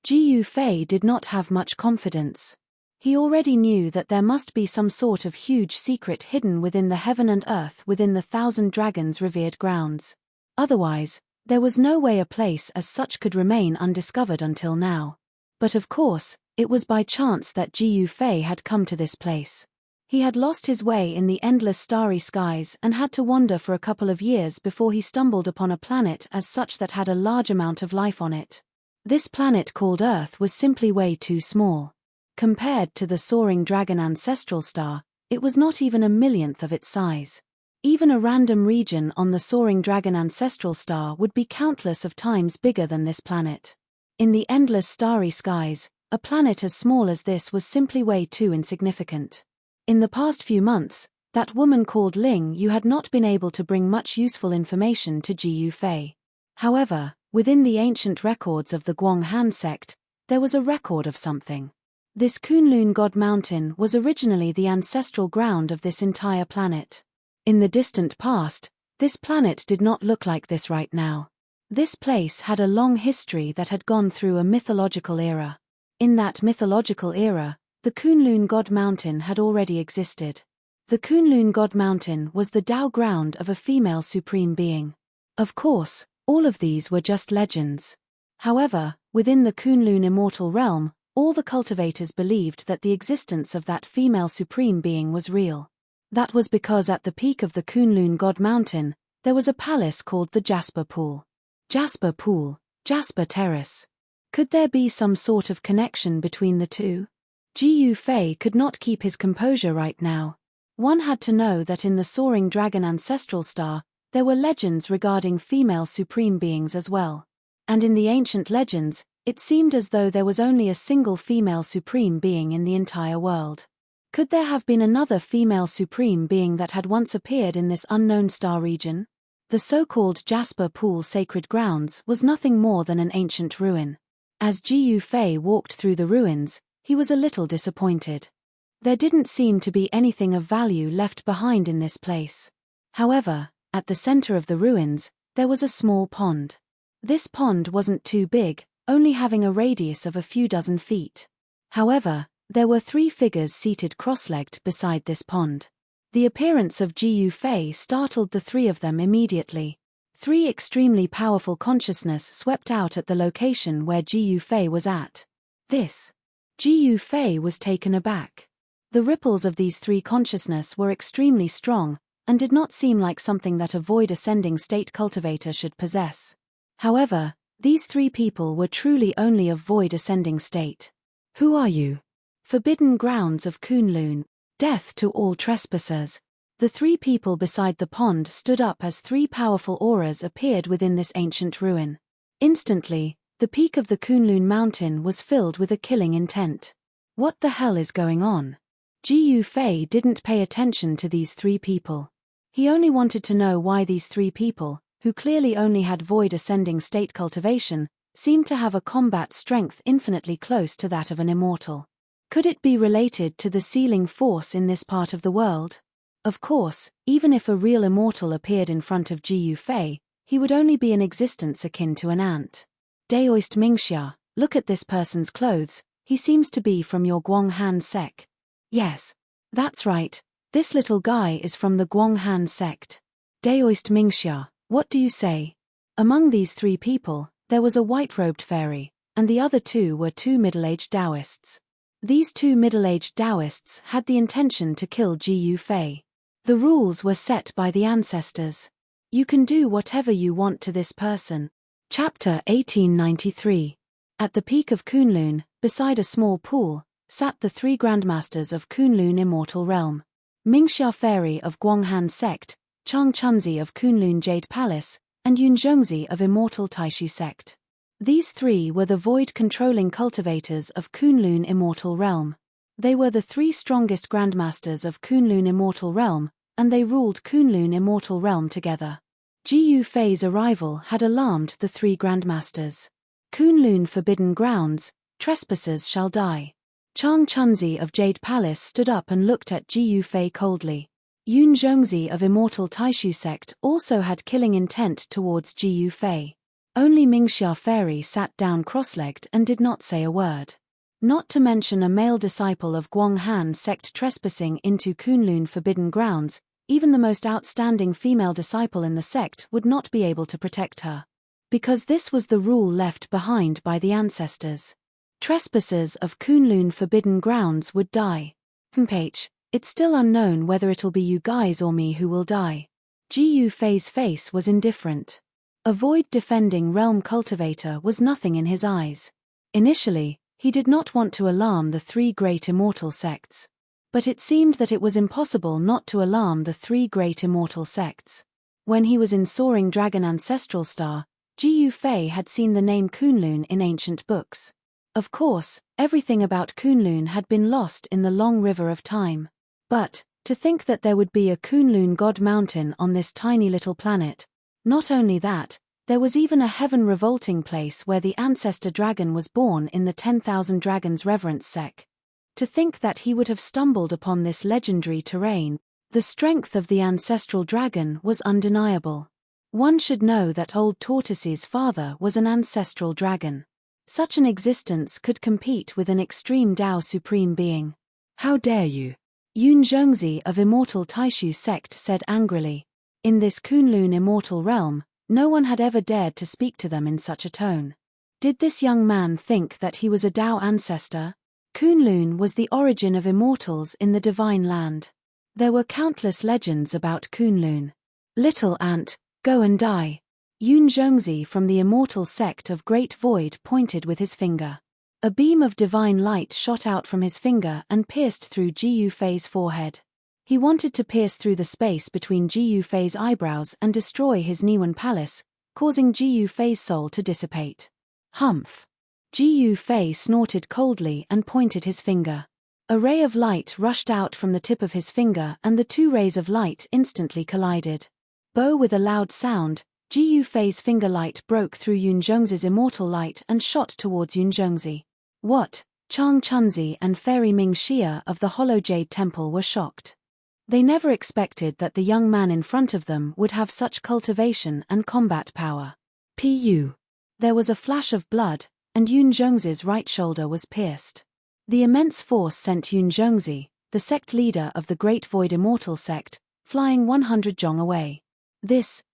Gu Fei did not have much confidence. He already knew that there must be some sort of huge secret hidden within the heaven and earth within the 1,000 dragons' revered grounds. Otherwise, there was no way a place as such could remain undiscovered until now. But of course, it was by chance that Gu Fei had come to this place. He had lost his way in the endless starry skies and had to wander for a couple of years before he stumbled upon a planet as such that had a large amount of life on it. This planet called Earth was simply way too small. Compared to the soaring dragon ancestral star, it was not even a millionth of its size. Even a random region on the soaring dragon ancestral star would be countless of times bigger than this planet. In the endless starry skies, a planet as small as this was simply way too insignificant. In the past few months, that woman called Ling Yu had not been able to bring much useful information to Gu Fei. However, within the ancient records of the Guang Han sect, there was a record of something. This Kunlun God Mountain was originally the ancestral ground of this entire planet. In the distant past, this planet did not look like this right now. This place had a long history that had gone through a mythological era. In that mythological era, the Kunlun God Mountain had already existed. The Kunlun God Mountain was the Tao ground of a female supreme being. Of course, all of these were just legends. However, within the Kunlun immortal realm, all the cultivators believed that the existence of that female supreme being was real. That was because at the peak of the Kunlun God Mountain, there was a palace called the Jasper Pool. Jasper Pool, Jasper Terrace. Could there be some sort of connection between the two? Gu Fei could not keep his composure right now. One had to know that in the soaring dragon ancestral star, there were legends regarding female supreme beings as well. And in the ancient legends, it seemed as though there was only a single female supreme being in the entire world. Could there have been another female supreme being that had once appeared in this unknown star region? The so-called Jasper Pool sacred grounds was nothing more than an ancient ruin. As Gu Fei walked through the ruins, he was a little disappointed. There didn't seem to be anything of value left behind in this place. However, at the center of the ruins, there was a small pond. This pond wasn't too big, only having a radius of a few dozen feet. However, there were 3 figures seated cross-legged beside this pond. The appearance of Gu Fei startled the 3 of them immediately. 3 extremely powerful consciousness swept out at the location where Gu Fei was at. Gu Fei was taken aback. The ripples of these 3 consciousness were extremely strong, and did not seem like something that a void ascending state cultivator should possess. However, these 3 people were truly only of void ascending state. Who are you? Forbidden grounds of Kunlun. Death to all trespassers. The 3 people beside the pond stood up as 3 powerful auras appeared within this ancient ruin. Instantly, the peak of the Kunlun mountain was filled with a killing intent. What the hell is going on? Gu Fei didn't pay attention to these 3 people. He only wanted to know why these 3 people, who clearly only had void ascending state cultivation, seemed to have a combat strength infinitely close to that of an immortal. Could it be related to the sealing force in this part of the world? Of course, even if a real immortal appeared in front of Ji Yufei, he would only be an existence akin to an ant. Daoist Mingxia, look at this person's clothes, he seems to be from your Guanghan sect. Yes. That's right, this little guy is from the Guanghan sect. Daoist Mingxia, what do you say? Among these three people, there was a white-robed fairy, and the other two were two middle-aged Taoists. These two middle-aged Taoists had the intention to kill Ji Yufei. The rules were set by the ancestors. You can do whatever you want to this person. Chapter 1893. At the peak of Kunlun, beside a small pool, sat the three grandmasters of Kunlun Immortal Realm. Mingxia Fairy of Guanghan Sect, Chang Chunzi of Kunlun Jade Palace, and Yun Zhongzi of Immortal Taishu Sect. These three were the void-controlling cultivators of Kunlun Immortal Realm. They were the three strongest grandmasters of Kunlun Immortal Realm, and they ruled Kunlun Immortal Realm together. Ji Yufei's arrival had alarmed the three grandmasters. Kunlun Forbidden Grounds, trespassers shall die. Chang Chunzi of Jade Palace stood up and looked at Ji Yufei coldly. Yun Zhongzi of Immortal Taishu Sect also had killing intent towards Ji Yufei. Only Mingxia Fairy sat down cross-legged and did not say a word. Not to mention a male disciple of Guanghan Sect trespassing into Kunlun Forbidden Grounds, even the most outstanding female disciple in the sect would not be able to protect her. Because this was the rule left behind by the ancestors. Trespassers of Kunlun Forbidden Grounds would die. It's still unknown whether it'll be you guys or me who will die. Ji Yufei's face was indifferent. A void-defending realm cultivator was nothing in his eyes. Initially, he did not want to alarm the three great immortal sects. But it seemed that it was impossible not to alarm the three great immortal sects. When he was in Soaring Dragon Ancestral Star, Ji Yufei had seen the name Kunlun in ancient books. Of course, everything about Kunlun had been lost in the long river of time. But, to think that there would be a Kunlun God Mountain on this tiny little planet. Not only that, there was even a heaven-revolting place where the ancestor dragon was born in the 10,000 Dragons Reverence Sect. To think that he would have stumbled upon this legendary terrain, the strength of the ancestral dragon was undeniable. One should know that Old Tortoise's father was an ancestral dragon. Such an existence could compete with an extreme Tao Supreme Being. How dare you? Yun Zhongzi of Immortal Taishu Sect said angrily. In this Kunlun Immortal Realm, no one had ever dared to speak to them in such a tone. Did this young man think that he was a Tao ancestor? Kunlun was the origin of immortals in the Divine Land. There were countless legends about Kunlun. Little ant, go and die. Yun Zhongzi from the Immortal Sect of Great Void pointed with his finger. A beam of divine light shot out from his finger and pierced through Ji Yufei's forehead. He wanted to pierce through the space between Ji Yufei's eyebrows and destroy his Niwen Palace, causing Ji Yufei's soul to dissipate. Humph! Ji Yufei snorted coldly and pointed his finger. A ray of light rushed out from the tip of his finger and the two rays of light instantly collided. With a loud sound, Ji Yufei's finger light broke through Yun Zhongzi's immortal light and shot towards Yun Zhongzi. What? Chang Chunzi and Fairy Mingxia of the Hollow Jade Temple were shocked. They never expected that the young man in front of them would have such cultivation and combat power. There was a flash of blood, and Yun Zhongzi's right shoulder was pierced. The immense force sent Yun Zhongzi, the sect leader of the Great Void Immortal Sect, flying 100 zhong away.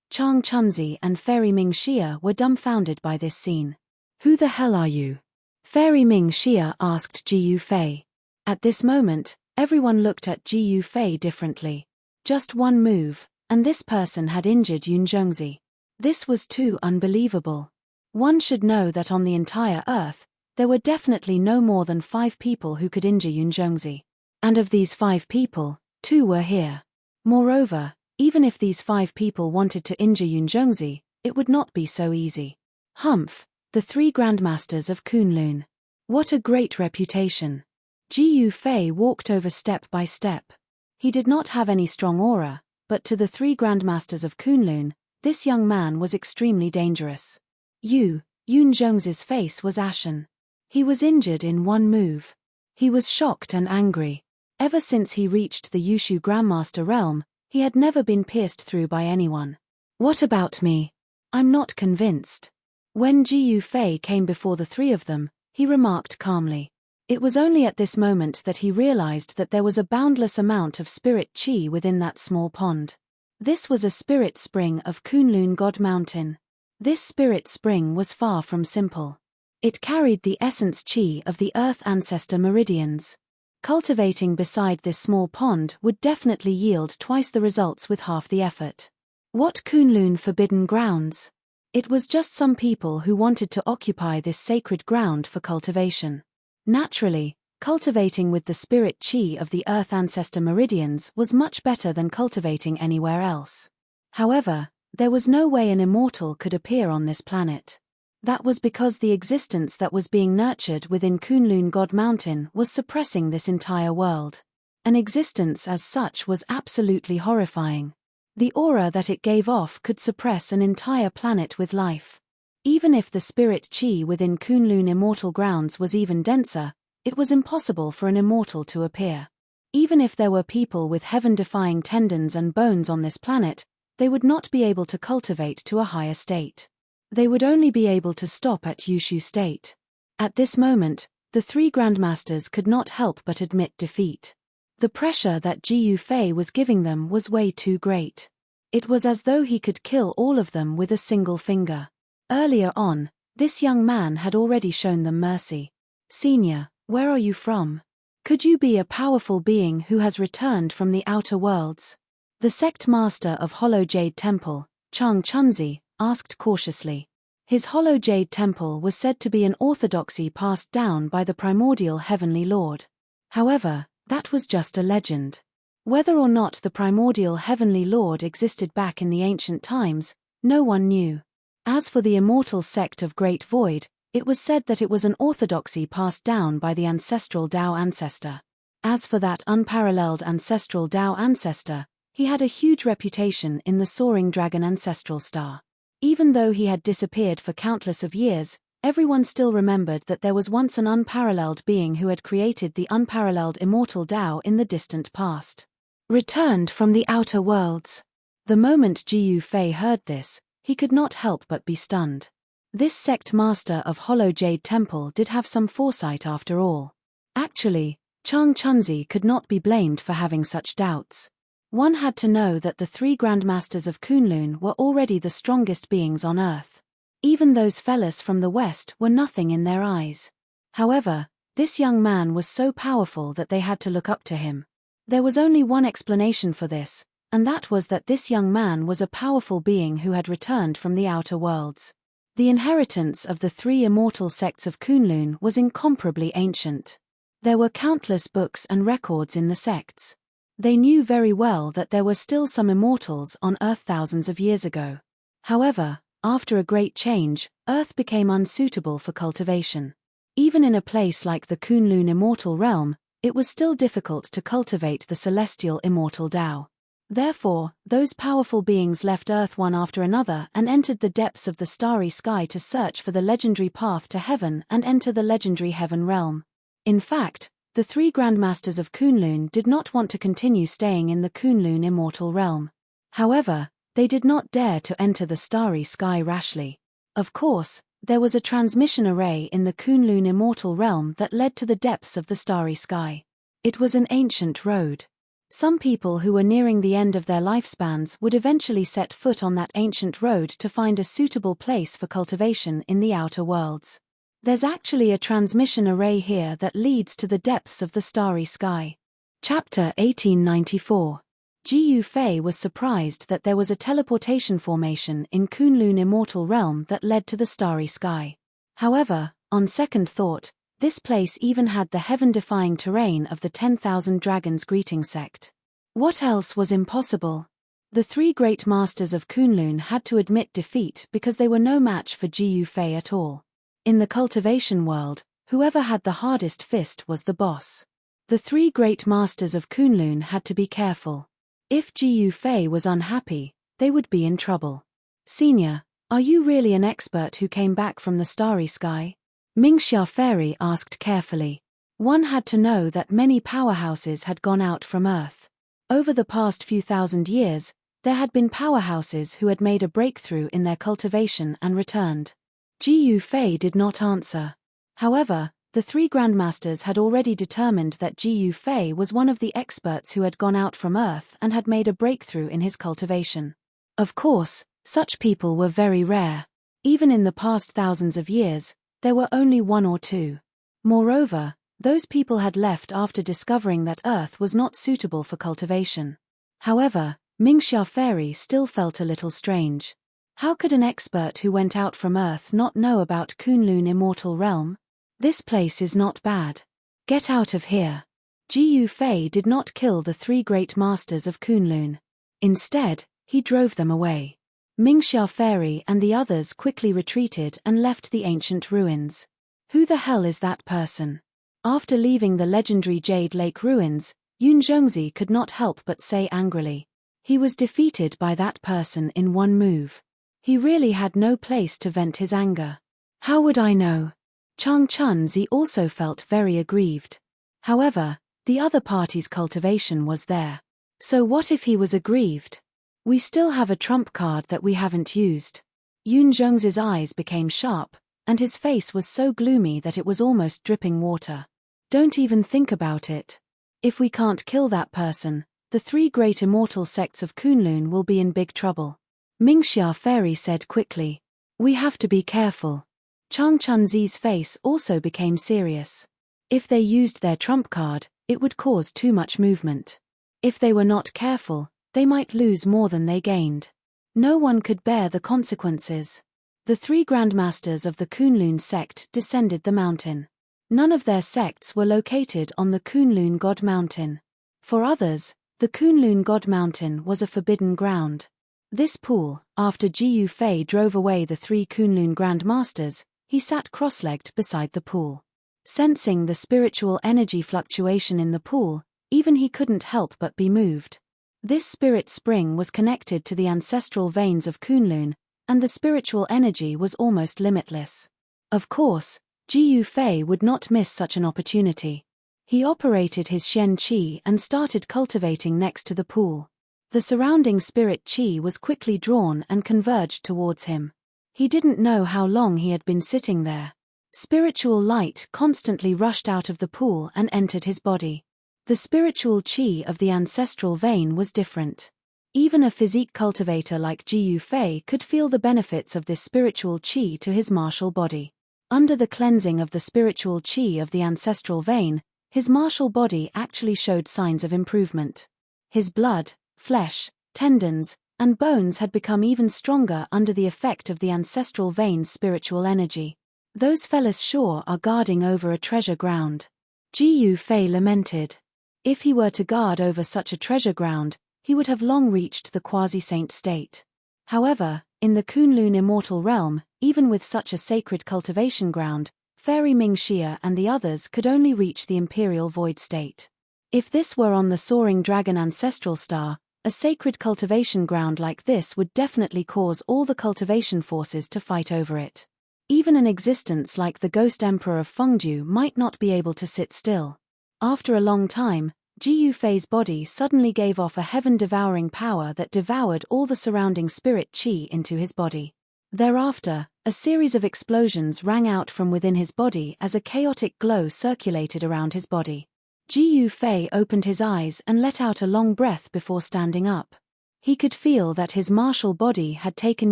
Chang Chunzi and Fairy Mingxia were dumbfounded by this scene. Who the hell are you? Fairy Mingxia asked Ji Yufei. At this moment, everyone looked at Ji Yufei differently. Just one move, and this person had injured Yun Zhongzi. This was too unbelievable. One should know that on the entire Earth, there were definitely no more than 5 people who could injure Yun Zhongzi. And of these 5 people, 2 were here. Moreover, even if these 5 people wanted to injure Yun Zhongzi, it would not be so easy. Humph! The 3 grandmasters of Kunlun. What a great reputation. Ji Yufei walked over step by step. He did not have any strong aura, but to the 3 grandmasters of Kunlun, this young man was extremely dangerous. Yun Zhongzi's face was ashen. He was injured in one move. He was shocked and angry. Ever since he reached the Yushu Grandmaster realm, he had never been pierced through by anyone. What about me? I'm not convinced. When Ji Yufei came before the three of them, he remarked calmly. It was only at this moment that he realized that there was a boundless amount of spirit chi within that small pond. This was a spirit spring of Kunlun God Mountain. This spirit spring was far from simple. It carried the essence chi of the Earth Ancestor meridians. Cultivating beside this small pond would definitely yield twice the results with half the effort. What Kunlun forbidden grounds? It was just some people who wanted to occupy this sacred ground for cultivation. Naturally, cultivating with the spirit chi of the Earth Ancestor meridians was much better than cultivating anywhere else. However, there was no way an immortal could appear on this planet. That was because the existence that was being nurtured within Kunlun God Mountain was suppressing this entire world. An existence as such was absolutely horrifying. The aura that it gave off could suppress an entire planet with life. Even if the spirit chi within Kunlun immortal grounds was even denser, it was impossible for an immortal to appear. Even if there were people with heaven-defying tendons and bones on this planet, they would not be able to cultivate to a higher state. They would only be able to stop at Yushu state. At this moment, the three grandmasters could not help but admit defeat. The pressure that Ji Yufei was giving them was way too great. It was as though he could kill all of them with a single finger. Earlier on, this young man had already shown them mercy. Senior, where are you from? Could you be a powerful being who has returned from the outer worlds? The sect master of Hollow Jade Temple, Chang Chunzi, asked cautiously. His Hollow Jade Temple was said to be an orthodoxy passed down by the primordial Heavenly Lord. However, that was just a legend. Whether or not the primordial Heavenly Lord existed back in the ancient times, no one knew. As for the immortal sect of Great Void, it was said that it was an orthodoxy passed down by the ancestral Tao ancestor. As for that unparalleled ancestral Tao ancestor, he had a huge reputation in the soaring dragon ancestral star. Even though he had disappeared for countless of years, everyone still remembered that there was once an unparalleled being who had created the unparalleled immortal Tao in the distant past. Returned from the outer worlds. The moment Ji Yufei heard this, he could not help but be stunned. This sect master of Hollow Jade Temple did have some foresight after all. Actually, Chang Chunzi could not be blamed for having such doubts. One had to know that the three grandmasters of Kunlun were already the strongest beings on earth. Even those fellas from the west were nothing in their eyes. However, this young man was so powerful that they had to look up to him. There was only one explanation for this, and that was that this young man was a powerful being who had returned from the outer worlds. The inheritance of the three immortal sects of Kunlun was incomparably ancient. There were countless books and records in the sects. They knew very well that there were still some immortals on Earth thousands of years ago. However, after a great change, Earth became unsuitable for cultivation. Even in a place like the Kunlun immortal realm, it was still difficult to cultivate the celestial immortal Tao. Therefore, those powerful beings left Earth one after another and entered the depths of the starry sky to search for the legendary path to heaven and enter the legendary heaven realm. In fact, the three grandmasters of Kunlun did not want to continue staying in the Kunlun immortal realm. However, they did not dare to enter the starry sky rashly. Of course, there was a transmission array in the Kunlun immortal realm that led to the depths of the starry sky. It was an ancient road. Some people who were nearing the end of their lifespans would eventually set foot on that ancient road to find a suitable place for cultivation in the outer worlds. There's actually a transmission array here that leads to the depths of the starry sky. Chapter 1894. Ji Yufei was surprised that there was a teleportation formation in Kunlun immortal realm that led to the starry sky. However, on second thought, this place even had the heaven-defying terrain of the 10,000 Dragons greeting sect. What else was impossible? The three great masters of Kunlun had to admit defeat because they were no match for Ji Yufei at all. In the cultivation world, whoever had the hardest fist was the boss. The three great masters of Kunlun had to be careful. If Ji Yufei was unhappy, they would be in trouble. Senior, are you really an expert who came back from the starry sky? Mingxia Fairy asked carefully. One had to know that many powerhouses had gone out from Earth. Over the past few thousand years, there had been powerhouses who had made a breakthrough in their cultivation and returned. Ji Yufei did not answer. However, the three grandmasters had already determined that Ji Yufei was one of the experts who had gone out from Earth and had made a breakthrough in his cultivation. Of course, such people were very rare. Even in the past thousands of years, there were only one or two. Moreover, those people had left after discovering that Earth was not suitable for cultivation. However, Mingxia Fairy still felt a little strange. How could an expert who went out from Earth not know about Kunlun Immortal Realm? This place is not bad. Get out of here. Ji Yufei did not kill the three great masters of Kunlun. Instead, he drove them away. Mingxia Fairy and the others quickly retreated and left the ancient ruins. Who the hell is that person? After leaving the legendary Jade Lake ruins, Yun Zhongzi could not help but say angrily. He was defeated by that person in one move. He really had no place to vent his anger. How would I know? Chang Chunzi also felt very aggrieved. However, the other party's cultivation was there. So what if he was aggrieved? We still have a trump card that we haven't used. Yun Zhongzi's eyes became sharp, and his face was so gloomy that it was almost dripping water. Don't even think about it. If we can't kill that person, the three great immortal sects of Kunlun will be in big trouble. Mingxia Fairy said quickly. We have to be careful. Chang Chunzi's face also became serious. If they used their trump card, it would cause too much movement. If they were not careful, they might lose more than they gained. No one could bear the consequences. The three grandmasters of the Kunlun sect descended the mountain. None of their sects were located on the Kunlun God Mountain. For others, the Kunlun God Mountain was a forbidden ground. This pool, after Ji Yufei drove away the three Kunlun grandmasters, he sat cross-legged beside the pool. Sensing the spiritual energy fluctuation in the pool, even he couldn't help but be moved. This spirit spring was connected to the ancestral veins of Kunlun, and the spiritual energy was almost limitless. Of course, Ji Yufei would not miss such an opportunity. He operated his Shen Qi and started cultivating next to the pool. The surrounding spirit Qi was quickly drawn and converged towards him. He didn't know how long he had been sitting there. Spiritual light constantly rushed out of the pool and entered his body. The spiritual Qi of the ancestral vein was different. Even a physique cultivator like Ji Yufei could feel the benefits of this spiritual Qi to his martial body. Under the cleansing of the spiritual Qi of the ancestral vein, his martial body actually showed signs of improvement. His blood, flesh, tendons, and bones had become even stronger under the effect of the ancestral vein's spiritual energy. Those fellas sure are guarding over a treasure ground. Ji Yufei lamented. If he were to guard over such a treasure ground, he would have long reached the quasi-saint state. However, in the Kunlun Immortal Realm, even with such a sacred cultivation ground, Fairy Mingxia and the others could only reach the Imperial Void state. If this were on the Soaring Dragon Ancestral Star, a sacred cultivation ground like this would definitely cause all the cultivation forces to fight over it. Even an existence like the Ghost Emperor of Fengdu might not be able to sit still. After a long time, Ji Yufei's body suddenly gave off a heaven-devouring power that devoured all the surrounding spirit Qi into his body. Thereafter, a series of explosions rang out from within his body as a chaotic glow circulated around his body. Ji Yufei opened his eyes and let out a long breath before standing up. He could feel that his martial body had taken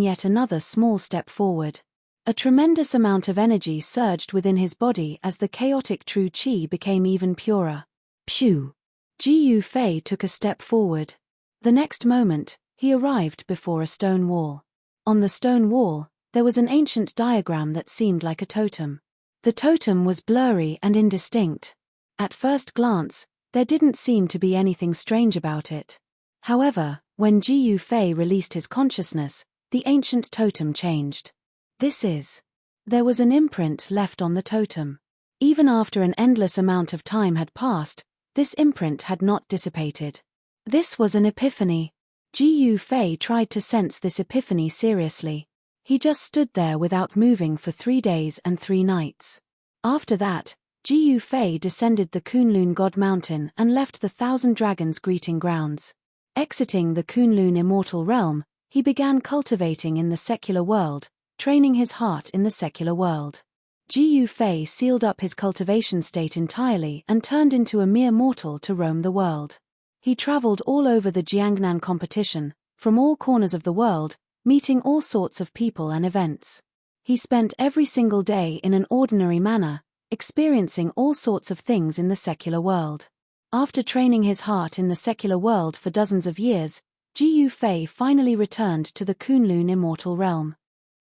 yet another small step forward. A tremendous amount of energy surged within his body as the chaotic true Qi became even purer. Phew! Ji Yufei took a step forward. The next moment, he arrived before a stone wall. On the stone wall, there was an ancient diagram that seemed like a totem. The totem was blurry and indistinct. At first glance, there didn't seem to be anything strange about it. However, when Ji Yufei released his consciousness, the ancient totem changed. There was an imprint left on the totem. Even after an endless amount of time had passed, this imprint had not dissipated. This was an epiphany. Ji Yufei tried to sense this epiphany seriously. He just stood there without moving for 3 days and 3 nights. After that, Ji Yufei descended the Kunlun God Mountain and left the Thousand Dragons Greeting Grounds. Exiting the Kunlun Immortal Realm, he began cultivating in the secular world, training his heart in the secular world. Ji Yufei sealed up his cultivation state entirely and turned into a mere mortal to roam the world. He traveled all over the Jiangnan competition, from all corners of the world, meeting all sorts of people and events. He spent every single day in an ordinary manner, experiencing all sorts of things in the secular world. After training his heart in the secular world for dozens of years, Ji Yufei finally returned to the Kunlun Immortal Realm.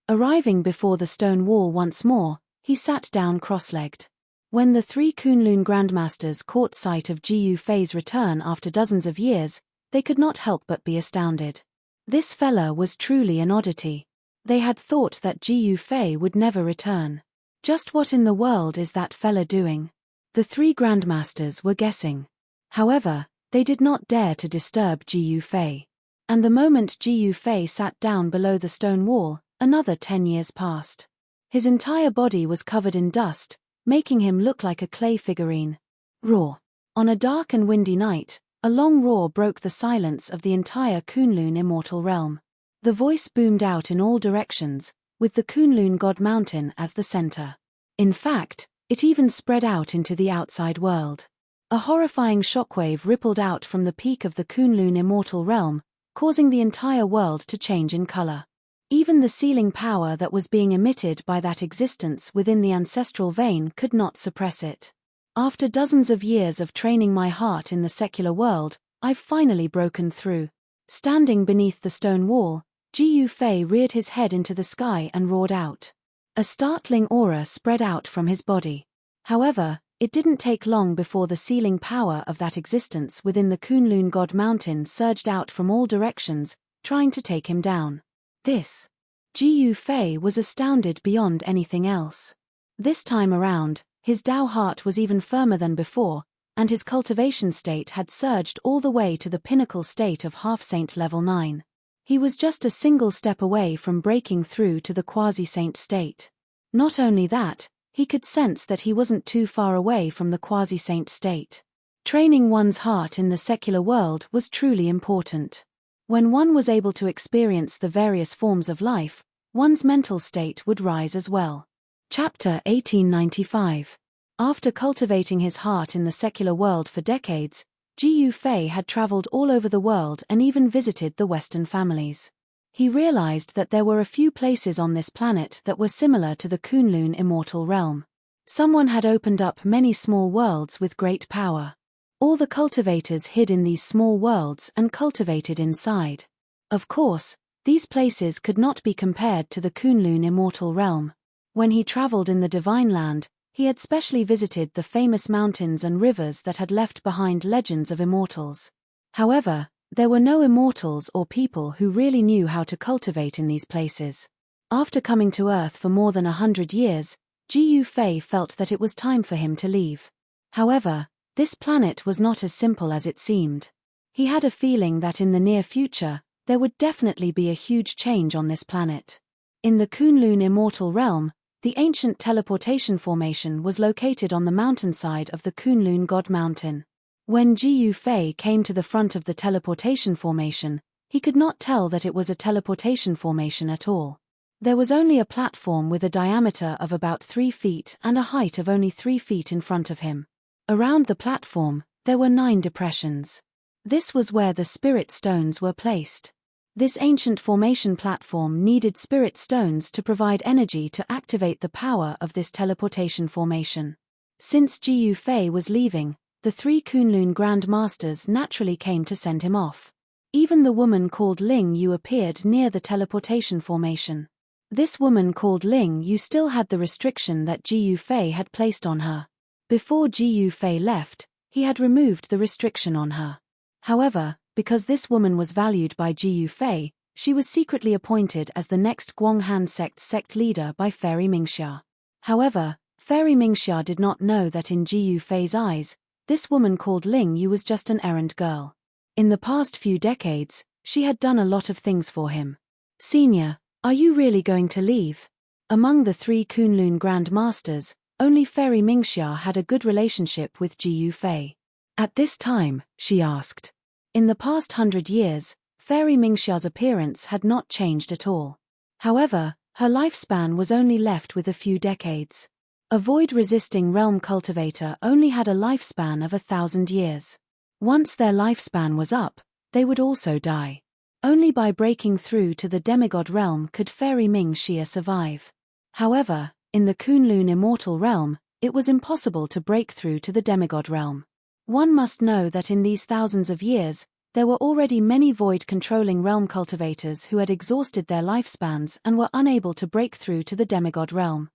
Arriving before the stone wall once more, he sat down cross-legged. When the three Kunlun Grandmasters caught sight of Ji Yufei's return after dozens of years, they could not help but be astounded. This fella was truly an oddity. They had thought that Ji Yufei would never return. Just what in the world is that fella doing? The three Grandmasters were guessing. However, they did not dare to disturb Ji Yufei. And the moment Ji Yufei sat down below the stone wall, another 10 years passed. His entire body was covered in dust, making him look like a clay figurine. Roar. On a dark and windy night, a long roar broke the silence of the entire Kunlun Immortal Realm. The voice boomed out in all directions, with the Kunlun God Mountain as the center. In fact, it even spread out into the outside world. A horrifying shockwave rippled out from the peak of the Kunlun Immortal Realm, causing the entire world to change in color. Even the sealing power that was being emitted by that existence within the ancestral vein could not suppress it. After dozens of years of training my heart in the secular world, I've finally broken through. Standing beneath the stone wall, Ji Yufei reared his head into the sky and roared out. A startling aura spread out from his body. However, it didn't take long before the sealing power of that existence within the Kunlun God Mountain surged out from all directions, trying to take him down. Ji Yufei was astounded beyond anything else. This time around, his Dao heart was even firmer than before, and his cultivation state had surged all the way to the pinnacle state of half-saint level 9. He was just a single step away from breaking through to the quasi-saint state. Not only that, he could sense that he wasn't too far away from the quasi-saint state. Training one's heart in the secular world was truly important. When one was able to experience the various forms of life, one's mental state would rise as well. Chapter 1895. After cultivating his heart in the secular world for decades, Ji Yufei had traveled all over the world and even visited the Western families. He realized that there were a few places on this planet that were similar to the Kunlun Immortal Realm. Someone had opened up many small worlds with great power. All the cultivators hid in these small worlds and cultivated inside. Of course, these places could not be compared to the Kunlun Immortal Realm. When he traveled in the Divine Land, he had specially visited the famous mountains and rivers that had left behind legends of immortals. However, there were no immortals or people who really knew how to cultivate in these places. After coming to Earth for more than 100 years, Ji Yufei felt that it was time for him to leave. However, this planet was not as simple as it seemed. He had a feeling that in the near future, there would definitely be a huge change on this planet. In the Kunlun Immortal Realm, the ancient teleportation formation was located on the mountainside of the Kunlun God Mountain. When Ji Yufei came to the front of the teleportation formation, he could not tell that it was a teleportation formation at all. There was only a platform with a diameter of about 3 feet and a height of only 3 feet in front of him. Around the platform, there were 9 depressions. This was where the spirit stones were placed. This ancient formation platform needed spirit stones to provide energy to activate the power of this teleportation formation. Since Ji Yufei was leaving, the 3 Kunlun Grand Masters naturally came to send him off. Even the woman called Ling Yu appeared near the teleportation formation. This woman called Ling Yu still had the restriction that Ji Yufei had placed on her. Before Ji Yufei left, he had removed the restriction on her. However, because this woman was valued by Ji Yufei, she was secretly appointed as the next Guanghan sect leader by Fairy Mingxia. However, Fairy Mingxia did not know that in Ji Yufei's eyes, this woman called Ling Yu was just an errand girl. In the past few decades, she had done a lot of things for him. "Senior, are you really going to leave?" Among the 3 Kunlun Grand Masters, only Fairy Mingxia had a good relationship with Ji Fei. At this time, she asked. In the past 100 years, Fairy Mingxia's appearance had not changed at all. However, her lifespan was only left with a few decades. A void-resisting realm cultivator only had a lifespan of 1,000 years. Once their lifespan was up, they would also die. Only by breaking through to the demigod realm could Fairy Mingxia survive. However, in the Kunlun immortal realm, it was impossible to break through to the demigod realm. One must know that in these thousands of years, there were already many void-controlling realm cultivators who had exhausted their lifespans and were unable to break through to the demigod realm.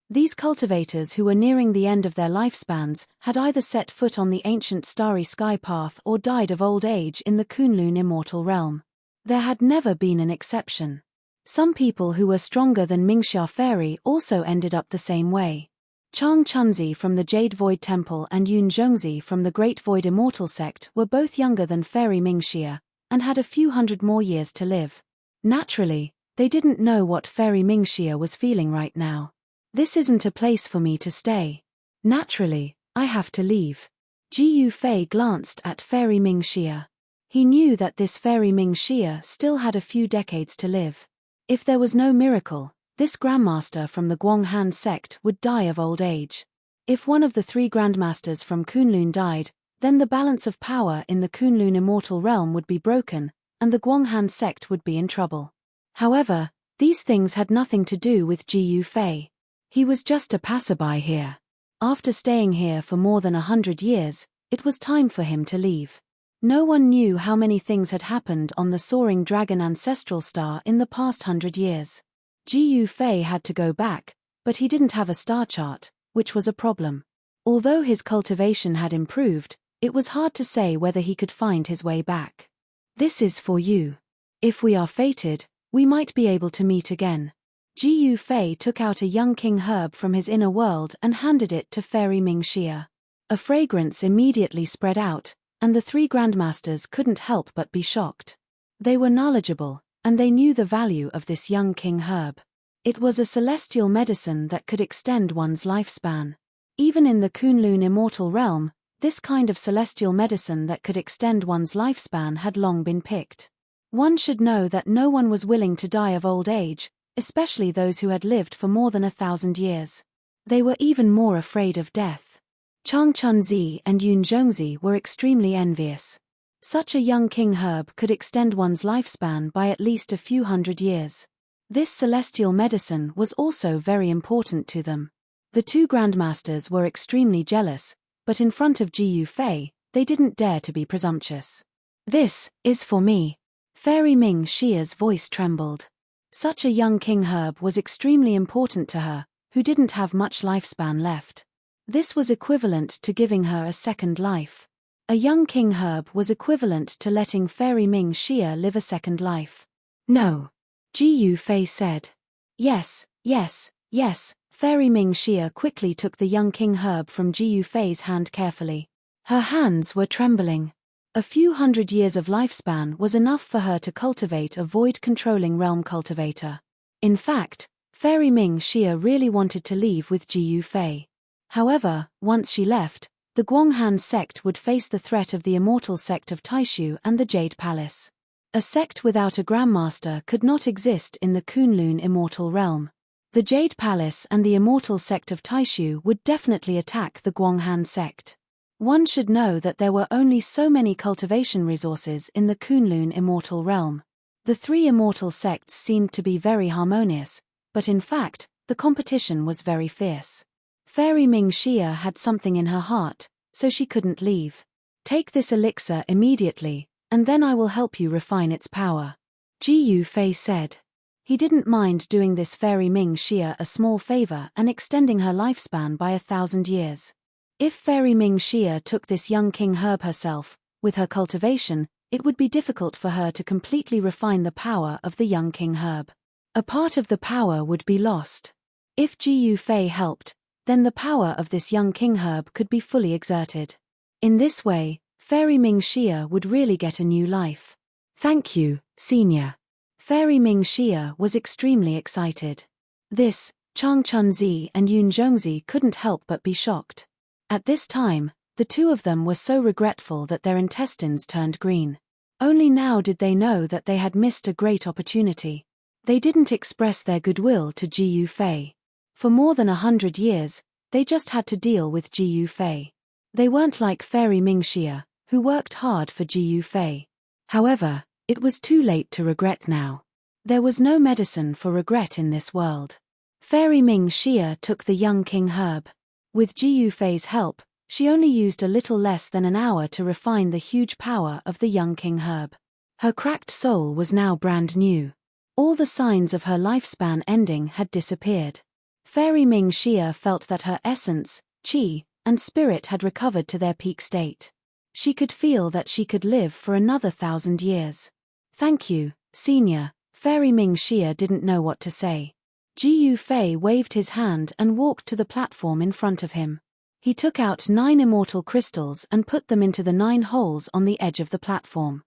These cultivators who were nearing the end of their lifespans had either set foot on the ancient starry sky path or died of old age in the Kunlun immortal realm. There had never been an exception. Some people who were stronger than Mingxia Fairy also ended up the same way. Chang Chunzi from the Jade Void Temple and Yun Zhongzi from the Great Void Immortal Sect were both younger than Fairy Mingxia, and had a few hundred more years to live. Naturally, they didn't know what Fairy Mingxia was feeling right now. This isn't a place for me to stay. Naturally, I have to leave. Ji Fei glanced at Fairy Mingxia. He knew that this Fairy Mingxia still had a few decades to live. If there was no miracle, this Grandmaster from the Guanghan sect would die of old age. If one of the 3 Grandmasters from Kunlun died, then the balance of power in the Kunlun immortal realm would be broken, and the Guanghan sect would be in trouble. However, these things had nothing to do with Ji Fei. He was just a passerby here. After staying here for more than 100 years, it was time for him to leave. No one knew how many things had happened on the soaring dragon ancestral star in the past 100 years. Ji Fei had to go back, but he didn't have a star chart, which was a problem. Although his cultivation had improved, it was hard to say whether he could find his way back. This is for you. If we are fated, we might be able to meet again. Ji Fei took out a young king herb from his inner world and handed it to Fairy Mingxia. A fragrance immediately spread out, and the 3 Grandmasters couldn't help but be shocked. They were knowledgeable, and they knew the value of this young king herb. It was a celestial medicine that could extend one's lifespan. Even in the Kunlun immortal realm, this kind of celestial medicine that could extend one's lifespan had long been picked. One should know that no one was willing to die of old age, especially those who had lived for more than 1,000 years. They were even more afraid of death. Chang Chunzi and Yun Zhongzi were extremely envious. Such a young king herb could extend one's lifespan by at least a few hundred years. This celestial medicine was also very important to them. The 2 Grandmasters were extremely jealous, but in front of Ji Fei, they didn't dare to be presumptuous. This is for me. Fairy Mingxia's voice trembled. Such a young king herb was extremely important to her, who didn't have much lifespan left. This was equivalent to giving her a second life. A young king herb was equivalent to letting Fairy Mingxia live a second life. No. Ji Fei said. Yes, yes, yes. Fairy Mingxia quickly took the young king herb from Ji Fei's hand carefully. Her hands were trembling. A few hundred years of lifespan was enough for her to cultivate a void-controlling realm cultivator. In fact, Fairy Mingxia really wanted to leave with Ji Fei. However, once she left, the Guanghan sect would face the threat of the immortal sect of Taishu and the Jade Palace. A sect without a Grandmaster could not exist in the Kunlun immortal realm. The Jade Palace and the immortal sect of Taishu would definitely attack the Guanghan sect. One should know that there were only so many cultivation resources in the Kunlun immortal realm. The 3 immortal sects seemed to be very harmonious, but in fact, the competition was very fierce. Fairy Mingxia had something in her heart, so she couldn't leave. Take this elixir immediately, and then I will help you refine its power. Ji Fei said. He didn't mind doing this Fairy Mingxia a small favor and extending her lifespan by 1,000 years. If Fairy Mingxia took this young king herb herself, with her cultivation, it would be difficult for her to completely refine the power of the young king herb. A part of the power would be lost. If Ji Fei helped, then the power of this young king herb could be fully exerted. In this way, Fairy Mingxia would really get a new life. Thank you, Senior. Fairy Mingxia was extremely excited. This Chang Chunzi and Yun Zhongzi couldn't help but be shocked. At this time, the two of them were so regretful that their intestines turned green. Only now did they know that they had missed a great opportunity. They didn't express their goodwill to Ji Yufei. For more than 100 years, they just had to deal with Ji Yufei. They weren't like Fairy Mingxia, who worked hard for Ji Yufei. However, it was too late to regret now. There was no medicine for regret in this world. Fairy Mingxia took the young king herb. With Ji Yufei's help, she only used a little less than an hour to refine the huge power of the young king herb. Her cracked soul was now brand new. All the signs of her lifespan ending had disappeared. Fairy Mingxia felt that her essence, qi, and spirit had recovered to their peak state. She could feel that she could live for another 1,000 years. Thank you, Senior. Fairy Mingxia didn't know what to say. Ji Yufei waved his hand and walked to the platform in front of him. He took out 9 immortal crystals and put them into the 9 holes on the edge of the platform.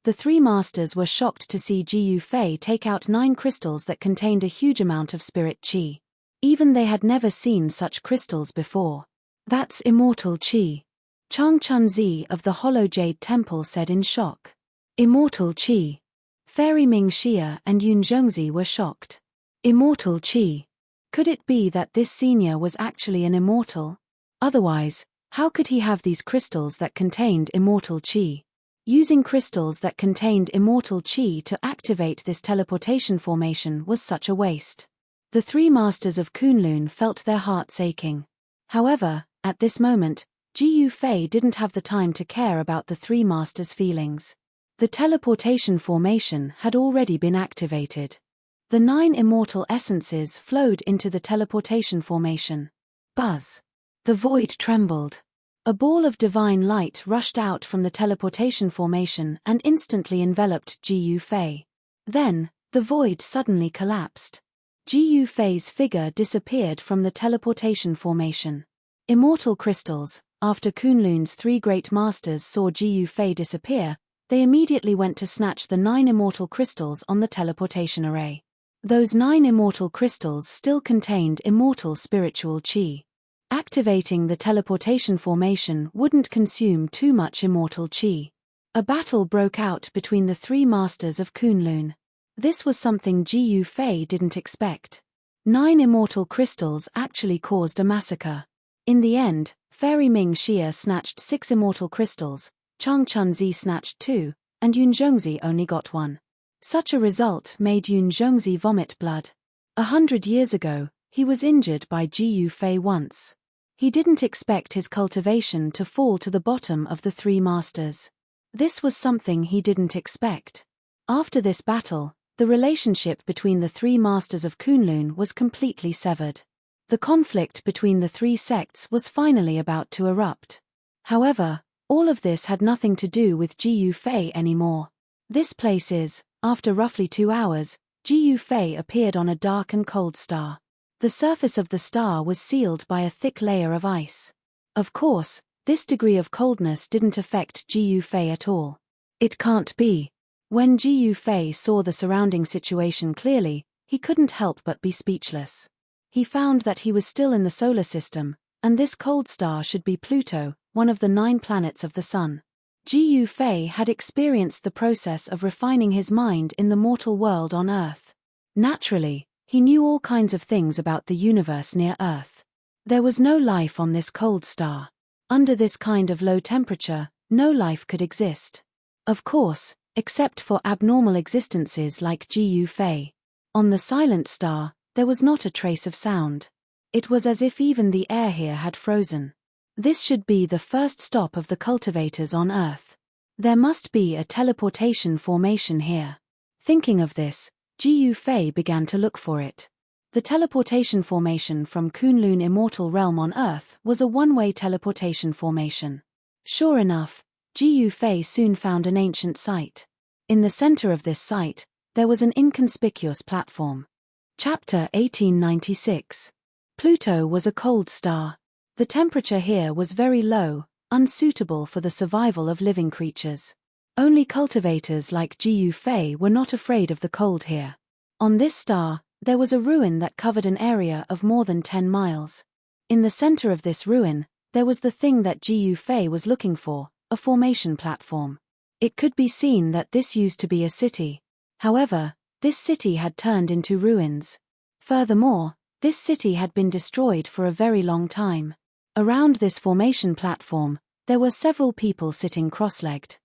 The 3 masters were shocked to see Ji Yufei take out 9 crystals that contained a huge amount of spirit qi. Even they had never seen such crystals before. That's immortal qi. Chang Chunzi of the Hollow Jade Temple said in shock. Immortal qi. Fairy Mingxia and Yun Zhongzi were shocked. Immortal qi. Could it be that this senior was actually an immortal? Otherwise, how could he have these crystals that contained immortal qi? Using crystals that contained immortal qi to activate this teleportation formation was such a waste. The 3 masters of Kunlun felt their hearts aching. However, at this moment, Ji Yufei didn't have the time to care about the 3 masters' feelings. The teleportation formation had already been activated. The 9 immortal essences flowed into the teleportation formation. Buzz. The void trembled. A ball of divine light rushed out from the teleportation formation and instantly enveloped Ji Yufei. Then, the void suddenly collapsed. Ji Yufei's figure disappeared from the teleportation formation. Immortal crystals. After Kunlun's 3 great masters saw Ji Yufei disappear, they immediately went to snatch the 9 immortal crystals on the teleportation array. Those 9 immortal crystals still contained immortal spiritual qi. Activating the teleportation formation wouldn't consume too much immortal qi. A battle broke out between the 3 masters of Kunlun. This was something Ji Yufei didn't expect. 9 immortal crystals actually caused a massacre. In the end, Fairy Mingxia snatched 6 immortal crystals, Chang Chunzi snatched 2, and Yun Zhongzi only got 1. Such a result made Yun Zhongzi vomit blood. 100 years ago, he was injured by Ji Yufei once. He didn't expect his cultivation to fall to the bottom of the 3 masters. This was something he didn't expect. After this battle, the relationship between the 3 masters of Kunlun was completely severed. The conflict between the 3 sects was finally about to erupt. However, all of this had nothing to do with Ji Yufei anymore. This place is, after roughly 2 hours, Ji Yufei appeared on a dark and cold star. The surface of the star was sealed by a thick layer of ice. Of course, this degree of coldness didn't affect Ji Yufei at all. It can't be. When Ji Yufei saw the surrounding situation clearly, he couldn't help but be speechless. He found that he was still in the solar system, and this cold star should be Pluto, one of the 9 planets of the Sun. Ji Yufei had experienced the process of refining his mind in the mortal world on Earth. Naturally, he knew all kinds of things about the universe near Earth. There was no life on this cold star. Under this kind of low temperature, no life could exist. Of course, except for abnormal existences like Ji Yufei. On the silent star, there was not a trace of sound. It was as if even the air here had frozen. This should be the first stop of the cultivators on Earth. There must be a teleportation formation here. Thinking of this, Ji Yufei began to look for it. The teleportation formation from Kunlun Immortal Realm on Earth was a one-way teleportation formation. Sure enough, Ji Yufei soon found an ancient site. In the center of this site, there was an inconspicuous platform. Chapter 1896. Pluto was a cold star. The temperature here was very low, unsuitable for the survival of living creatures. Only cultivators like Ji Yufei were not afraid of the cold here. On this star, There was a ruin that covered an area of more than 10 miles. In the center of this ruin, there was the thing that Gu Fei was looking for, a formation platform. It could be seen that this used to be a city. However, this city had turned into ruins. Furthermore, this city had been destroyed for a very long time. Around this formation platform, there were several people sitting cross-legged.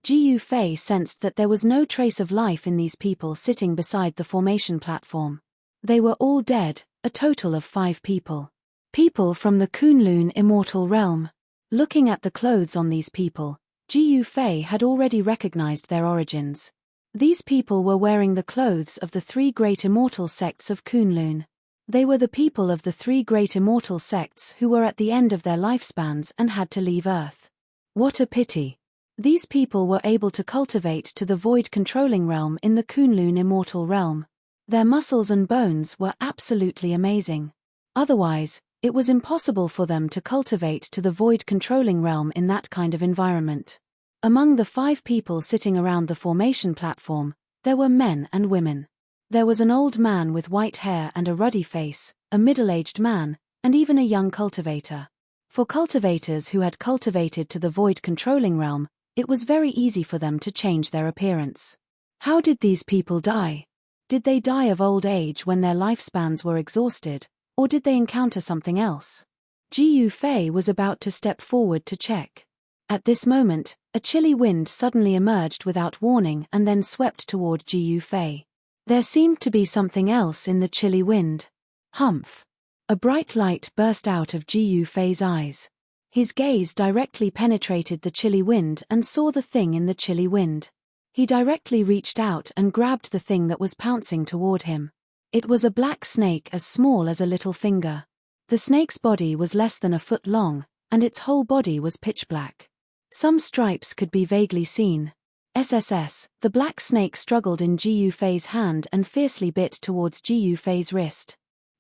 Gu Fei sensed that there was no trace of life in these people sitting beside the formation platform. They were all dead, a total of 5 people. People from the Kunlun immortal realm. Looking at the clothes on these people, Gu Fei had already recognized their origins. These people were wearing the clothes of the 3 great immortal sects of Kunlun. They were the people of the 3 great immortal sects who were at the end of their lifespans and had to leave Earth. What a pity. These people were able to cultivate to the void controlling realm in the Kunlun immortal realm. Their muscles and bones were absolutely amazing. Otherwise, it was impossible for them to cultivate to the void controlling realm in that kind of environment. Among the 5 people sitting around the formation platform, there were men and women. There was an old man with white hair and a ruddy face, a middle-aged man, and even a young cultivator. For cultivators who had cultivated to the void controlling realm, it was very easy for them to change their appearance. How did these people die? Did they die of old age when their lifespans were exhausted, or did they encounter something else? Gu Fei was about to step forward to check. At this moment, a chilly wind suddenly emerged without warning and then swept toward Gu Fei. There seemed to be something else in the chilly wind. Humph! A bright light burst out of Gu Fei's eyes. His gaze directly penetrated the chilly wind and saw the thing in the chilly wind. He directly reached out and grabbed the thing that was pouncing toward him. It was a black snake as small as a little finger. The snake's body was less than a foot long, and its whole body was pitch black. Some stripes could be vaguely seen. The black snake struggled in Gu Fei's hand and fiercely bit towards Gu Fei's wrist.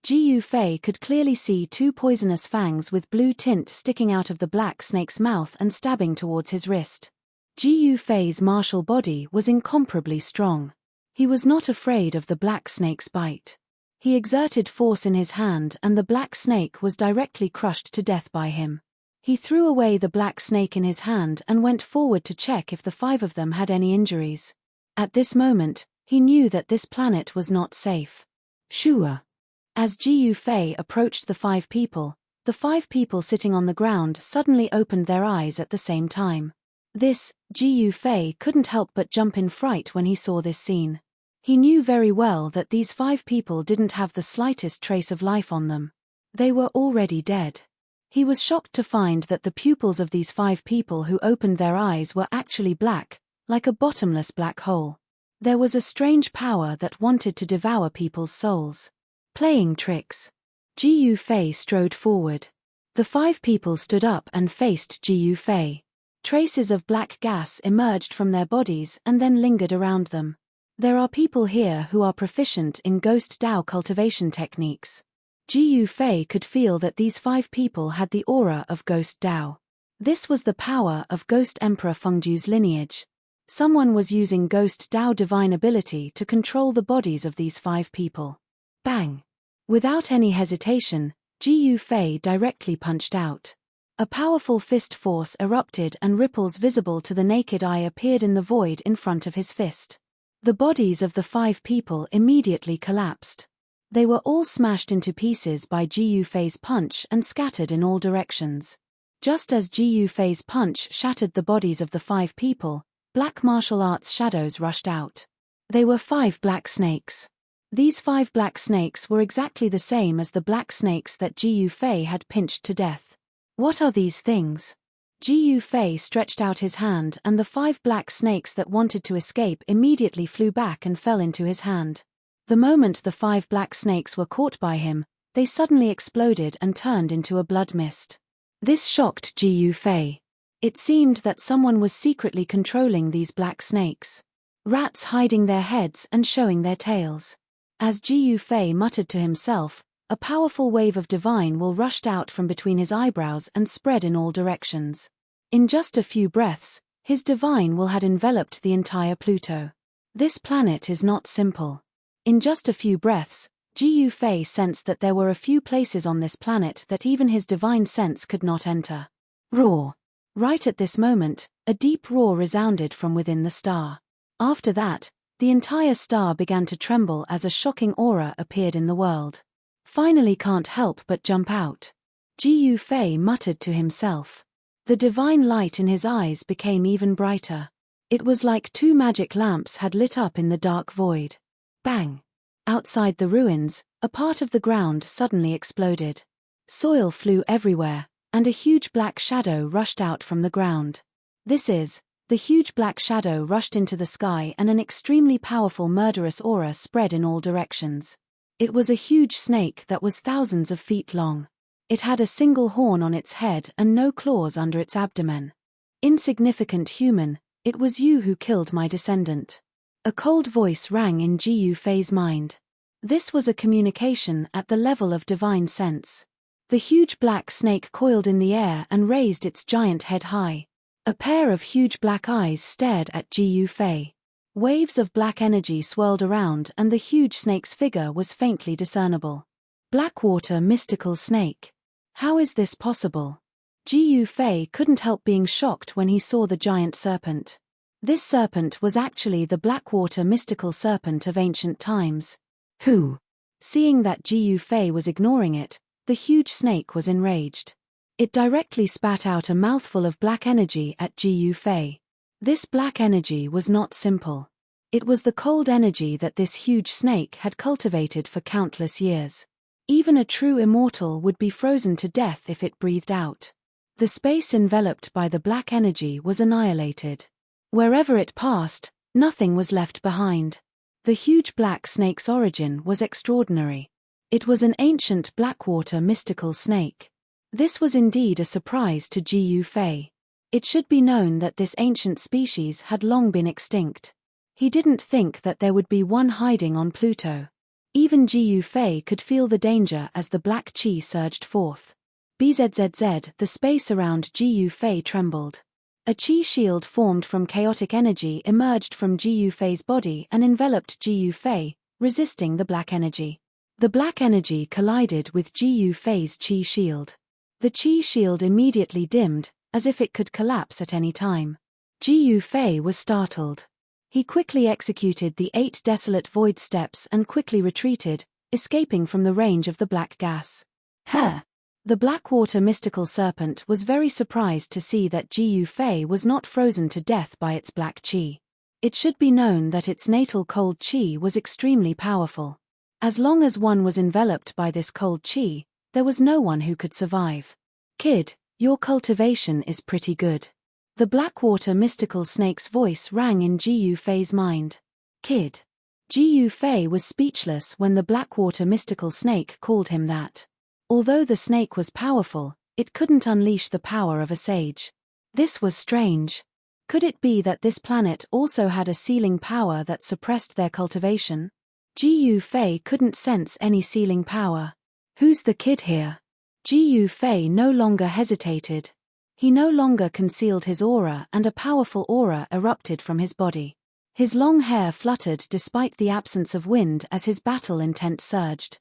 Gu Fei could clearly see 2 poisonous fangs with blue tint sticking out of the black snake's mouth and stabbing towards his wrist. Gu Fei's martial body was incomparably strong. He was not afraid of the black snake's bite. He exerted force in his hand and the black snake was directly crushed to death by him. He threw away the black snake in his hand and went forward to check if the 5 of them had any injuries. At this moment, he knew that this planet was not safe. Shua. As Gu Fei approached the 5 people, the 5 people sitting on the ground suddenly opened their eyes at the same time. Gu Fei couldn't help but jump in fright when he saw this scene. He knew very well that these 5 people didn't have the slightest trace of life on them. They were already dead. He was shocked to find that the pupils of these 5 people who opened their eyes were actually black, like a bottomless black hole. There was a strange power that wanted to devour people's souls. Playing tricks. Gu Fei strode forward. The 5 people stood up and faced Gu Fei. Traces of black gas emerged from their bodies and then lingered around them. There are people here who are proficient in ghost Dao cultivation techniques. Gu Fei could feel that these 5 people had the aura of ghost Dao. This was the power of Ghost Emperor Fengdu's lineage. Someone was using ghost Dao divine ability to control the bodies of these 5 people. Bang! Without any hesitation, Gu Fei directly punched out. A powerful fist force erupted and ripples visible to the naked eye appeared in the void in front of his fist. The bodies of the 5 people immediately collapsed. They were all smashed into pieces by Gu Fei's punch and scattered in all directions. Just as Gu Fei's punch shattered the bodies of the 5 people, black martial arts shadows rushed out. They were 5 black snakes. These 5 black snakes were exactly the same as the black snakes that Gu Fei had pinched to death. What are these things? Gu Fei stretched out his hand and the 5 black snakes that wanted to escape immediately flew back and fell into his hand. The moment the 5 black snakes were caught by him, they suddenly exploded and turned into a blood mist. This shocked Gu Fei. It seemed that someone was secretly controlling these black snakes. Rats hiding their heads and showing their tails. As Gu Fei muttered to himself, a powerful wave of divine will rushed out from between his eyebrows and spread in all directions. In just a few breaths, his divine will had enveloped the entire Pluto. This planet is not simple. In just a few breaths, Ji Fei sensed that there were a few places on this planet that even his divine sense could not enter. Roar! Right at this moment, a deep roar resounded from within the star. After that, the entire star began to tremble as a shocking aura appeared in the world. Finally can't help but jump out. Ji Fei muttered to himself. The divine light in his eyes became even brighter. It was like two magic lamps had lit up in the dark void. Bang! Outside the ruins, a part of the ground suddenly exploded. Soil flew everywhere, and a huge black shadow rushed out from the ground. The huge black shadow rushed into the sky and an extremely powerful murderous aura spread in all directions. It was a huge snake that was thousands of feet long. It had a single horn on its head and no claws under its abdomen. Insignificant human, it was you who killed my descendant. A cold voice rang in Ji Fei's mind. This was a communication at the level of divine sense. The huge black snake coiled in the air and raised its giant head high. A pair of huge black eyes stared at Ji Fei. Waves of black energy swirled around and the huge snake's figure was faintly discernible. Blackwater mystical snake. How is this possible? Ji Fei couldn't help being shocked when he saw the giant serpent. This serpent was actually the Blackwater mystical serpent of ancient times. Who? Seeing that Ji Fei was ignoring it, the huge snake was enraged. It directly spat out a mouthful of black energy at Ji Fei. This black energy was not simple. It was the cold energy that this huge snake had cultivated for countless years. Even a true immortal would be frozen to death if it breathed out. The space enveloped by the black energy was annihilated. Wherever it passed, nothing was left behind. The huge black snake's origin was extraordinary. It was an ancient Blackwater mystical snake. This was indeed a surprise to Ji Fei. It should be known that this ancient species had long been extinct. He didn't think that there would be one hiding on Pluto. Even Ji Fei could feel the danger as the black chi surged forth. Bzzz, the space around Ji Fei trembled. A chi shield formed from chaotic energy emerged from Ji Fei's body and enveloped Ji Fei, resisting the black energy. The black energy collided with Ji Fei's chi shield. The chi shield immediately dimmed, as if it could collapse at any time. Ji Fei was startled. He quickly executed the 8 desolate void steps and quickly retreated, escaping from the range of the black gas. The Blackwater mystical serpent was very surprised to see that Ji Fei was not frozen to death by its black chi. It should be known that its natal cold chi was extremely powerful. As long as one was enveloped by this cold chi, there was no one who could survive. Kid, your cultivation is pretty good. The Blackwater mystical snake's voice rang in Ji Fei's mind. Kid. Ji Fei was speechless when the Blackwater mystical snake called him that. Although the snake was powerful, it couldn't unleash the power of a sage. This was strange. Could it be that this planet also had a sealing power that suppressed their cultivation? Ji Fei couldn't sense any sealing power. Who's the kid here? Ji Fei no longer hesitated. He no longer concealed his aura and a powerful aura erupted from his body. His long hair fluttered despite the absence of wind as his battle intent surged.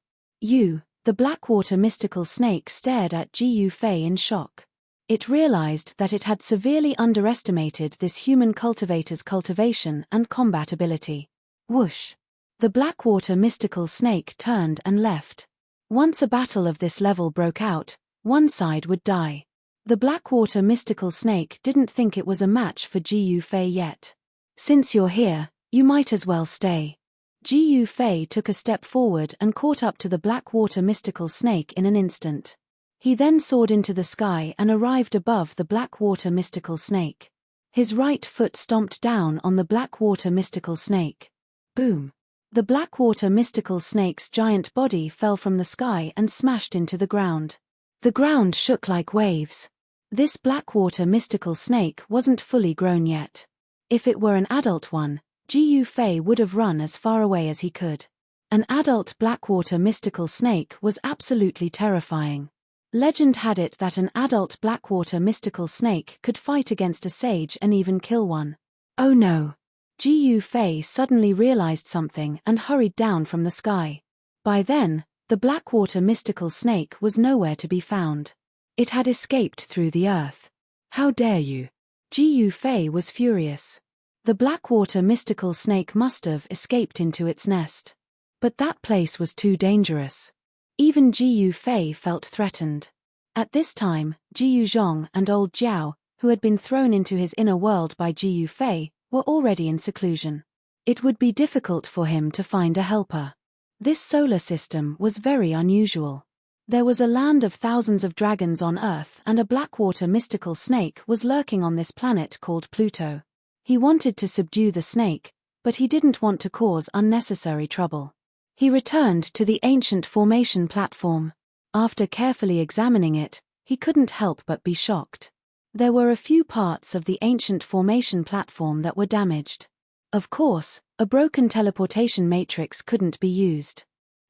The Blackwater mystical snake stared at Ji Fei in shock. It realized that it had severely underestimated this human cultivator's cultivation and combat ability. Whoosh! The Blackwater mystical snake turned and left. Once a battle of this level broke out, one side would die. The Blackwater mystical snake didn't think it was a match for Ji Fei yet. Since you're here, you might as well stay. Ji Fei took a step forward and caught up to the Blackwater mystical snake in an instant. He then soared into the sky and arrived above the Blackwater mystical snake. His right foot stomped down on the Blackwater mystical snake. Boom! The Blackwater mystical snake's giant body fell from the sky and smashed into the ground. The ground shook like waves. This Blackwater mystical snake wasn't fully grown yet. If it were an adult one, Ji Fei would have run as far away as he could. An adult Blackwater mystical snake was absolutely terrifying. Legend had it that an adult Blackwater mystical snake could fight against a sage and even kill one. Oh no! Ji Fei suddenly realized something and hurried down from the sky. By then, the Blackwater mystical snake was nowhere to be found. It had escaped through the earth. How dare you? Ji Fei was furious. The Blackwater mystical snake must have escaped into its nest. But that place was too dangerous. Even Ji Fei felt threatened. At this time, Ji Zhong and old Jiao, who had been thrown into his inner world by Ji Fei, were already in seclusion. It would be difficult for him to find a helper. This solar system was very unusual. There was a land of thousands of dragons on Earth, and a Blackwater mystical snake was lurking on this planet called Pluto. He wanted to subdue the snake, but he didn't want to cause unnecessary trouble. He returned to the ancient formation platform. After carefully examining it, he couldn't help but be shocked. There were a few parts of the ancient formation platform that were damaged. Of course, a broken teleportation matrix couldn't be used.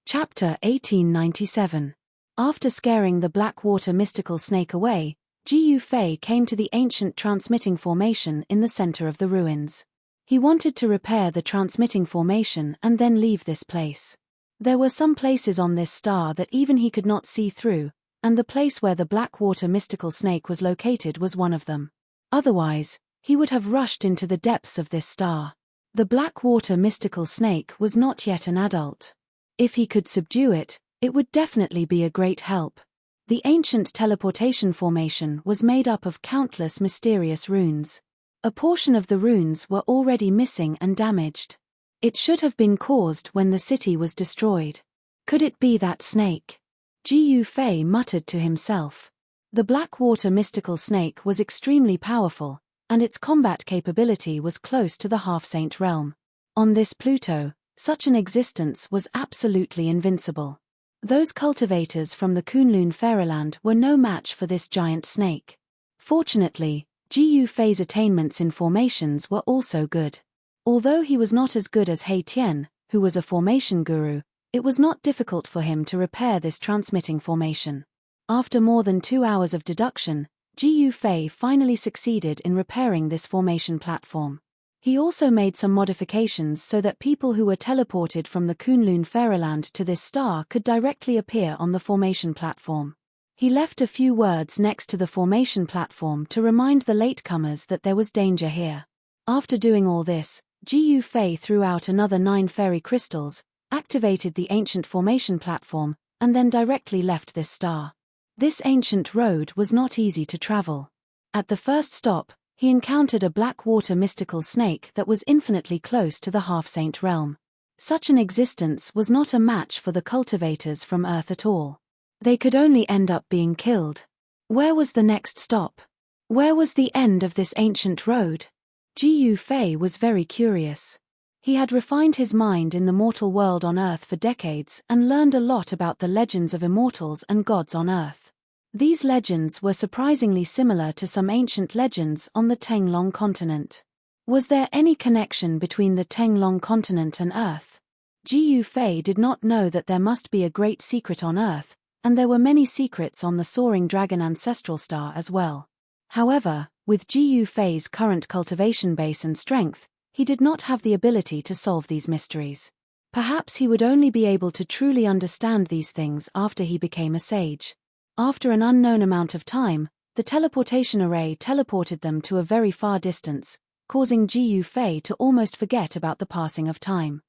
Chapter 1897. After scaring the Blackwater mystical snake away, Ji Fei came to the ancient transmitting formation in the center of the ruins. He wanted to repair the transmitting formation and then leave this place. There were some places on this star that even he could not see through, and the place where the Blackwater mystical snake was located was one of them. Otherwise, he would have rushed into the depths of this star. The Blackwater mystical snake was not yet an adult. If he could subdue it, it would definitely be a great help. The ancient teleportation formation was made up of countless mysterious runes. A portion of the runes were already missing and damaged. It should have been caused when the city was destroyed. Could it be that snake? Ji Fei muttered to himself. The Blackwater mystical snake was extremely powerful, and its combat capability was close to the half-saint realm. On this Pluto, such an existence was absolutely invincible. Those cultivators from the Kunlun Fairyland were no match for this giant snake. Fortunately, Ji Fei's attainments in formations were also good. Although he was not as good as He Tian, who was a formation guru, it was not difficult for him to repair this transmitting formation. After more than 2 hours of deduction, Ji Fei finally succeeded in repairing this formation platform. He also made some modifications so that people who were teleported from the Kunlun Fairyland to this star could directly appear on the formation platform. He left a few words next to the formation platform to remind the latecomers that there was danger here. After doing all this, Ji Fei threw out another 9 fairy crystals, activated the ancient formation platform, and then directly left this star. This ancient road was not easy to travel. At the first stop, he encountered a Blackwater mystical snake that was infinitely close to the half-saint realm. Such an existence was not a match for the cultivators from Earth at all. They could only end up being killed. Where was the next stop? Where was the end of this ancient road? Ji Fei was very curious. He had refined his mind in the mortal world on Earth for decades and learned a lot about the legends of immortals and gods on Earth. These legends were surprisingly similar to some ancient legends on the Tenglong continent. Was there any connection between the Tenglong continent and Earth? Ji Fei did not know that there must be a great secret on Earth, and there were many secrets on the soaring dragon ancestral star as well. However, with Ji Fei's current cultivation base and strength, he did not have the ability to solve these mysteries. Perhaps he would only be able to truly understand these things after he became a sage. After an unknown amount of time, the teleportation array teleported them to a very far distance, causing Ji Fei to almost forget about the passing of time.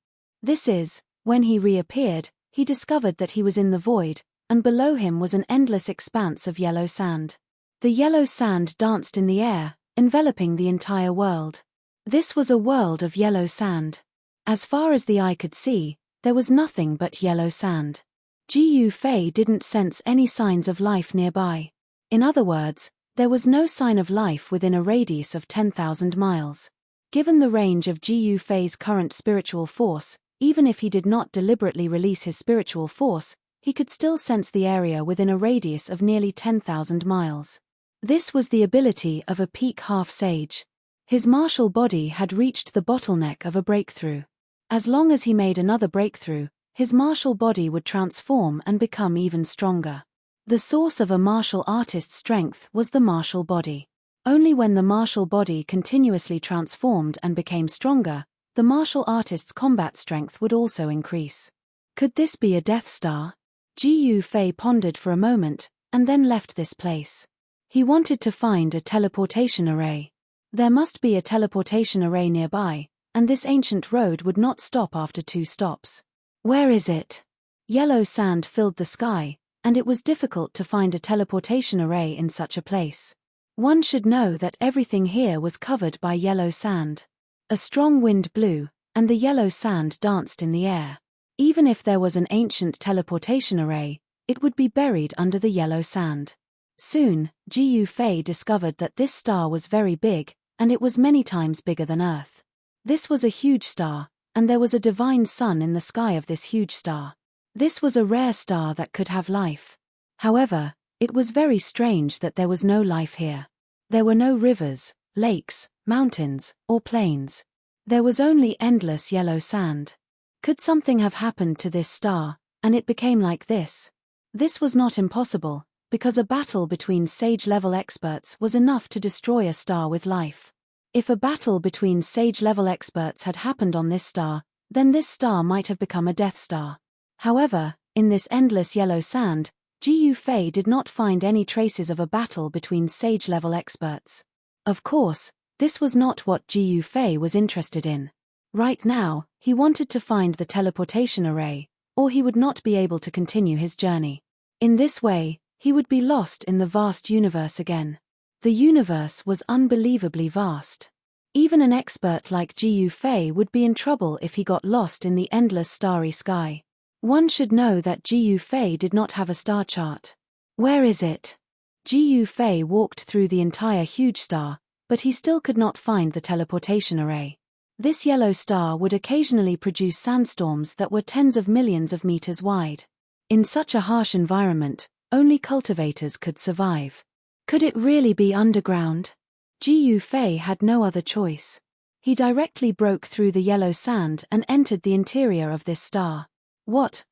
This is, when he reappeared, he discovered that he was in the void, and below him was an endless expanse of yellow sand. The yellow sand danced in the air, enveloping the entire world. This was a world of yellow sand. As far as the eye could see, there was nothing but yellow sand. Ji Fei didn't sense any signs of life nearby. In other words, there was no sign of life within a radius of 10,000 miles. Given the range of Ji Fei's current spiritual force, even if he did not deliberately release his spiritual force, he could still sense the area within a radius of nearly 10,000 miles. This was the ability of a peak half-sage. His martial body had reached the bottleneck of a breakthrough. As long as he made another breakthrough, his martial body would transform and become even stronger. The source of a martial artist's strength was the martial body. Only when the martial body continuously transformed and became stronger, the martial artist's combat strength would also increase. Could this be a Death Star? Ji Fei pondered for a moment, and then left this place. He wanted to find a teleportation array. There must be a teleportation array nearby, and this ancient road would not stop after 2 stops. Where is it? Yellow sand filled the sky, and it was difficult to find a teleportation array in such a place. One should know that everything here was covered by yellow sand. A strong wind blew, and the yellow sand danced in the air. Even if there was an ancient teleportation array, it would be buried under the yellow sand. Soon, Ji Fei discovered that this star was very big, and it was many times bigger than Earth. This was a huge star, and there was a divine sun in the sky of this huge star. This was a rare star that could have life. However, it was very strange that there was no life here. There were no rivers, lakes, mountains, or plains. There was only endless yellow sand. Could something have happened to this star, and it became like this? This was not impossible, because a battle between sage-level experts was enough to destroy a star with life. If a battle between sage-level experts had happened on this star, then this star might have become a Death Star. However, in this endless yellow sand, Ji Fei did not find any traces of a battle between sage-level experts. Of course, this was not what Ji Fei was interested in. Right now, he wanted to find the teleportation array, or he would not be able to continue his journey. In this way, he would be lost in the vast universe again. The universe was unbelievably vast. Even an expert like Ji Fei would be in trouble if he got lost in the endless starry sky. One should know that Ji Fei did not have a star chart. Where is it? Ji Fei walked through the entire huge star, but he still could not find the teleportation array. This yellow star would occasionally produce sandstorms that were tens of millions of meters wide. In such a harsh environment, only cultivators could survive. Could it really be underground? Ji Fei had no other choice. He directly broke through the yellow sand and entered the interior of this star.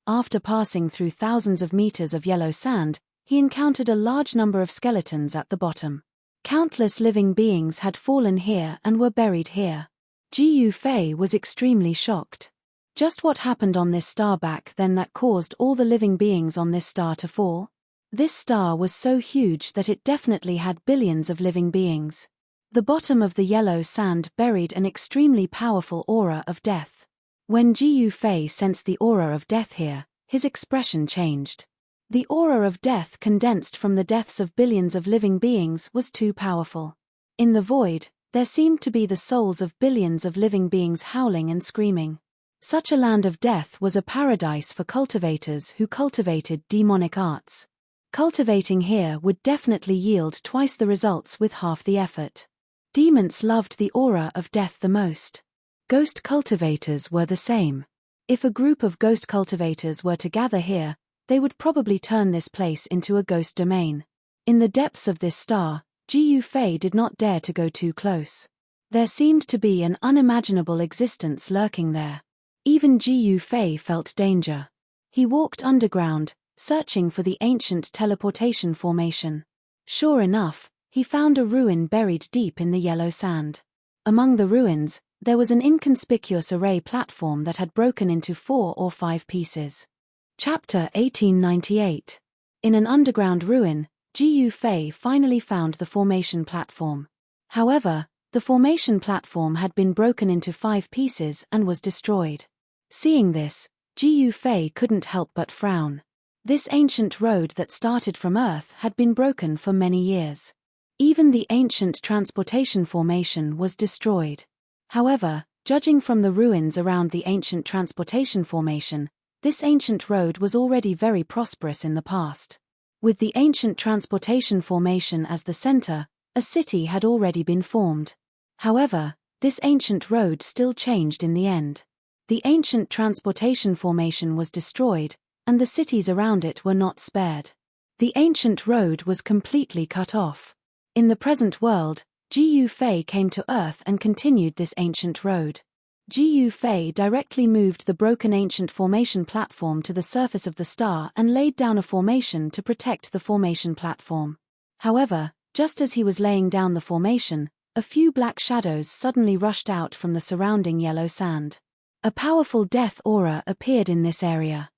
After passing through thousands of meters of yellow sand, he encountered a large number of skeletons at the bottom. Countless living beings had fallen here and were buried here. Ji Fei was extremely shocked. Just what happened on this star back then that caused all the living beings on this star to fall? This star was so huge that it definitely had billions of living beings. The bottom of the yellow sand buried an extremely powerful aura of death. When Ji Fei sensed the aura of death here, his expression changed. The aura of death condensed from the deaths of billions of living beings was too powerful. In the void, there seemed to be the souls of billions of living beings howling and screaming. Such a land of death was a paradise for cultivators who cultivated demonic arts. Cultivating here would definitely yield twice the results with half the effort. Demons loved the aura of death the most. Ghost cultivators were the same. If a group of ghost cultivators were to gather here, they would probably turn this place into a ghost domain. In the depths of this star, Ji Fei did not dare to go too close. There seemed to be an unimaginable existence lurking there. Even Ji Fei felt danger. He walked underground, searching for the ancient teleportation formation. Sure enough, he found a ruin buried deep in the yellow sand. Among the ruins, there was an inconspicuous array platform that had broken into 4 or 5 pieces. Chapter 1898. In an underground ruin, Ji Fei finally found the formation platform. However, the formation platform had been broken into 5 pieces and was destroyed. Seeing this, Ji Fei couldn't help but frown. This ancient road that started from Earth had been broken for many years. Even the ancient transportation formation was destroyed. However, judging from the ruins around the ancient transportation formation, this ancient road was already very prosperous in the past. With the ancient transportation formation as the center, a city had already been formed. However, this ancient road still changed in the end. The ancient transportation formation was destroyed, and the cities around it were not spared. The ancient road was completely cut off. In the present world, Ji Fei came to Earth and continued this ancient road. Ji Fei directly moved the broken ancient formation platform to the surface of the star and laid down a formation to protect the formation platform. However, Just as he was laying down the formation, a few black shadows suddenly rushed out from the surrounding yellow sand. A powerful death aura appeared in this area.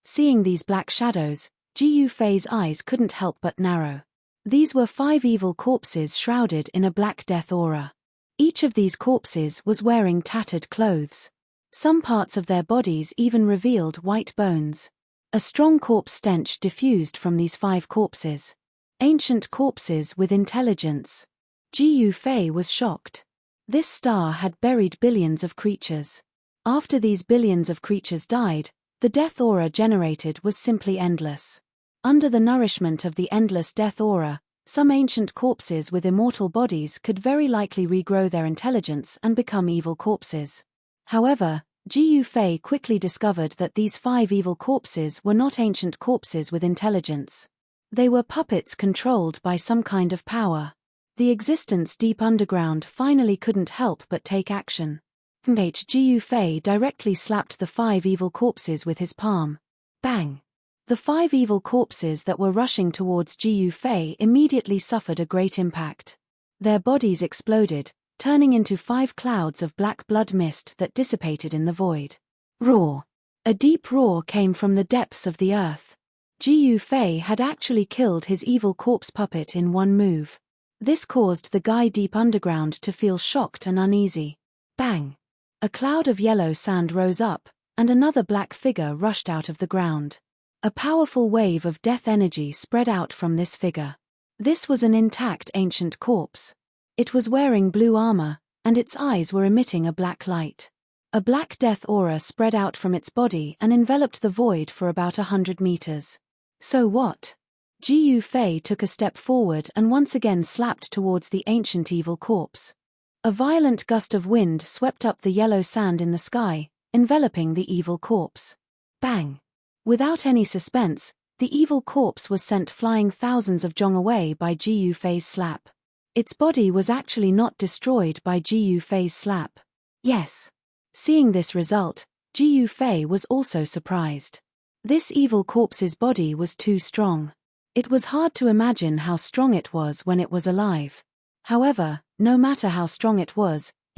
Seeing these black shadows, Ji Yufei's eyes couldn't help but narrow. These were 5 evil corpses shrouded in a black death aura. Each of these corpses was wearing tattered clothes. Some parts of their bodies even revealed white bones. A strong corpse stench diffused from these 5 corpses. Ancient corpses with intelligence. Ji Yufei was shocked. This star had buried billions of creatures. After these billions of creatures died, the death aura generated was simply endless. Under the nourishment of the endless death aura, some ancient corpses with immortal bodies could very likely regrow their intelligence and become evil corpses. However, Ji Yufei quickly discovered that these 5 evil corpses were not ancient corpses with intelligence. They were puppets controlled by some kind of power. The existence deep underground finally couldn't help but take action. Ji Yufei directly slapped the 5 evil corpses with his palm. Bang! The 5 evil corpses that were rushing towards Ji Yufei immediately suffered a great impact. Their bodies exploded, turning into 5 clouds of black blood mist that dissipated in the void. Roar! A deep roar came from the depths of the earth. Ji Yufei had actually killed his evil corpse puppet in one move. This caused the guy deep underground to feel shocked and uneasy. Bang! A cloud of yellow sand rose up, and another black figure rushed out of the ground. A powerful wave of death energy spread out from this figure. This was an intact ancient corpse. It was wearing blue armor, and its eyes were emitting a black light. A black death aura spread out from its body and enveloped the void for about 100 meters. So what? Ji Yufei took a step forward and once again slapped towards the ancient evil corpse. A violent gust of wind swept up the yellow sand in the sky, enveloping the evil corpse. Bang! Without any suspense, the evil corpse was sent flying thousands of jong away by Ji Yufei's slap. Its body was actually not destroyed by Ji Yufei's slap. Yes. Seeing this result, Ji Yufei was also surprised. This evil corpse's body was too strong. It was hard to imagine how strong it was when it was alive. However, no matter how strong it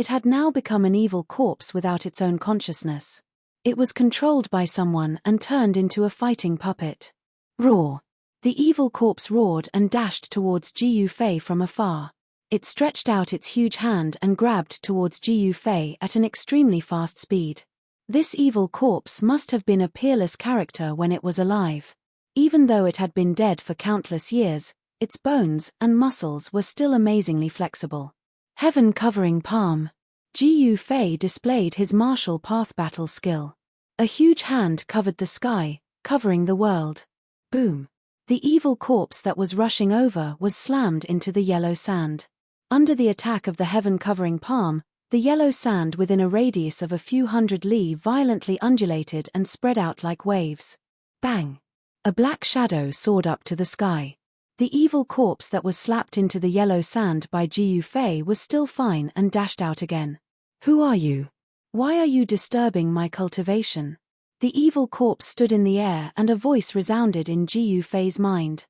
had now become an evil corpse without its own consciousness. It was controlled by someone and turned into a fighting puppet. Roar! The evil corpse roared and dashed towards Ji Yufei from afar. It stretched out its huge hand and grabbed towards Ji Yufei at an extremely fast speed. This evil corpse must have been a peerless character when it was alive. Even though it had been dead for countless years, its bones and muscles were still amazingly flexible. Heaven-covering palm. Ji Yufei displayed his martial path battle skill. A huge hand covered the sky, covering the world. Boom! The evil corpse that was rushing over was slammed into the yellow sand. Under the attack of the heaven-covering palm, the yellow sand within a radius of a few hundred li violently undulated and spread out like waves. Bang! A black shadow soared up to the sky. The evil corpse that was slapped into the yellow sand by Ji Yufei was still fine and dashed out again. Who are you? Why are you disturbing my cultivation? The evil corpse stood in the air and a voice resounded in Ji Yufei's mind.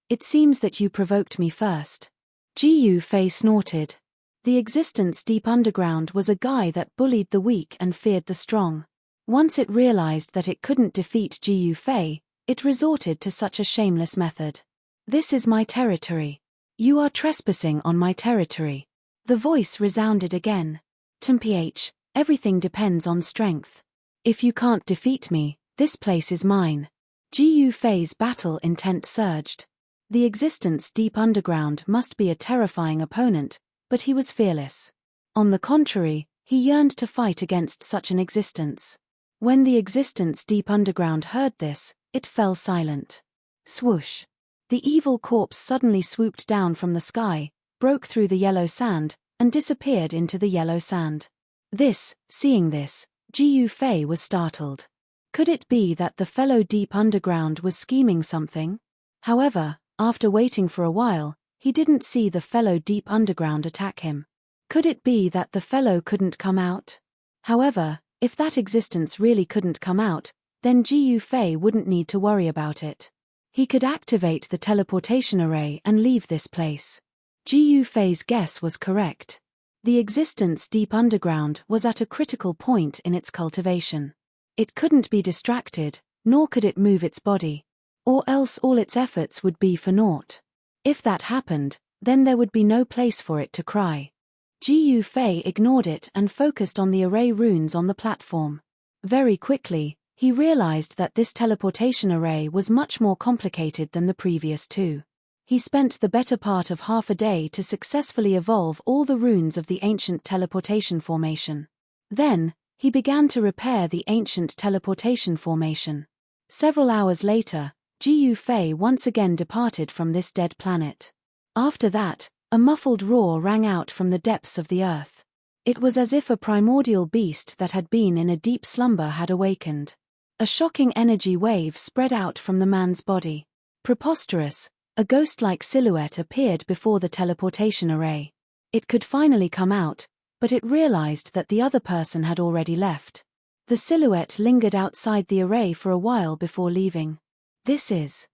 It seems that you provoked me first. Ji Yufei snorted. The existence deep underground was a guy that bullied the weak and feared the strong. Once it realized that it couldn't defeat Ji Yufei, it resorted to such a shameless method. This is my territory. You are trespassing on my territory. The voice resounded again. Everything depends on strength. If you can't defeat me, this place is mine. Ji Yufei's battle intent surged. The existence deep underground must be a terrifying opponent, but he was fearless. On the contrary, he yearned to fight against such an existence. When the existence deep underground heard this, it fell silent. Swoosh! The evil corpse suddenly swooped down from the sky, broke through the yellow sand, and disappeared into the yellow sand. Seeing this, Ji Yufei was startled. Could it be that the fellow deep underground was scheming something? However, after waiting for a while, he didn't see the fellow deep underground attack him. Could it be that the fellow couldn't come out? However, if that existence really couldn't come out, then Ji Yufei wouldn't need to worry about it. He could activate the teleportation array and leave this place. Ji Yufei's guess was correct. The existence deep underground was at a critical point in its cultivation. It couldn't be distracted, nor could it move its body. Or else all its efforts would be for naught. If that happened, then there would be no place for it to cry. Ji Yufei ignored it and focused on the array runes on the platform. Very quickly, he realized that this teleportation array was much more complicated than the previous two. He spent the better part of half a day to successfully evolve all the runes of the ancient teleportation formation. Then, he began to repair the ancient teleportation formation. Several hours later, Ji Yufei once again departed from this dead planet. After that, a muffled roar rang out from the depths of the earth. It was as if a primordial beast that had been in a deep slumber had awakened. A shocking energy wave spread out from the man's body. Preposterous, a ghost-like silhouette appeared before the teleportation array. It could finally come out, but it realized that the other person had already left. The silhouette lingered outside the array for a while before leaving. This is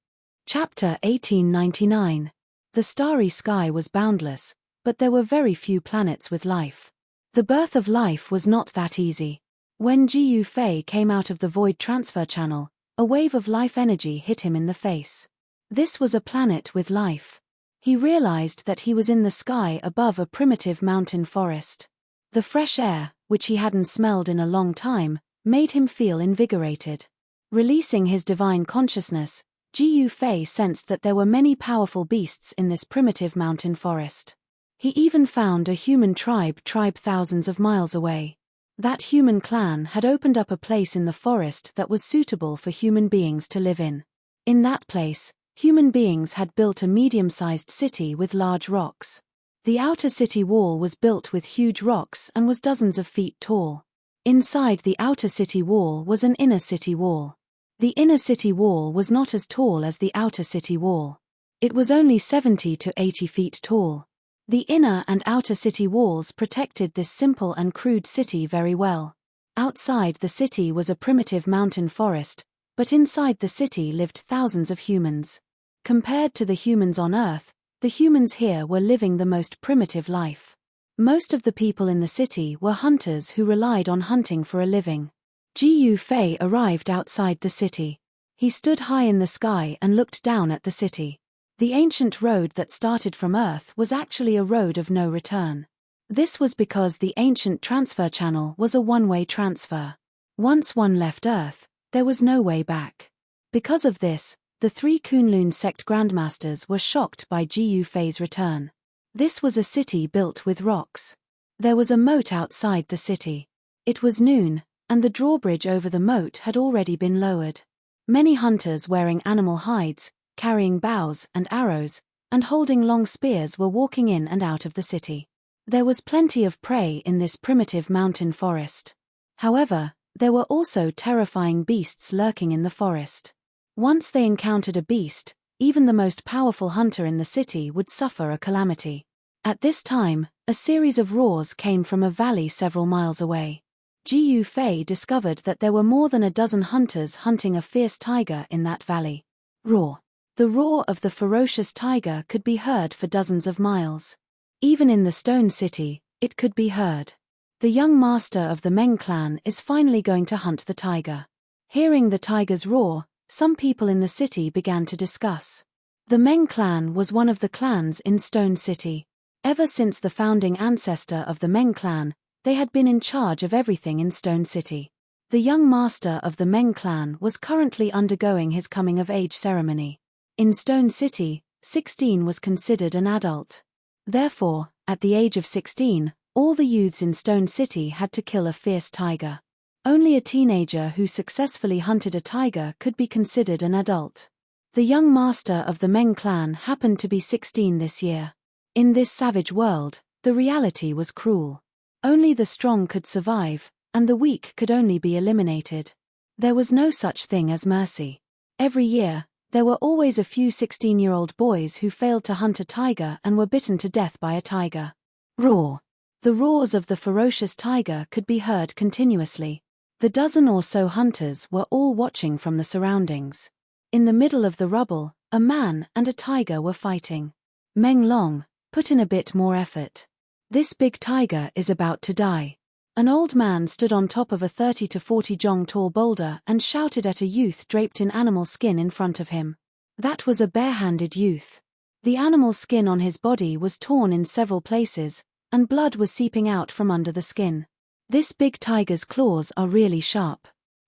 Chapter 1899. The starry sky was boundless, but there were very few planets with life. The birth of life was not that easy. When Ji Yufei came out of the void transfer channel, a wave of life energy hit him in the face. This was a planet with life. He realized that he was in the sky above a primitive mountain forest. The fresh air, which he hadn't smelled in a long time, made him feel invigorated. Releasing his divine consciousness, Ji Yufei sensed that there were many powerful beasts in this primitive mountain forest. He even found a human tribe thousands of miles away. That human clan had opened up a place in the forest that was suitable for human beings to live in. In that place, human beings had built a medium-sized city with large rocks. The outer city wall was built with huge rocks and was dozens of feet tall. Inside the outer city wall was an inner city wall. The inner city wall was not as tall as the outer city wall. It was only 70 to 80 feet tall. The inner and outer city walls protected this simple and crude city very well. Outside the city was a primitive mountain forest, but inside the city lived thousands of humans. Compared to the humans on Earth, the humans here were living the most primitive life. Most of the people in the city were hunters who relied on hunting for a living. Ji Yufei arrived outside the city. He stood high in the sky and looked down at the city. The ancient road that started from Earth was actually a road of no return. This was because the ancient transfer channel was a one-way transfer. Once one left Earth, there was no way back. Because of this, the three Kunlun sect grandmasters were shocked by Ji Yufei's return. This was a city built with rocks. There was a moat outside the city. It was noon, and the drawbridge over the moat had already been lowered. Many hunters wearing animal hides, carrying bows and arrows, and holding long spears were walking in and out of the city. There was plenty of prey in this primitive mountain forest. However, there were also terrifying beasts lurking in the forest. Once they encountered a beast, even the most powerful hunter in the city would suffer a calamity. At this time, a series of roars came from a valley several miles away. Ji Yufei discovered that there were more than a dozen hunters hunting a fierce tiger in that valley. Roar. The roar of the ferocious tiger could be heard for dozens of miles. Even in the stone city, it could be heard. The young master of the Meng clan is finally going to hunt the tiger. Hearing the tiger's roar, some people in the city began to discuss. The Meng clan was one of the clans in Stone City. Ever since the founding ancestor of the Meng clan, they had been in charge of everything in Stone City. The young master of the Meng clan was currently undergoing his coming-of-age ceremony. In Stone City, 16 was considered an adult. Therefore, at the age of 16, all the youths in Stone City had to kill a fierce tiger. Only a teenager who successfully hunted a tiger could be considered an adult. The young master of the Meng clan happened to be 16 this year. In this savage world, the reality was cruel. Only the strong could survive, and the weak could only be eliminated. There was no such thing as mercy. Every year, there were always a few 16-year-old boys who failed to hunt a tiger and were bitten to death by a tiger. Roar. The roars of the ferocious tiger could be heard continuously. The dozen or so hunters were all watching from the surroundings. In the middle of the rubble, a man and a tiger were fighting. Meng Long, put in a bit more effort. This big tiger is about to die. An old man stood on top of a 30 to 40 jong tall boulder and shouted at a youth draped in animal skin in front of him. That was a barehanded youth. The animal skin on his body was torn in several places, and blood was seeping out from under the skin. This big tiger's claws are really sharp.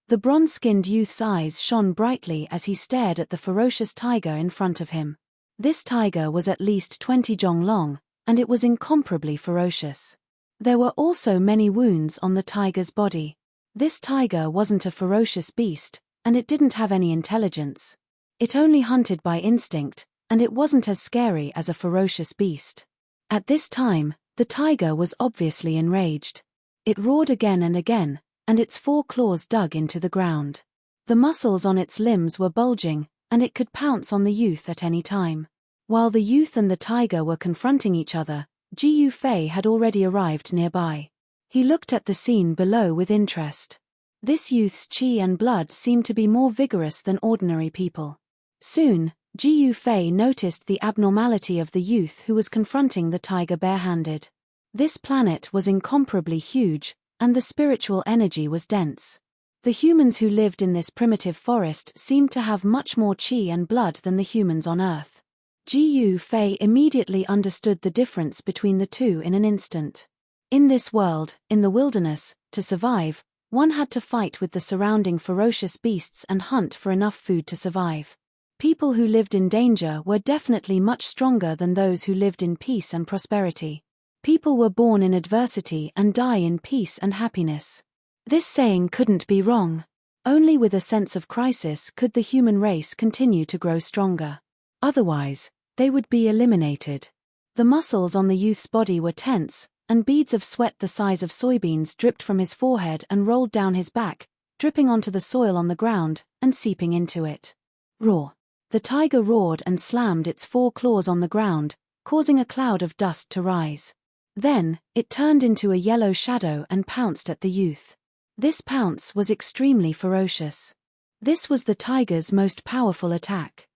The bronze-skinned youth's eyes shone brightly as he stared at the ferocious tiger in front of him. This tiger was at least 20 jong long, and it was incomparably ferocious. There were also many wounds on the tiger's body. This tiger wasn't a ferocious beast, and it didn't have any intelligence. It only hunted by instinct, and it wasn't as scary as a ferocious beast. At this time, the tiger was obviously enraged. It roared again and again, and its 4 claws dug into the ground. The muscles on its limbs were bulging, and it could pounce on the youth at any time. While the youth and the tiger were confronting each other, Ji Yufei had already arrived nearby. He looked at the scene below with interest. This youth's qi and blood seemed to be more vigorous than ordinary people. Soon, Ji Yufei noticed the abnormality of the youth who was confronting the tiger barehanded. This planet was incomparably huge, and the spiritual energy was dense. The humans who lived in this primitive forest seemed to have much more qi and blood than the humans on Earth. Ji Yufei immediately understood the difference between the two in an instant. In this world, in the wilderness, to survive, one had to fight with the surrounding ferocious beasts and hunt for enough food to survive. People who lived in danger were definitely much stronger than those who lived in peace and prosperity. People were born in adversity and die in peace and happiness. This saying couldn't be wrong. Only with a sense of crisis could the human race continue to grow stronger. Otherwise, they would be eliminated. The muscles on the youth's body were tense, and beads of sweat the size of soybeans dripped from his forehead and rolled down his back, dripping onto the soil on the ground and seeping into it. Roar! The tiger roared and slammed its 4 claws on the ground, causing a cloud of dust to rise. Then, it turned into a yellow shadow and pounced at the youth. This pounce was extremely ferocious. This was the tiger's most powerful attack.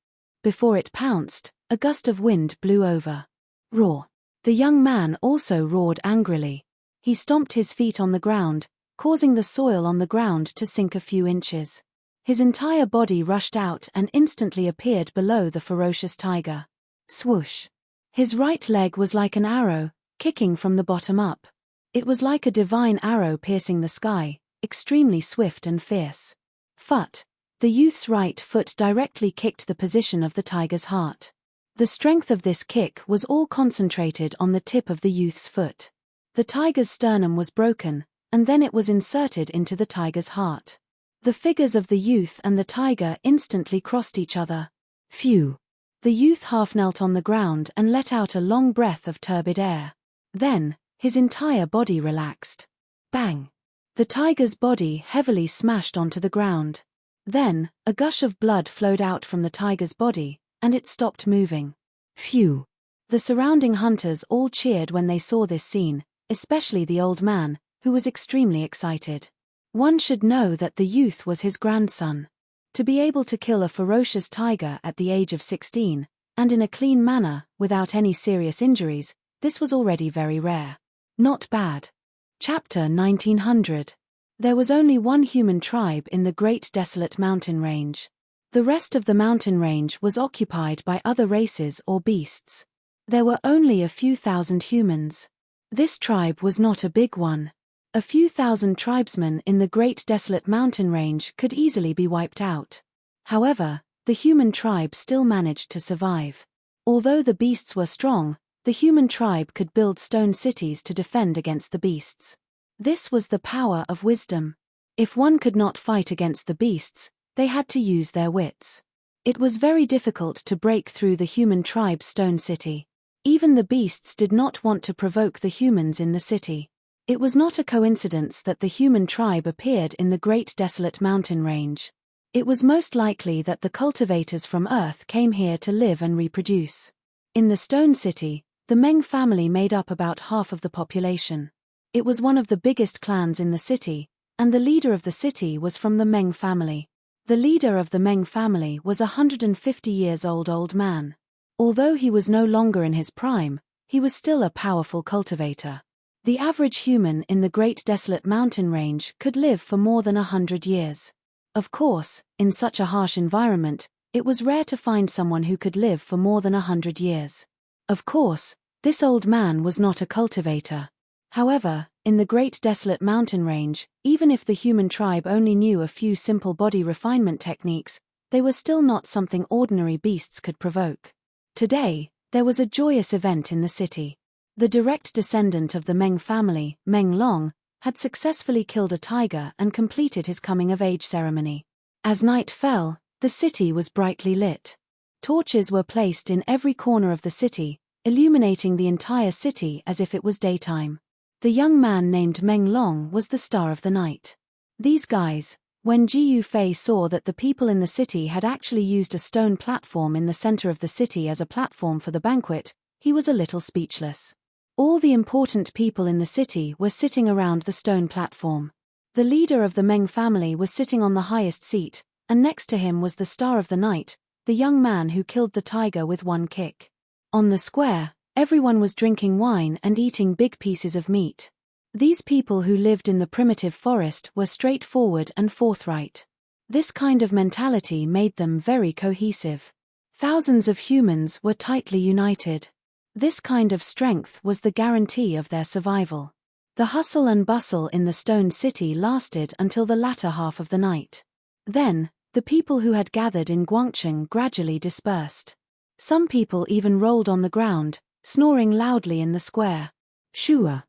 Before it pounced, a gust of wind blew over. Roar! The young man also roared angrily. He stomped his feet on the ground, causing the soil on the ground to sink a few inches. His entire body rushed out and instantly appeared below the ferocious tiger. Swoosh! His right leg was like an arrow, kicking from the bottom up. It was like a divine arrow piercing the sky, extremely swift and fierce. Phut! The youth's right foot directly kicked the position of the tiger's heart. The strength of this kick was all concentrated on the tip of the youth's foot. The tiger's sternum was broken, and then it was inserted into the tiger's heart. The figures of the youth and the tiger instantly crossed each other. Phew! The youth half knelt on the ground and let out a long breath of turbid air. Then, his entire body relaxed. Bang! The tiger's body heavily smashed onto the ground. Then, a gush of blood flowed out from the tiger's body, and it stopped moving. Phew! The surrounding hunters all cheered when they saw this scene, especially the old man, who was extremely excited. One should know that the youth was his grandson. To be able to kill a ferocious tiger at the age of 16, and in a clean manner, without any serious injuries, this was already very rare. Not bad. Chapter 1900. There was only one human tribe in the Great Desolate Mountain Range. The rest of the mountain range was occupied by other races or beasts. There were only a few thousand humans. This tribe was not a big one. A few thousand tribesmen in the Great Desolate Mountain Range could easily be wiped out. However, the human tribe still managed to survive. Although the beasts were strong, the human tribe could build stone cities to defend against the beasts. This was the power of wisdom. If one could not fight against the beasts, they had to use their wits. It was very difficult to break through the human tribe's stone city. Even the beasts did not want to provoke the humans in the city. It was not a coincidence that the human tribe appeared in the Great Desolate Mountain Range. It was most likely that the cultivators from Earth came here to live and reproduce. In the Stone City, the Meng family made up about half of the population. It was one of the biggest clans in the city, and the leader of the city was from the Meng family. The leader of the Meng family was a 150 years old man. Although he was no longer in his prime, he was still a powerful cultivator. The average human in the Great Desolate Mountain Range could live for more than 100 years. Of course, in such a harsh environment, it was rare to find someone who could live for more than 100 years. Of course, this old man was not a cultivator. However, in the Great Desolate Mountain Range, even if the human tribe only knew a few simple body refinement techniques, they were still not something ordinary beasts could provoke. Today, there was a joyous event in the city. The direct descendant of the Meng family, Meng Long, had successfully killed a tiger and completed his coming-of-age ceremony. As night fell, the city was brightly lit. Torches were placed in every corner of the city, illuminating the entire city as if it was daytime. The young man named Meng Long was the star of the night. These guys, when Ji Yufei saw that the people in the city had actually used a stone platform in the center of the city as a platform for the banquet, he was a little speechless. All the important people in the city were sitting around the stone platform. The leader of the Meng family was sitting on the highest seat, and next to him was the star of the night, the young man who killed the tiger with one kick. On the square, everyone was drinking wine and eating big pieces of meat. These people who lived in the primitive forest were straightforward and forthright. This kind of mentality made them very cohesive. Thousands of humans were tightly united. This kind of strength was the guarantee of their survival. The hustle and bustle in the stone city lasted until the latter half of the night. Then, the people who had gathered in Guangcheng gradually dispersed. Some people even rolled on the ground, snoring loudly in the square. Shua.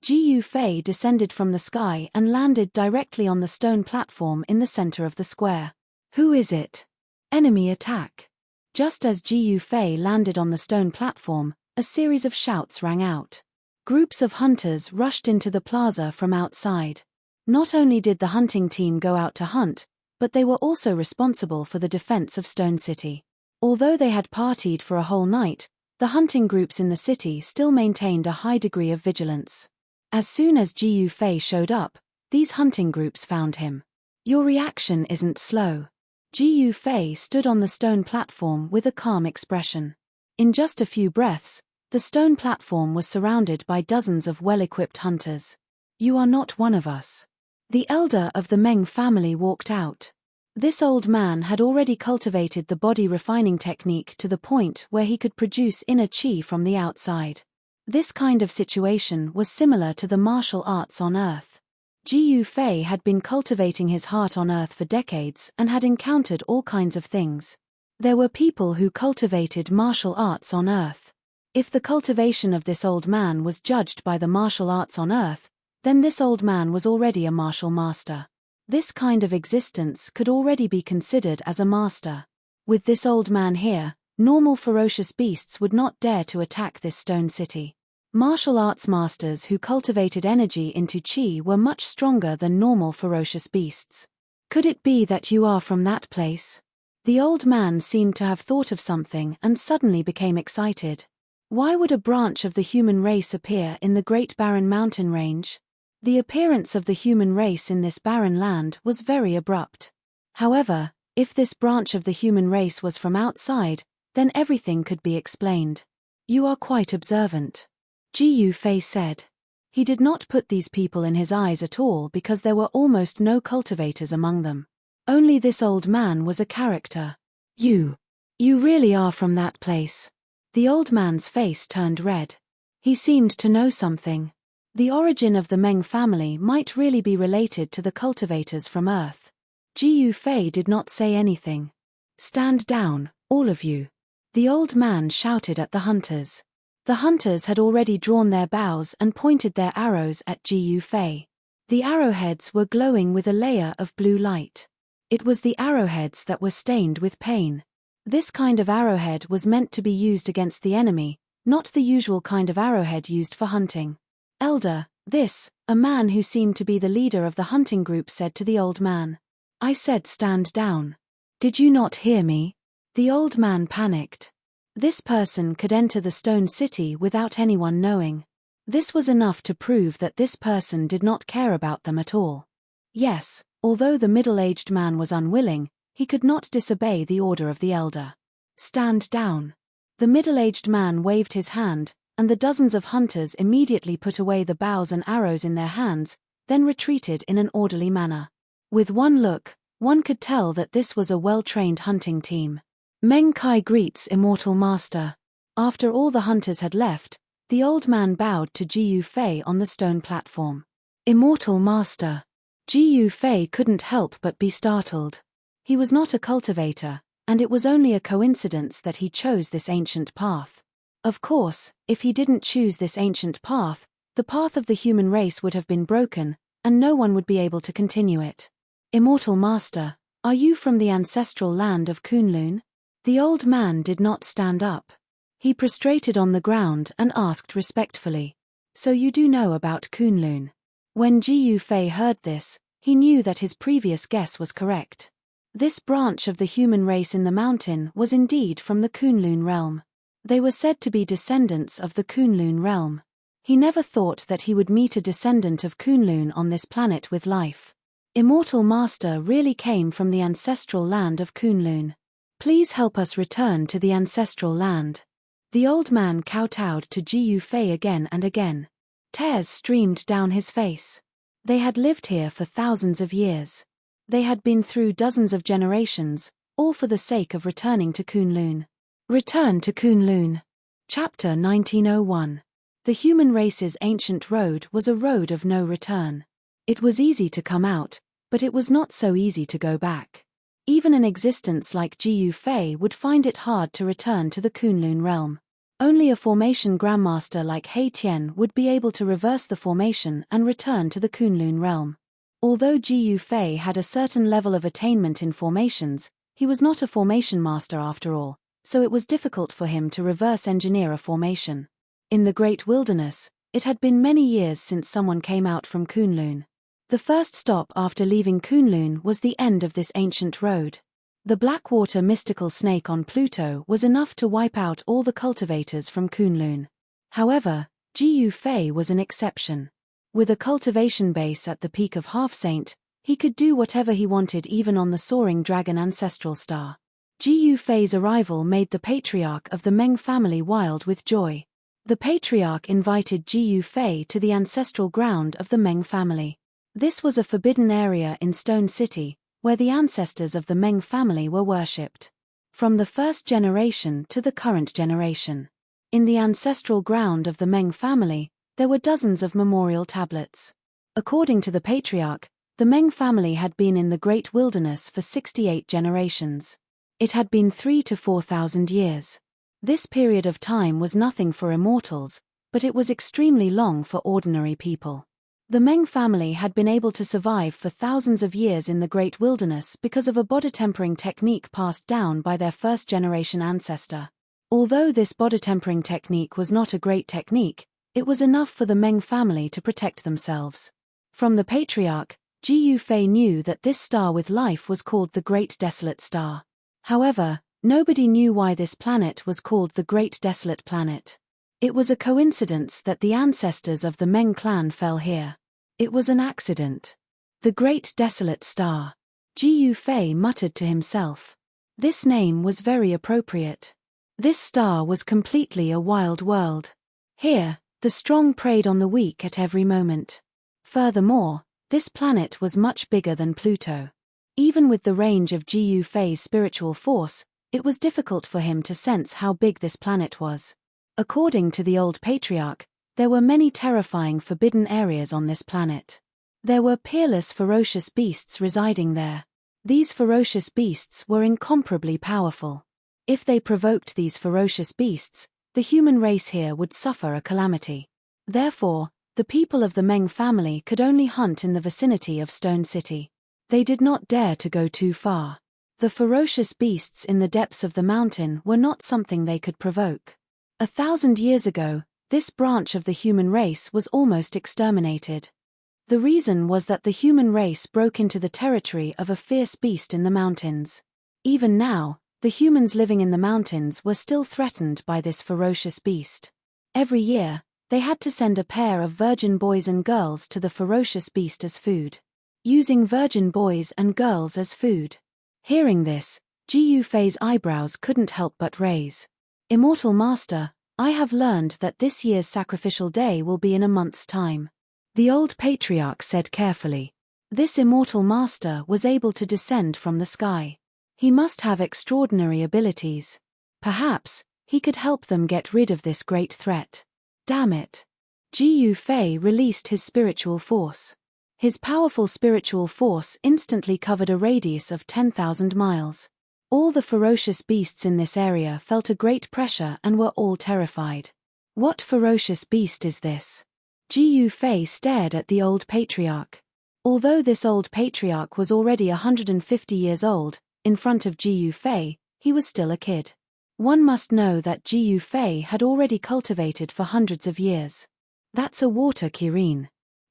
Ji Yufei descended from the sky and landed directly on the stone platform in the center of the square. Who is it? Enemy attack. Just as Ji Yufei landed on the stone platform, a series of shouts rang out. Groups of hunters rushed into the plaza from outside. Not only did the hunting team go out to hunt, but they were also responsible for the defense of Stone City. Although they had partied for a whole night, the hunting groups in the city still maintained a high degree of vigilance. As soon as Ji Yufei showed up, these hunting groups found him. Your reaction isn't slow. Ji Yufei stood on the stone platform with a calm expression. In just a few breaths, the stone platform was surrounded by dozens of well-equipped hunters. You are not one of us. The elder of the Meng family walked out. This old man had already cultivated the body refining technique to the point where he could produce inner qi from the outside. This kind of situation was similar to the martial arts on Earth. Ji Yufei had been cultivating his heart on Earth for decades and had encountered all kinds of things. There were people who cultivated martial arts on Earth. If the cultivation of this old man was judged by the martial arts on Earth, then this old man was already a martial master. This kind of existence could already be considered as a master. With this old man here, normal ferocious beasts would not dare to attack this stone city. Martial arts masters who cultivated energy into qi were much stronger than normal ferocious beasts. Could it be that you are from that place? The old man seemed to have thought of something and suddenly became excited. Why would a branch of the human race appear in the Great Barren Mountain Range? The appearance of the human race in this barren land was very abrupt. However, if this branch of the human race was from outside, then everything could be explained. You are quite observant. Ji Yufei said. He did not put these people in his eyes at all because there were almost no cultivators among them. Only this old man was a character. You really are from that place. The old man's face turned red. He seemed to know something. The origin of the Meng family might really be related to the cultivators from Earth. Ji Yufei did not say anything. Stand down, all of you. The old man shouted at the hunters. The hunters had already drawn their bows and pointed their arrows at Ji Yufei. The arrowheads were glowing with a layer of blue light. It was the arrowheads that were stained with pain. This kind of arrowhead was meant to be used against the enemy, not the usual kind of arrowhead used for hunting. Elder, a man who seemed to be the leader of the hunting group said to the old man. I said stand down. Did you not hear me? The old man panicked. This person could enter the stone city without anyone knowing. This was enough to prove that this person did not care about them at all. Yes, although the middle-aged man was unwilling, He could not disobey the order of the elder. Stand down. The middle-aged man waved his hand, and the dozens of hunters immediately put away the bows and arrows in their hands, then retreated in an orderly manner. With one look, one could tell that this was a well-trained hunting team. Meng Kai greets immortal master. After all the hunters had left, the old man bowed to Ji Yu Fei on the stone platform. Immortal master. Ji Yu Fei couldn't help but be startled. He was not a cultivator, and it was only a coincidence that he chose this ancient path. Of course, if he didn't choose this ancient path, the path of the human race would have been broken, and no one would be able to continue it. Immortal master, are you from the ancestral land of Kunlun? The old man did not stand up. He prostrated on the ground and asked respectfully. So you do know about Kunlun? When Ji Yu Fei heard this, he knew that his previous guess was correct. This branch of the human race in the mountain was indeed from the Kunlun realm. They were said to be descendants of the Kunlun realm. He never thought that he would meet a descendant of Kunlun on this planet with life. Immortal Master really came from the ancestral land of Kunlun. Please help us return to the ancestral land. The old man kowtowed to Ji Yu Fei again and again. Tears streamed down his face. They had lived here for thousands of years. They had been through dozens of generations, all for the sake of returning to Kunlun. Return to Kunlun. Chapter 1901. The human race's ancient road was a road of no return. It was easy to come out, but it was not so easy to go back. Even an existence like Ji Yu Fei would find it hard to return to the Kunlun realm. Only a formation grandmaster like He Tian would be able to reverse the formation and return to the Kunlun realm. Although Ji Yu Fei had a certain level of attainment in formations, he was not a formation master after all, so it was difficult for him to reverse engineer a formation. In the Great Wilderness, it had been many years since someone came out from Kunlun. The first stop after leaving Kunlun was the end of this ancient road. The Blackwater mystical snake on Pluto was enough to wipe out all the cultivators from Kunlun. However, Ji Yu Fei was an exception. With a cultivation base at the peak of Half Saint, he could do whatever he wanted even on the soaring dragon ancestral star. Ji Yu Fei's arrival made the patriarch of the Meng family wild with joy. The patriarch invited Ji Yu Fei to the ancestral ground of the Meng family. This was a forbidden area in Stone City, where the ancestors of the Meng family were worshipped. From the first generation to the current generation. In the ancestral ground of the Meng family, there were dozens of memorial tablets. According to the patriarch, the Meng family had been in the Great Wilderness for 68 generations. It had been 3,000 to 4,000 years. This period of time was nothing for immortals, but it was extremely long for ordinary people. The Meng family had been able to survive for thousands of years in the Great Wilderness because of a body-tempering technique passed down by their first-generation ancestor. Although this body-tempering technique was not a great technique, it was enough for the Meng family to protect themselves. From the patriarch, Ji Yu Fei knew that this star with life was called the Great Desolate Star. However, nobody knew why this planet was called the Great Desolate Planet. It was a coincidence that the ancestors of the Meng clan fell here. It was an accident. The Great Desolate Star. Ji Yu Fei muttered to himself. This name was very appropriate. This star was completely a wild world. Here, the strong preyed on the weak at every moment. Furthermore, this planet was much bigger than Pluto. Even with the range of Ji Yu Fei's spiritual force, it was difficult for him to sense how big this planet was. According to the old patriarch, there were many terrifying forbidden areas on this planet. There were peerless ferocious beasts residing there. These ferocious beasts were incomparably powerful. If they provoked these ferocious beasts, the human race here would suffer a calamity. Therefore, the people of the Meng family could only hunt in the vicinity of Stone City. They did not dare to go too far. The ferocious beasts in the depths of the mountain were not something they could provoke. 1,000 years ago, this branch of the human race was almost exterminated. The reason was that the human race broke into the territory of a fierce beast in the mountains. Even now, the humans living in the mountains were still threatened by this ferocious beast. Every year, they had to send a pair of virgin boys and girls to the ferocious beast as food. Using virgin boys and girls as food. Hearing this, Ji Yufei's eyebrows couldn't help but raise. Immortal Master, I have learned that this year's sacrificial day will be in a month's time. The old patriarch said carefully. This Immortal Master was able to descend from the sky. He must have extraordinary abilities. Perhaps, he could help them get rid of this great threat. Damn it. Ji Yufei released his spiritual force. His powerful spiritual force instantly covered a radius of 10,000 miles. All the ferocious beasts in this area felt a great pressure and were all terrified. What ferocious beast is this? Ji Yufei stared at the old patriarch. Although this old patriarch was already 150 years old, in front of Ji Yufei, he was still a kid. One must know that Ji Yufei had already cultivated for hundreds of years. That's a water kirin.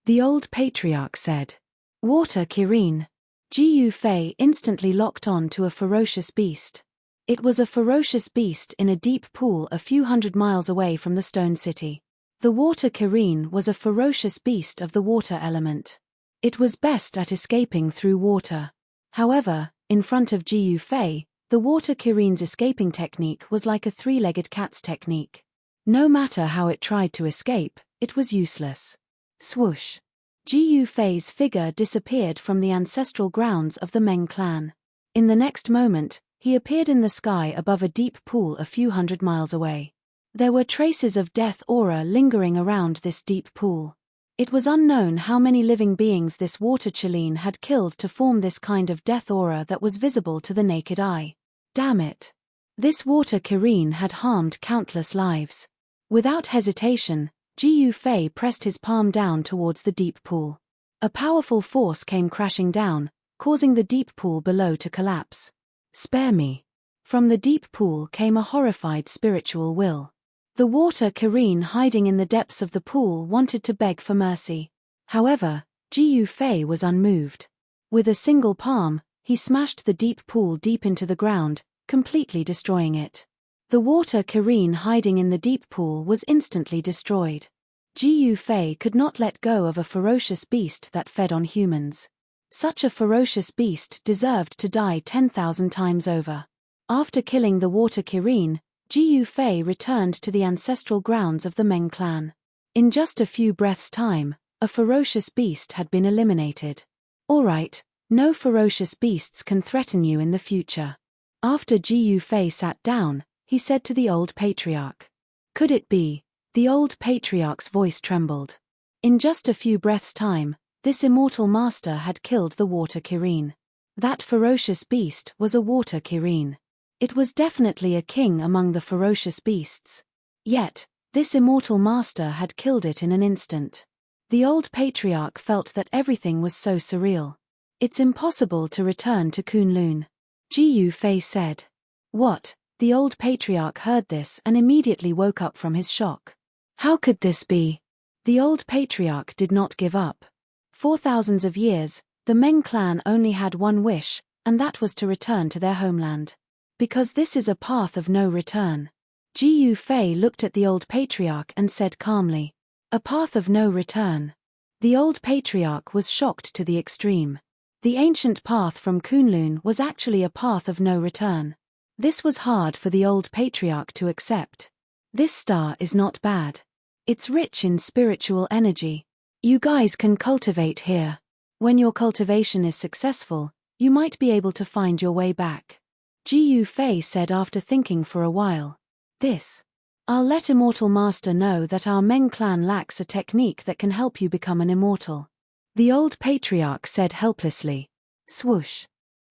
The old patriarch said. Water kirin. Ji Yufei instantly locked on to a ferocious beast. It was a ferocious beast in a deep pool a few hundred miles away from the stone city. The water kirin was a ferocious beast of the water element. It was best at escaping through water. However, in front of Ji Yufei, the water kirin's escaping technique was like a three-legged cat's technique. No matter how it tried to escape, it was useless. Swoosh. Ji Yufei's figure disappeared from the ancestral grounds of the Meng clan. In the next moment, he appeared in the sky above a deep pool a few hundred miles away. There were traces of death aura lingering around this deep pool. It was unknown how many living beings this water chileen had killed to form this kind of death aura that was visible to the naked eye. Damn it. This water kirin had harmed countless lives. Without hesitation, Ji Yufei pressed his palm down towards the deep pool. A powerful force came crashing down, causing the deep pool below to collapse. Spare me. From the deep pool came a horrified spiritual will. The water kirin hiding in the depths of the pool wanted to beg for mercy. However, Ji Yufei was unmoved. With a single palm, he smashed the deep pool deep into the ground, completely destroying it. The water kirin hiding in the deep pool was instantly destroyed. Ji Yufei could not let go of a ferocious beast that fed on humans. Such a ferocious beast deserved to die 10,000 times over. After killing the water kirin, Ji Yufei returned to the ancestral grounds of the Meng clan. In just a few breaths' time, a ferocious beast had been eliminated. Alright, no ferocious beasts can threaten you in the future. After Ji Yufei sat down, he said to the old patriarch. Could it be? The old patriarch's voice trembled. In just a few breaths' time, this immortal master had killed the water kirin. That ferocious beast was a water kirin. It was definitely a king among the ferocious beasts. Yet, this immortal master had killed it in an instant. The old patriarch felt that everything was so surreal. It's impossible to return to Kunlun. Ji Yufei said. What? The old patriarch heard this and immediately woke up from his shock. How could this be? The old patriarch did not give up. For thousands of years, the Meng clan only had one wish, and that was to return to their homeland. Because this is a path of no return. Ji Yufei looked at the old patriarch and said calmly. A path of no return. The old patriarch was shocked to the extreme. The ancient path from Kunlun was actually a path of no return. This was hard for the old patriarch to accept. This star is not bad. It's rich in spiritual energy. You guys can cultivate here. When your cultivation is successful, you might be able to find your way back. Ji Yufei said after thinking for a while. I'll let Immortal Master know that our Meng clan lacks a technique that can help you become an immortal. The old patriarch said helplessly. Swoosh.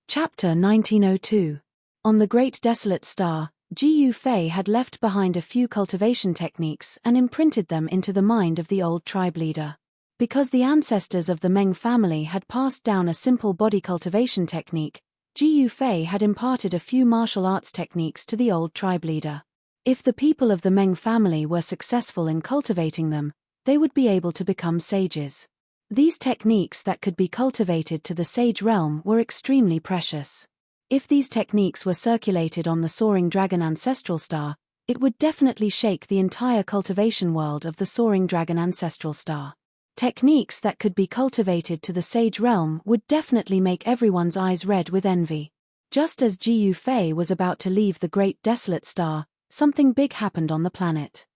Chapter 1902. On the Great Desolate Star, Ji Yufei had left behind a few cultivation techniques and imprinted them into the mind of the old tribe leader. Because the ancestors of the Meng family had passed down a simple body cultivation technique, Ji Yufei had imparted a few martial arts techniques to the old tribe leader. If the people of the Meng family were successful in cultivating them, they would be able to become sages. These techniques that could be cultivated to the sage realm were extremely precious. If these techniques were circulated on the Soaring Dragon Ancestral Star, it would definitely shake the entire cultivation world of the Soaring Dragon Ancestral Star. Techniques that could be cultivated to the sage realm would definitely make everyone's eyes red with envy. Just as Jiu Fei was about to leave the Great Desolate Star, something big happened on the planet.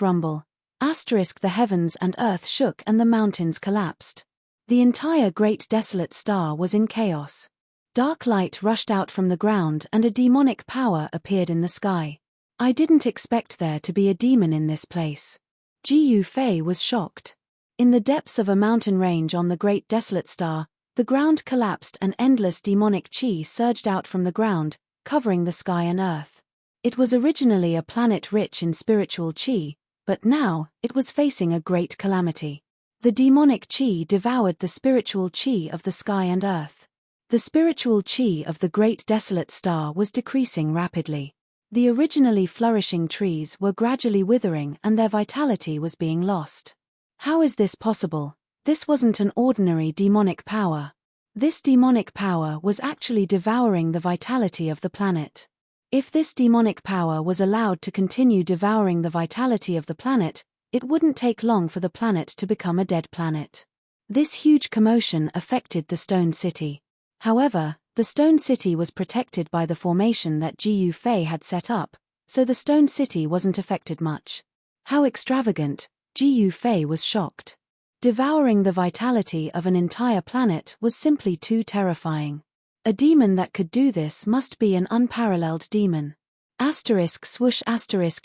Rumble. The heavens and earth shook and the mountains collapsed. The entire Great Desolate Star was in chaos. Dark light rushed out from the ground and a demonic power appeared in the sky. I didn't expect there to be a demon in this place. Jiu Fei was shocked. In the depths of a mountain range on the Great Desolate Star, the ground collapsed and endless demonic chi surged out from the ground, covering the sky and earth. It was originally a planet rich in spiritual chi, but now, it was facing a great calamity. The demonic chi devoured the spiritual chi of the sky and earth. The spiritual chi of the Great Desolate Star was decreasing rapidly. The originally flourishing trees were gradually withering and their vitality was being lost. How is this possible? This wasn't an ordinary demonic power. This demonic power was actually devouring the vitality of the planet. If this demonic power was allowed to continue devouring the vitality of the planet, it wouldn't take long for the planet to become a dead planet. This huge commotion affected the Stone City. However, the Stone City was protected by the formation that Jiu Fei had set up, so the Stone City wasn't affected much. How extravagant! Jiu Fei was shocked. Devouring the vitality of an entire planet was simply too terrifying. A demon that could do this must be an unparalleled demon. Swoosh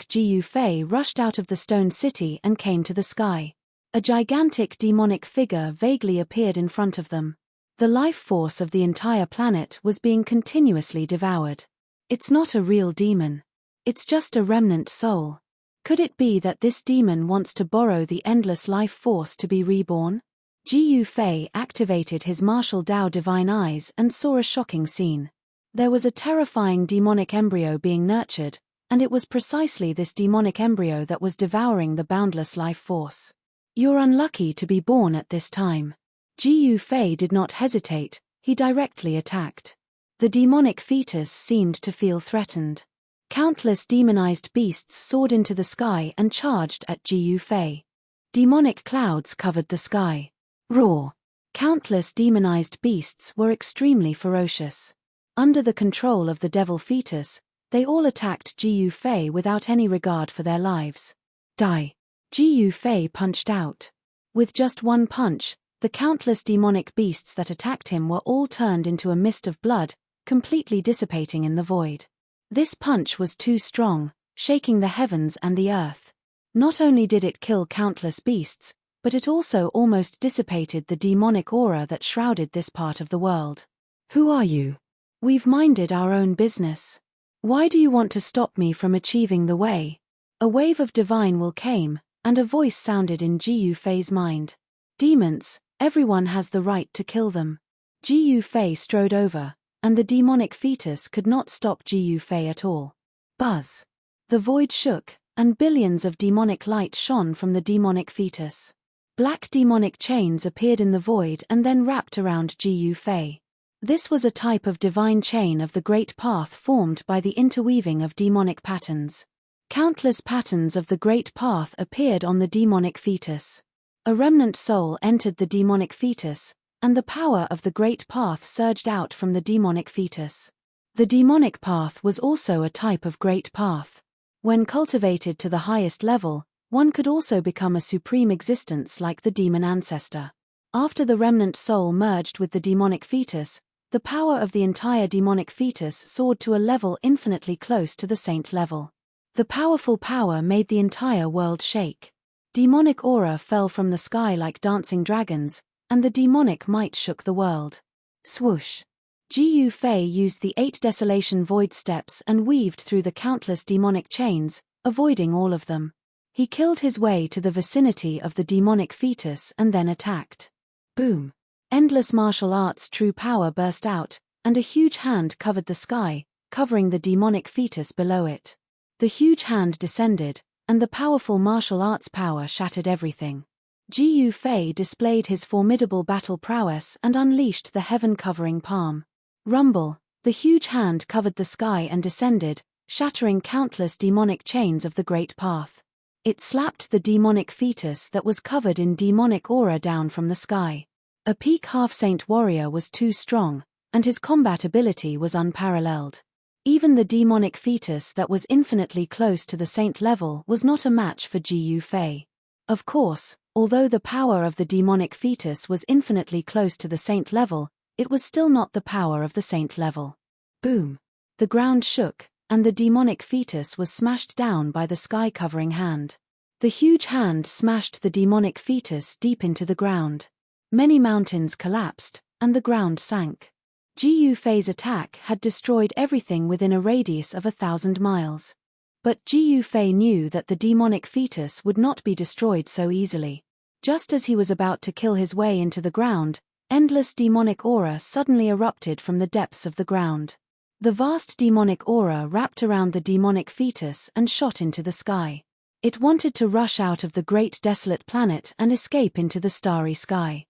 Jiu Fei rushed out of the Stone City and came to the sky. A gigantic demonic figure vaguely appeared in front of them. The life force of the entire planet was being continuously devoured. It's not a real demon. It's just a remnant soul. Could it be that this demon wants to borrow the endless life force to be reborn? Jiu Fei activated his martial Dao divine eyes and saw a shocking scene. There was a terrifying demonic embryo being nurtured, and it was precisely this demonic embryo that was devouring the boundless life force. You're unlucky to be born at this time. Jiu Fei did not hesitate, he directly attacked. The demonic fetus seemed to feel threatened. Countless demonized beasts soared into the sky and charged at Jiu Fei. Demonic clouds covered the sky. Roar! Countless demonized beasts were extremely ferocious. Under the control of the devil fetus, they all attacked Jiu Fei without any regard for their lives. Die! Jiu Fei punched out. With just one punch, the countless demonic beasts that attacked him were all turned into a mist of blood, completely dissipating in the void. This punch was too strong, shaking the heavens and the earth. Not only did it kill countless beasts, but it also almost dissipated the demonic aura that shrouded this part of the world. Who are you? We've minded our own business. Why do you want to stop me from achieving the way? A wave of divine will came, and a voice sounded in Jiu Fei's mind. Demons, everyone has the right to kill them. Jiu Fei strode over, and the demonic fetus could not stop Jiu Fei at all. Buzz! The void shook, and billions of demonic light shone from the demonic fetus. Black demonic chains appeared in the void and then wrapped around Jiu Fei. This was a type of divine chain of the Great Path formed by the interweaving of demonic patterns. Countless patterns of the Great Path appeared on the demonic fetus. A remnant soul entered the demonic fetus, and the power of the Great Path surged out from the demonic fetus. The demonic path was also a type of Great Path. When cultivated to the highest level, one could also become a supreme existence like the demon ancestor. After the remnant soul merged with the demonic fetus, the power of the entire demonic fetus soared to a level infinitely close to the saint level. The powerful power made the entire world shake. Demonic aura fell from the sky like dancing dragons, and the demonic might shook the world. Swoosh! Jiu Fei used the 8 desolation void steps and weaved through the countless demonic chains, avoiding all of them. He killed his way to the vicinity of the demonic fetus and then attacked. Boom! Endless martial arts true power burst out, and a huge hand covered the sky, covering the demonic fetus below it. The huge hand descended, and the powerful martial arts power shattered everything. Jiu Fei displayed his formidable battle prowess and unleashed the heaven-covering palm. Rumble! The huge hand covered the sky and descended, shattering countless demonic chains of the Great Path. It slapped the demonic fetus that was covered in demonic aura down from the sky. A peak half-saint warrior was too strong, and his combat ability was unparalleled. Even the demonic fetus that was infinitely close to the saint level was not a match for Jiu Fei. Of course, although the power of the demonic fetus was infinitely close to the saint level, it was still not the power of the saint level. Boom! The ground shook, and the demonic fetus was smashed down by the sky-covering hand. The huge hand smashed the demonic fetus deep into the ground. Many mountains collapsed, and the ground sank. Jiu Fei's attack had destroyed everything within a radius of 1,000 miles. But Jiu Fei knew that the demonic fetus would not be destroyed so easily. Just as he was about to kill his way into the ground, endless demonic aura suddenly erupted from the depths of the ground. The vast demonic aura wrapped around the demonic fetus and shot into the sky. It wanted to rush out of the great desolate planet and escape into the starry sky.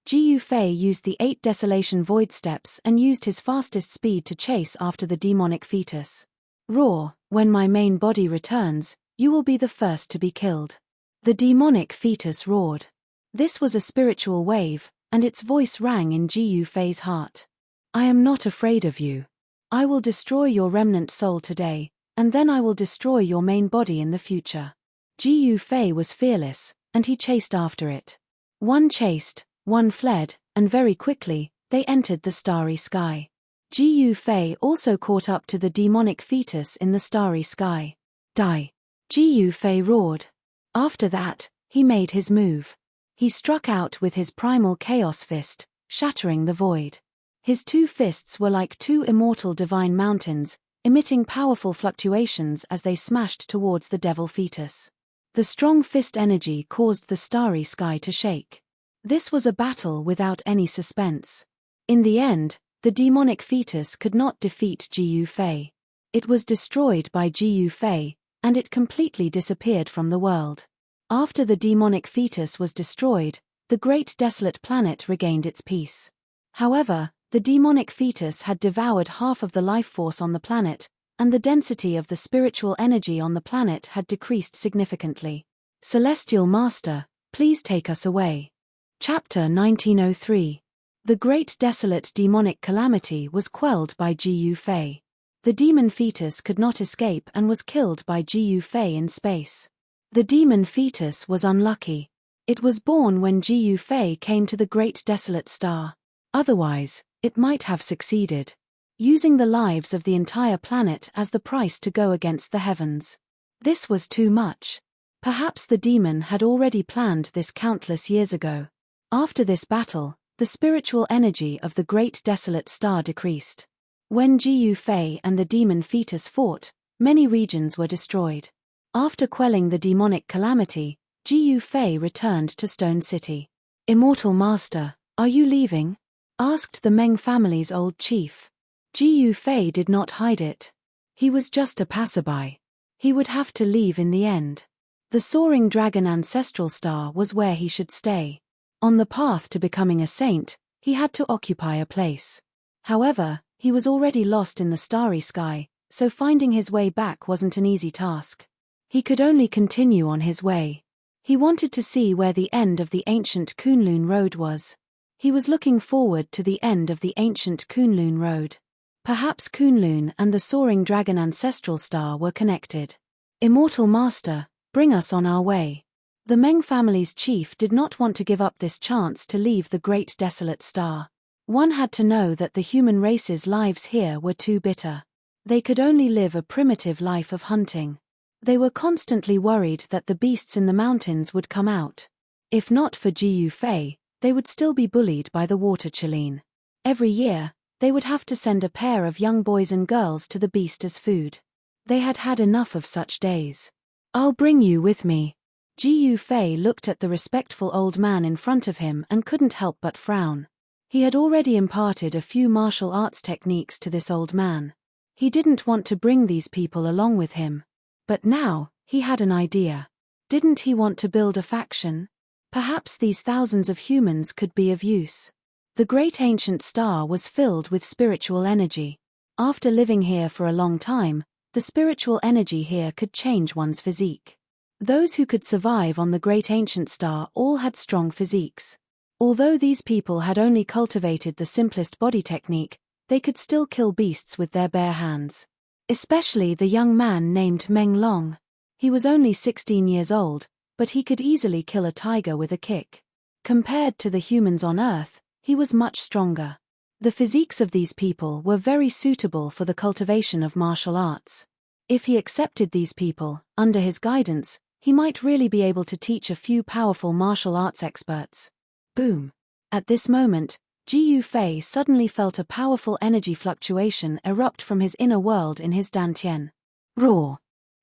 Jiu Fei used the 8 desolation void steps and used his fastest speed to chase after the demonic fetus. Roar, when my main body returns, you will be the first to be killed. The demonic fetus roared. This was a spiritual wave, and its voice rang in Jiu Fei's heart. I am not afraid of you. I will destroy your remnant soul today, and then I will destroy your main body in the future. Jiu Fei was fearless, and he chased after it. One chased, one fled, and very quickly, they entered the starry sky. Jiu Fei also caught up to the demonic fetus in the starry sky. Die! Jiu Fei roared. After that, he made his move. He struck out with his primal chaos fist, shattering the void. His 2 fists were like 2 immortal divine mountains, emitting powerful fluctuations as they smashed towards the devil fetus. The strong fist energy caused the starry sky to shake. This was a battle without any suspense. In the end, the demonic fetus could not defeat Jiu Fei. It was destroyed by Jiu Fei, and it completely disappeared from the world. After the demonic fetus was destroyed, the great desolate planet regained its peace. However, the demonic fetus had devoured half of the life force on the planet, and the density of the spiritual energy on the planet had decreased significantly. Celestial Master, please take us away. Chapter 1903. The Great Desolate Demonic Calamity was quelled by Jiu Fei. The demon fetus could not escape and was killed by Jiu Fei in space. The demon fetus was unlucky. It was born when Jiu Fei came to the Great Desolate Star. Otherwise, it might have succeeded. Using the lives of the entire planet as the price to go against the heavens. This was too much. Perhaps the demon had already planned this countless years ago. After this battle, the spiritual energy of the Great Desolate Star decreased. When Jiu Fei and the demon fetus fought, many regions were destroyed. After quelling the demonic calamity, Jiu Fei returned to Stone City. Immortal Master, are you leaving? Asked the Meng family's old chief. Jiu Fei did not hide it. He was just a passerby. He would have to leave in the end. The soaring dragon ancestral star was where he should stay. On the path to becoming a saint, he had to occupy a place. However, he was already lost in the starry sky, so finding his way back wasn't an easy task. He could only continue on his way. He wanted to see where the end of the ancient Kunlun Road was. He was looking forward to the end of the ancient Kunlun Road. Perhaps Kunlun and the soaring dragon ancestral star were connected. Immortal Master, bring us on our way. The Meng family's chief did not want to give up this chance to leave the Great Desolate Star. One had to know that the human race's lives here were too bitter. They could only live a primitive life of hunting. They were constantly worried that the beasts in the mountains would come out. If not for Jiu Fei, they would still be bullied by the water Chileen. Every year, they would have to send a pair of young boys and girls to the beast as food. They had had enough of such days. I'll bring you with me. Jiu Fei looked at the respectful old man in front of him and couldn't help but frown. He had already imparted a few martial arts techniques to this old man. He didn't want to bring these people along with him. But now, he had an idea. Didn't he want to build a faction? Perhaps these thousands of humans could be of use. The great ancient star was filled with spiritual energy. After living here for a long time, the spiritual energy here could change one's physique. Those who could survive on the great ancient star all had strong physiques. Although these people had only cultivated the simplest body technique, they could still kill beasts with their bare hands. Especially the young man named Meng Long. He was only 16 years old, but he could easily kill a tiger with a kick. Compared to the humans on Earth, he was much stronger. The physiques of these people were very suitable for the cultivation of martial arts. If he accepted these people, under his guidance, he might really be able to teach a few powerful martial arts experts. Boom! At this moment, Ji Yufei suddenly felt a powerful energy fluctuation erupt from his inner world in his dantian. Roar!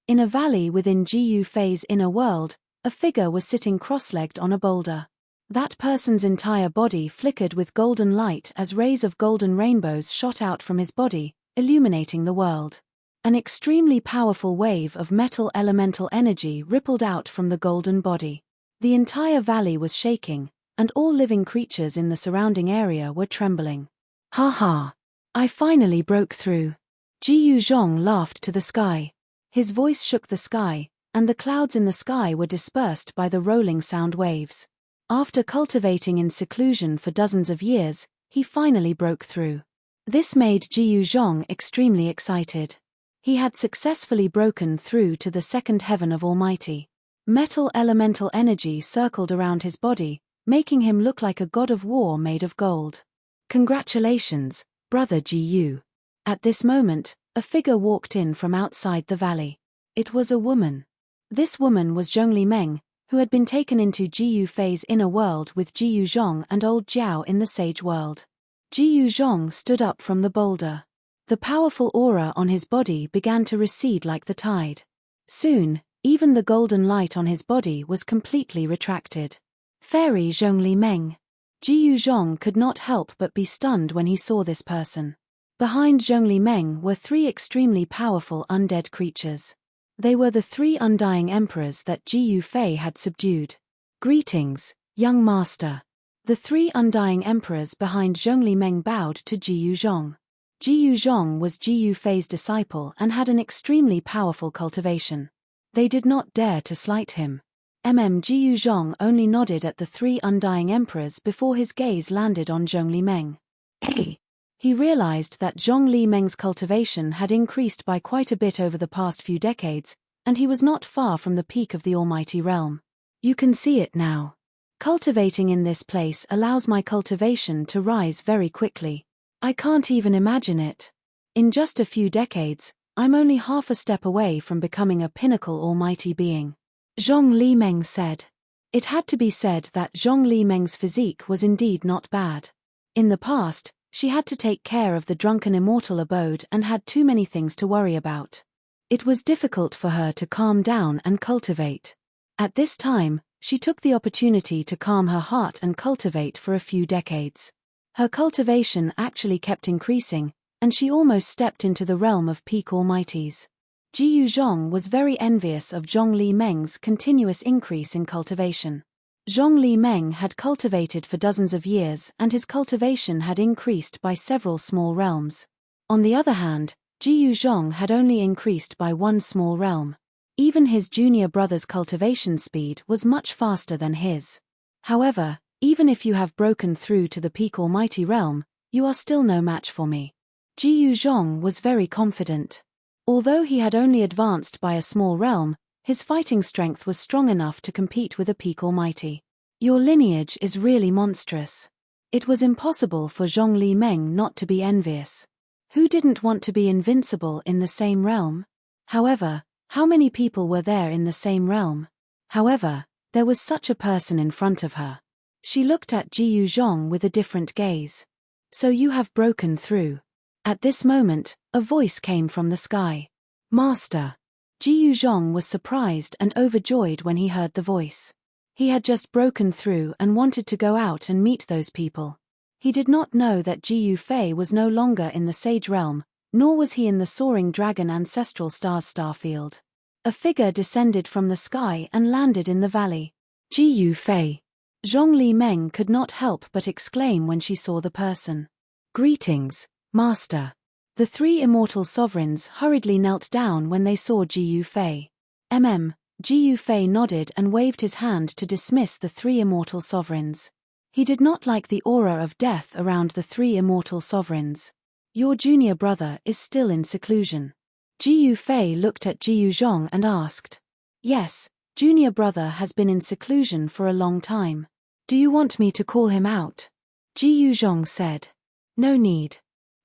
In a valley within Ji Yufei's inner world, a figure was sitting cross-legged on a boulder. That person's entire body flickered with golden light as rays of golden rainbows shot out from his body, illuminating the world. An extremely powerful wave of metal elemental energy rippled out from the golden body. The entire valley was shaking, and all living creatures in the surrounding area were trembling. Ha ha! I finally broke through. Ji Yuzhong laughed to the sky. His voice shook the sky, and the clouds in the sky were dispersed by the rolling sound waves. After cultivating in seclusion for dozens of years, he finally broke through. This made Ji Yuzhong extremely excited. He had successfully broken through to the second heaven of Almighty. Metal elemental energy circled around his body, making him look like a god of war made of gold. Congratulations, brother Ji Yu. At this moment, a figure walked in from outside the valley. It was a woman. This woman was Zhongli Meng, who had been taken into Ji Yufei's inner world with Ji Yuzhong and old Jiao in the sage world. Ji Yuzhong stood up from the boulder. The powerful aura on his body began to recede like the tide. Soon, even the golden light on his body was completely retracted. Fairy Zhongli Meng. Ji Yuzhong could not help but be stunned when he saw this person. Behind Zhongli Meng were three extremely powerful undead creatures. They were the three undying emperors that Ji Yufei had subdued. Greetings, young master. The three undying emperors behind Zhongli Meng bowed to Ji Yuzhong. Ji Yuzhong was Ji Yufei's disciple and had an extremely powerful cultivation. They did not dare to slight him. Ji Yuzhong only nodded at the three undying emperors before his gaze landed on Zhongli Meng. Hey! He realized that Zhongli Meng's cultivation had increased by quite a bit over the past few decades, and he was not far from the peak of the almighty realm. You can see it now. Cultivating in this place allows my cultivation to rise very quickly. I can't even imagine it. In just a few decades, I'm only half a step away from becoming a pinnacle almighty being. Zhongli Meng said. It had to be said that Zhongli Meng's physique was indeed not bad. In the past, she had to take care of the drunken immortal abode and had too many things to worry about. It was difficult for her to calm down and cultivate. At this time, she took the opportunity to calm her heart and cultivate for a few decades. Her cultivation actually kept increasing, and she almost stepped into the realm of peak almighties. Ji Yuzhong was very envious of Zhongli Meng's continuous increase in cultivation. Zhongli Meng had cultivated for dozens of years and his cultivation had increased by several small realms. On the other hand, Ji Yuzhong had only increased by one small realm. Even his junior brother's cultivation speed was much faster than his. However, even if you have broken through to the peak almighty realm, you are still no match for me. Ji Yuzhong was very confident. Although he had only advanced by a small realm, his fighting strength was strong enough to compete with a peak almighty. Your lineage is really monstrous. It was impossible for Zhongli Meng not to be envious. Who didn't want to be invincible in the same realm? However, how many people were there in the same realm? However, there was such a person in front of her. She looked at Ji Yuzhong with a different gaze. So you have broken through. At this moment, a voice came from the sky. Master. Ji Yuzhong was surprised and overjoyed when he heard the voice. He had just broken through and wanted to go out and meet those people. He did not know that Ji Yufei was no longer in the sage realm, nor was he in the soaring dragon ancestral stars starfield. A figure descended from the sky and landed in the valley. Ji Yufei. Zhongli Meng could not help but exclaim when she saw the person. Greetings, Master. The three immortal sovereigns hurriedly knelt down when they saw Ji Yufei. Ji Yufei nodded and waved his hand to dismiss the three immortal sovereigns. He did not like the aura of death around the three immortal sovereigns. Your junior brother is still in seclusion. Jiyu Fei looked at Jiyu Zhong and asked. Yes, junior brother has been in seclusion for a long time. Do you want me to call him out? Jiyu Zhong said. No need.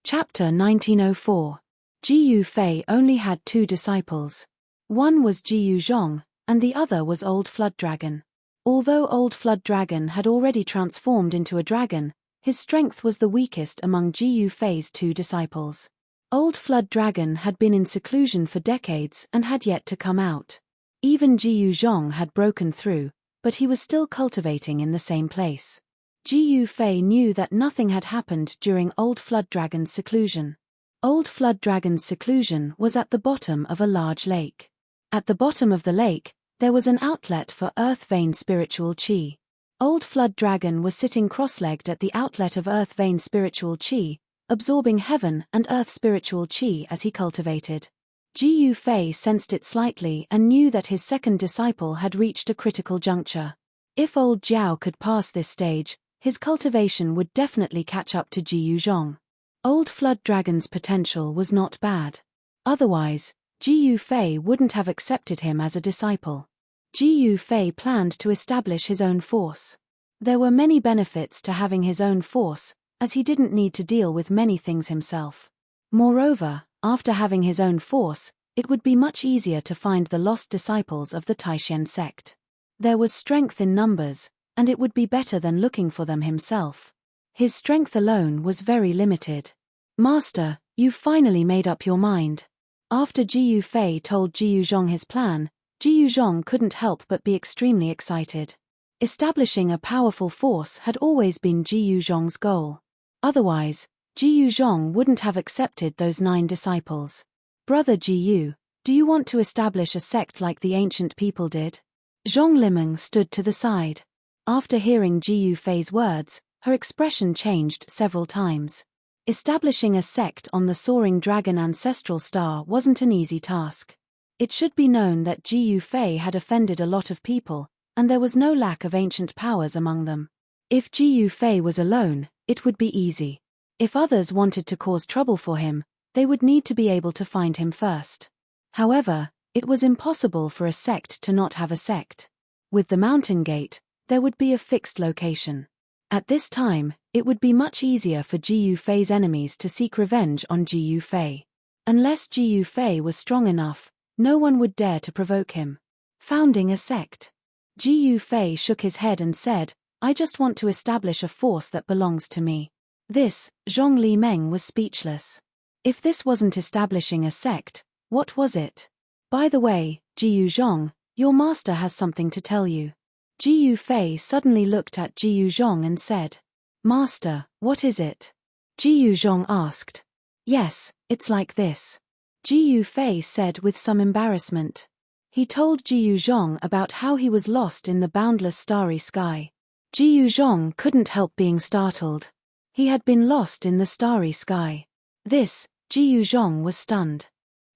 Chapter 1904. Jiyu Fei only had 2 disciples. One was Jiyu Zhong, and the other was Old Flood Dragon. Although Old Flood Dragon had already transformed into a dragon, his strength was the weakest among Jiyu Fei's 2 disciples. Old Flood Dragon had been in seclusion for decades and had yet to come out. Even Jiyu Zhong had broken through, but he was still cultivating in the same place. Jiyu Fei knew that nothing had happened during Old Flood Dragon's seclusion. Old Flood Dragon's seclusion was at the bottom of a large lake. At the bottom of the lake, there was an outlet for Earth Vein spiritual chi. Old Flood Dragon was sitting cross-legged at the outlet of Earth Vein spiritual chi, absorbing heaven and earth spiritual chi as he cultivated. Jiyu Fei sensed it slightly and knew that his second disciple had reached a critical juncture. If old Jiao could pass this stage, his cultivation would definitely catch up to Jiyu Zhong. Old Flood Dragon's potential was not bad. Otherwise, Jiyu Fei wouldn't have accepted him as a disciple. Jiyu Fei planned to establish his own force. There were many benefits to having his own force, as he didn't need to deal with many things himself. Moreover, after having his own force, it would be much easier to find the lost disciples of the Taishan sect. There was strength in numbers, and it would be better than looking for them himself. His strength alone was very limited. Master, you've finally made up your mind. After Jiyu Fei told Jiyu Zhong his plan, Jiyu Zhong couldn't help but be extremely excited. Establishing a powerful force had always been Jiyu Zhong's goal. Otherwise, Jiyu Zhong wouldn't have accepted those 9 disciples. Brother Jiyu, do you want to establish a sect like the ancient people did? Zhong Limeng stood to the side. After hearing Jiyu Fei's words, her expression changed several times. Establishing a sect on the soaring dragon ancestral star wasn't an easy task. It should be known that Jiyu Fei had offended a lot of people, and there was no lack of ancient powers among them. If Jiyu Fei was alone, it would be easy. If others wanted to cause trouble for him, they would need to be able to find him first. However, it was impossible for a sect to not have a sect. With the mountain gate, there would be a fixed location. At this time, it would be much easier for Jiyu Fei's enemies to seek revenge on Jiyu Fei. Unless Jiyu Fei was strong enough, no one would dare to provoke him. Founding a sect. Jiyu Fei shook his head and said, I just want to establish a force that belongs to me. This, Zhong Limeng was speechless. If this wasn't establishing a sect, what was it? By the way, Jiyu Zhong, your master has something to tell you. Jiyu Fei suddenly looked at Jiyu Zhong and said, Master, what is it? Jiyu Zhong asked. Yes, it's like this. Jiyu Fei said with some embarrassment. He told Jiyu Zhong about how he was lost in the boundless starry sky. Jiyu Zhong couldn't help being startled. He had been lost in the starry sky. This, Jiyu Zhong was stunned.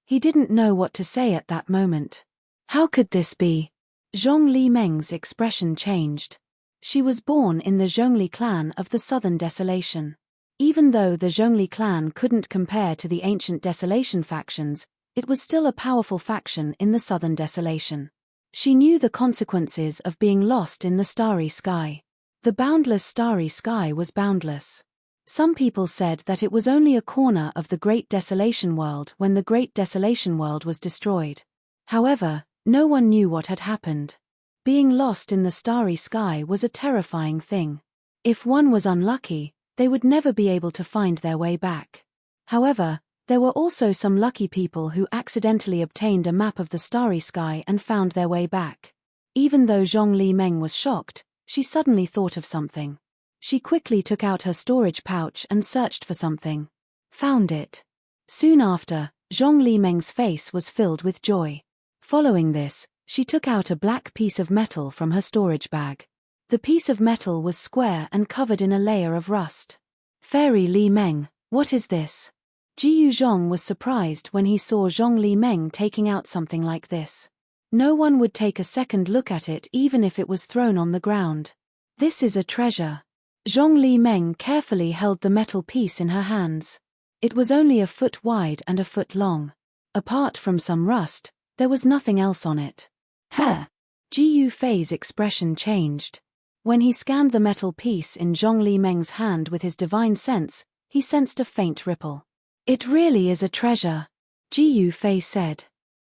He didn't know what to say at that moment. How could this be? Zhong Limeng's expression changed. She was born in the Zhongli clan of the Southern Desolation. Even though the Zhongli clan couldn't compare to the ancient Desolation factions, it was still a powerful faction in the Southern Desolation. She knew the consequences of being lost in the starry sky. The boundless starry sky was boundless. Some people said that it was only a corner of the Great Desolation World when the Great Desolation World was destroyed. However, no one knew what had happened. Being lost in the starry sky was a terrifying thing. If one was unlucky, they would never be able to find their way back. However, there were also some lucky people who accidentally obtained a map of the starry sky and found their way back. Even though Zhong Limeng was shocked, she suddenly thought of something. She quickly took out her storage pouch and searched for something. Found it. Soon after, Zhong Limeng's face was filled with joy. Following this, she took out a black piece of metal from her storage bag. The piece of metal was square and covered in a layer of rust. Fairy Limeng, what is this? Jiyu Zhong was surprised when he saw Zhong Limeng taking out something like this. No one would take a second look at it even if it was thrown on the ground. This is a treasure. Zhongli Meng carefully held the metal piece in her hands. It was only a foot wide and a foot long. Apart from some rust, there was nothing else on it. Huh! Ji Yufei's expression changed. When he scanned the metal piece in Zhongli Meng's hand with his divine sense, he sensed a faint ripple. It really is a treasure, Ji Yufei said.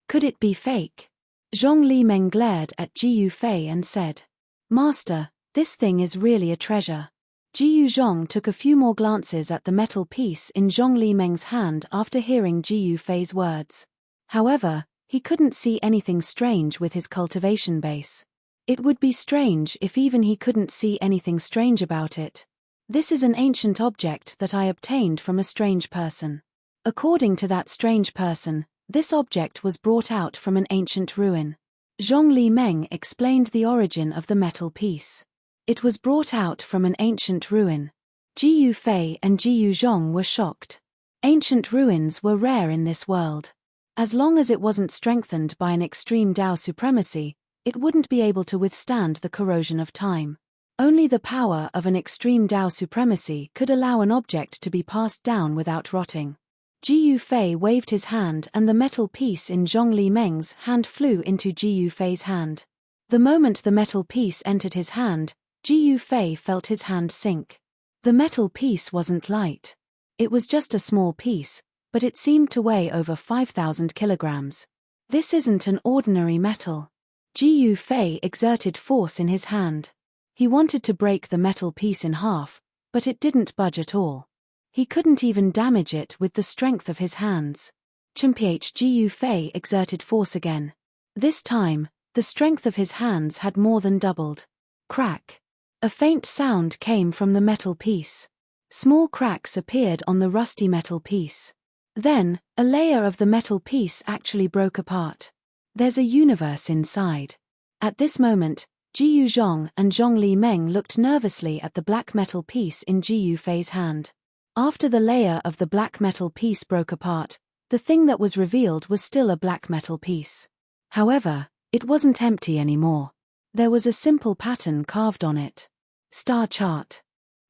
Could it be fake? Zhongli Meng glared at Ji Yufei and said, Master, this thing is really a treasure. Ji Yuzhong took a few more glances at the metal piece in Zhongli Meng's hand after hearing Ji Yufei's words. However, he couldn't see anything strange with his cultivation base. It would be strange if even he couldn't see anything strange about it. This is an ancient object that I obtained from a strange person. According to that strange person, this object was brought out from an ancient ruin. Zhongli Meng explained the origin of the metal piece. It was brought out from an ancient ruin. Ji Yufei and Ji Yuzhong were shocked. Ancient ruins were rare in this world. As long as it wasn't strengthened by an extreme Dao supremacy, it wouldn't be able to withstand the corrosion of time. Only the power of an extreme Dao supremacy could allow an object to be passed down without rotting. Ji Yufei waved his hand and the metal piece in Zhongli Meng's hand flew into Ji Yufei's hand. The moment the metal piece entered his hand, Ji Yufei felt his hand sink. The metal piece wasn't light. It was just a small piece, but it seemed to weigh over 5,000 kilograms. This isn't an ordinary metal. Ji Yufei exerted force in his hand. He wanted to break the metal piece in half, but it didn't budge at all. He couldn't even damage it with the strength of his hands. Ji Yufei exerted force again. This time, the strength of his hands had more than doubled. Crack! A faint sound came from the metal piece. Small cracks appeared on the rusty metal piece. Then, a layer of the metal piece actually broke apart. There's a universe inside. At this moment, Ji Yuzhong and Zhongli Meng looked nervously at the black metal piece in Ji Yufei's hand. After the layer of the black metal piece broke apart, the thing that was revealed was still a black metal piece. However, it wasn't empty anymore. There was a simple pattern carved on it. Star Chart.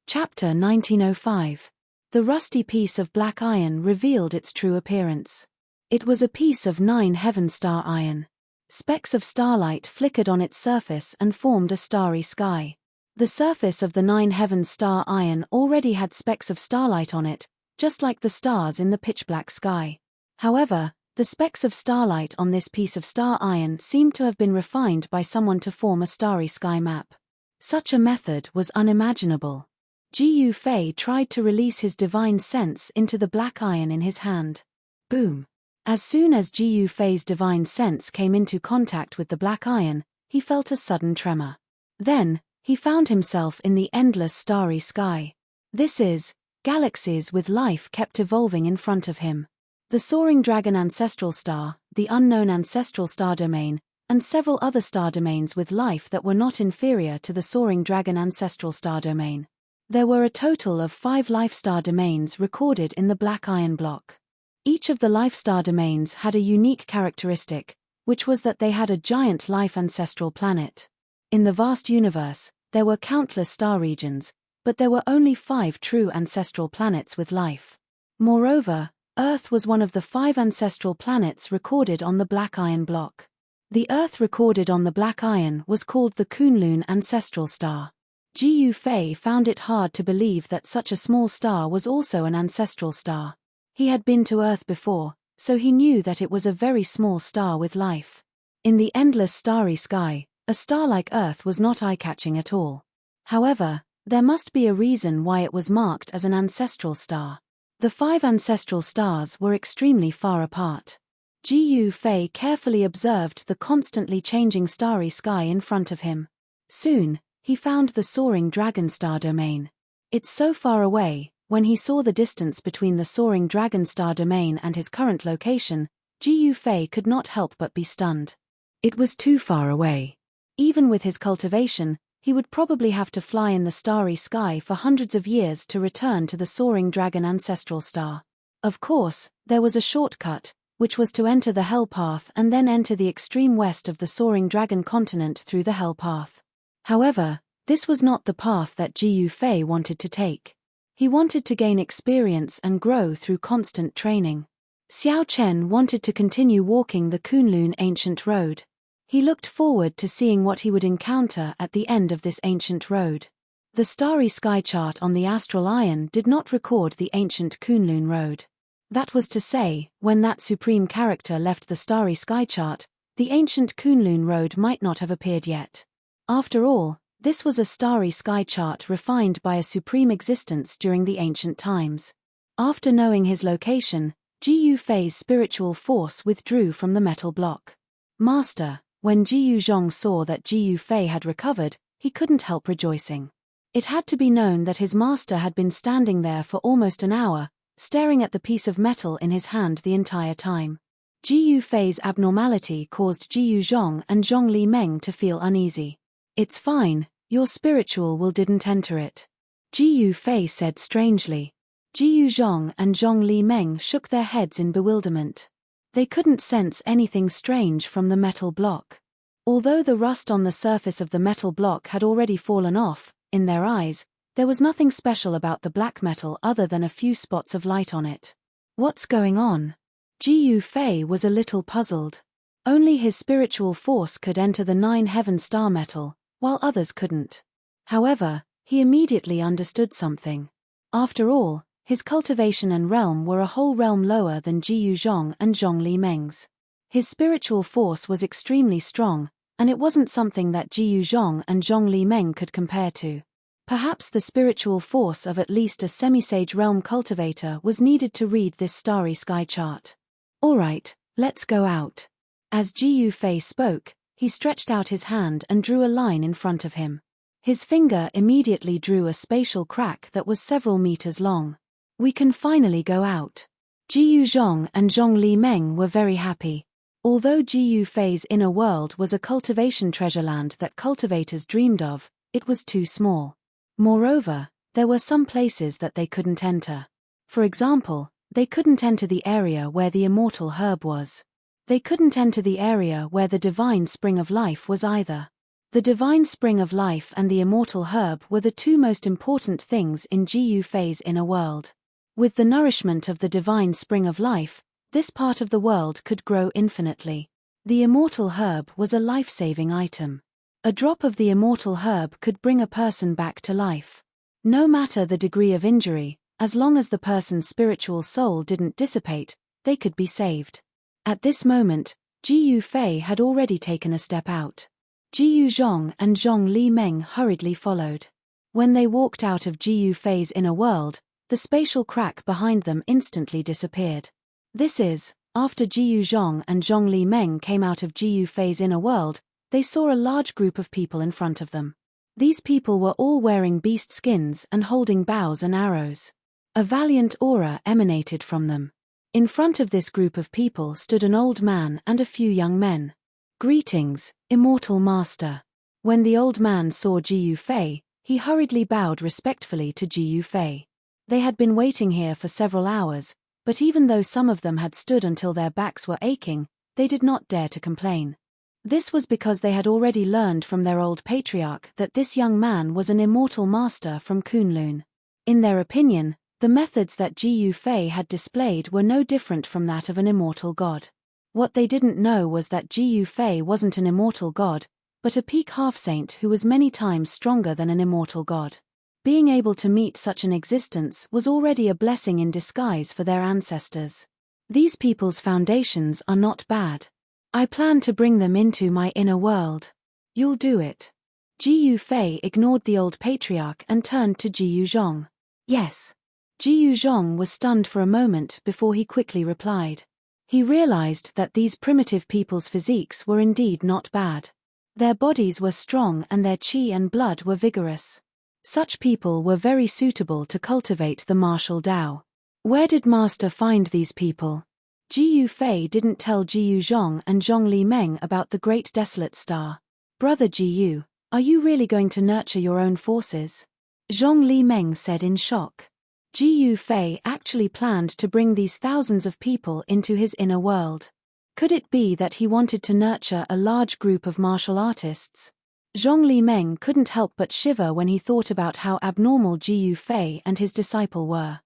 Chapter 1905. The rusty piece of black iron revealed its true appearance. It was a piece of 9 heaven star iron. Specks of starlight flickered on its surface and formed a starry sky. The surface of the 9 heaven star iron already had specks of starlight on it, just like the stars in the pitch-black sky. However, the specks of starlight on this piece of star iron seemed to have been refined by someone to form a starry sky map. Such a method was unimaginable. Ji Yufei tried to release his divine sense into the black iron in his hand. Boom! As soon as Ji Yufei's divine sense came into contact with the black iron, he felt a sudden tremor. Then, he found himself in the endless starry sky. This is, galaxies with life kept evolving in front of him. The soaring dragon ancestral star, the unknown ancestral star domain, and several other star domains with life that were not inferior to the soaring dragon ancestral star domain. There were a total of 5 life star domains recorded in the black iron block. Each of the life star domains had a unique characteristic, which was that they had a giant life ancestral planet. In the vast universe, there were countless star regions, but there were only 5 true ancestral planets with life. Moreover, Earth was one of the 5 ancestral planets recorded on the black iron block. The Earth recorded on the black iron was called the Kunlun ancestral star. Ji Yufei found it hard to believe that such a small star was also an ancestral star. He had been to Earth before, so he knew that it was a very small star with life. In the endless starry sky, a star like Earth was not eye-catching at all. However, there must be a reason why it was marked as an ancestral star. The 5 ancestral stars were extremely far apart. Ji Yufei carefully observed the constantly changing starry sky in front of him. Soon, he found the soaring dragon star domain. It's so far away. When he saw the distance between the soaring dragon star domain and his current location, Ji Yufei could not help but be stunned. It was too far away. Even with his cultivation, he would probably have to fly in the starry sky for hundreds of years to return to the soaring dragon ancestral star. Of course, there was a shortcut, which was to enter the Hell Path and then enter the extreme west of the soaring dragon continent through the Hell Path. However, This was not the path that Ji Yufei wanted to take. He wanted to gain experience and grow through constant training. Xiao Chen wanted to continue walking the Kunlun ancient road. He looked forward to seeing what he would encounter at the end of this ancient road. The starry sky chart on the astral iron did not record the ancient Kunlun road. That was to say, when that supreme character left the starry sky chart, the ancient Kunlun road might not have appeared yet. After all, this was a starry sky chart refined by a supreme existence during the ancient times. After knowing his location, Ji Yufei's spiritual force withdrew from the metal block. Master, when Ji Yuzhong saw that Ji Yufei had recovered, he couldn't help rejoicing. It had to be known that his master had been standing there for almost an hour, staring at the piece of metal in his hand the entire time. Ji Yufei's abnormality caused Ji Yuzhong and Zhong Li Meng to feel uneasy. "It's fine, your spiritual will didn't enter it," Ji Yufei said strangely. Ji Yuzhong and Zhong Li Meng shook their heads in bewilderment. They couldn't sense anything strange from the metal block. Although the rust on the surface of the metal block had already fallen off, in their eyes, there was nothing special about the black metal other than a few spots of light on it. What's going on? Ji Yufei was a little puzzled. Only his spiritual force could enter the 9 heaven star metal, while others couldn't. However, he immediately understood something. After all, his cultivation and realm were a whole realm lower than Ji Yuzhong and Zhong Li Meng's. His spiritual force was extremely strong, and it wasn't something that Ji Yuzhong and Zhong Li Meng could compare to. Perhaps the spiritual force of at least a semi-sage realm cultivator was needed to read this starry sky chart. "Alright, let's go out." As Ji Yufei spoke, he stretched out his hand and drew a line in front of him. His finger immediately drew a spatial crack that was several meters long. "We can finally go out." Ji Yuzhong and Zhong Li Meng were very happy. Although Ji Yufei's inner world was a cultivation treasure land that cultivators dreamed of, it was too small. Moreover, there were some places that they couldn't enter. For example, they couldn't enter the area where the immortal herb was. They couldn't enter the area where the divine spring of life was either. The divine spring of life and the immortal herb were the two most important things in Ji Yufei's inner world. With the nourishment of the divine spring of life, this part of the world could grow infinitely. The immortal herb was a life-saving item. A drop of the immortal herb could bring a person back to life. No matter the degree of injury, as long as the person's spiritual soul didn't dissipate, they could be saved. At this moment, Ji Yufei had already taken a step out. Ji Yuzhong and Zhong Li Meng hurriedly followed. When they walked out of Ji Yufei's inner world, the spatial crack behind them instantly disappeared. This is, after Ji Yuzhong and Zhong Li Meng came out of Ji Yufei's inner world, they saw a large group of people in front of them. These people were all wearing beast skins and holding bows and arrows. A valiant aura emanated from them. In front of this group of people stood an old man and a few young men. "Greetings, immortal master." When the old man saw Ji Yufei, he hurriedly bowed respectfully to Ji Yufei. They had been waiting here for several hours, but even though some of them had stood until their backs were aching, they did not dare to complain. This was because they had already learned from their old patriarch that this young man was an immortal master from Kunlun. In their opinion, the methods that Ji Yufei had displayed were no different from that of an immortal god. What they didn't know was that Ji Yufei wasn't an immortal god, but a peak half-saint who was many times stronger than an immortal god. Being able to meet such an existence was already a blessing in disguise for their ancestors. These people's foundations are not bad. I plan to bring them into my inner world. You'll do it. Ji Yufei ignored the old patriarch and turned to Ji Yuzhong. Yes. Ji Yuzhong was stunned for a moment before he quickly replied. He realized that these primitive people's physiques were indeed not bad. Their bodies were strong and their qi and blood were vigorous. Such people were very suitable to cultivate the martial Tao. Where did Master find these people? Ji Yufei didn't tell Ji Yuzhong and Zhong Li Meng about the Great Desolate Star. Brother Ji Yu, are you really going to nurture your own forces? Zhong Li Meng said in shock. Ji Yufei actually planned to bring these thousands of people into his inner world. Could it be that he wanted to nurture a large group of martial artists? Zhong Li Meng couldn't help but shiver when he thought about how abnormal Ji Yu Fei and his disciple were.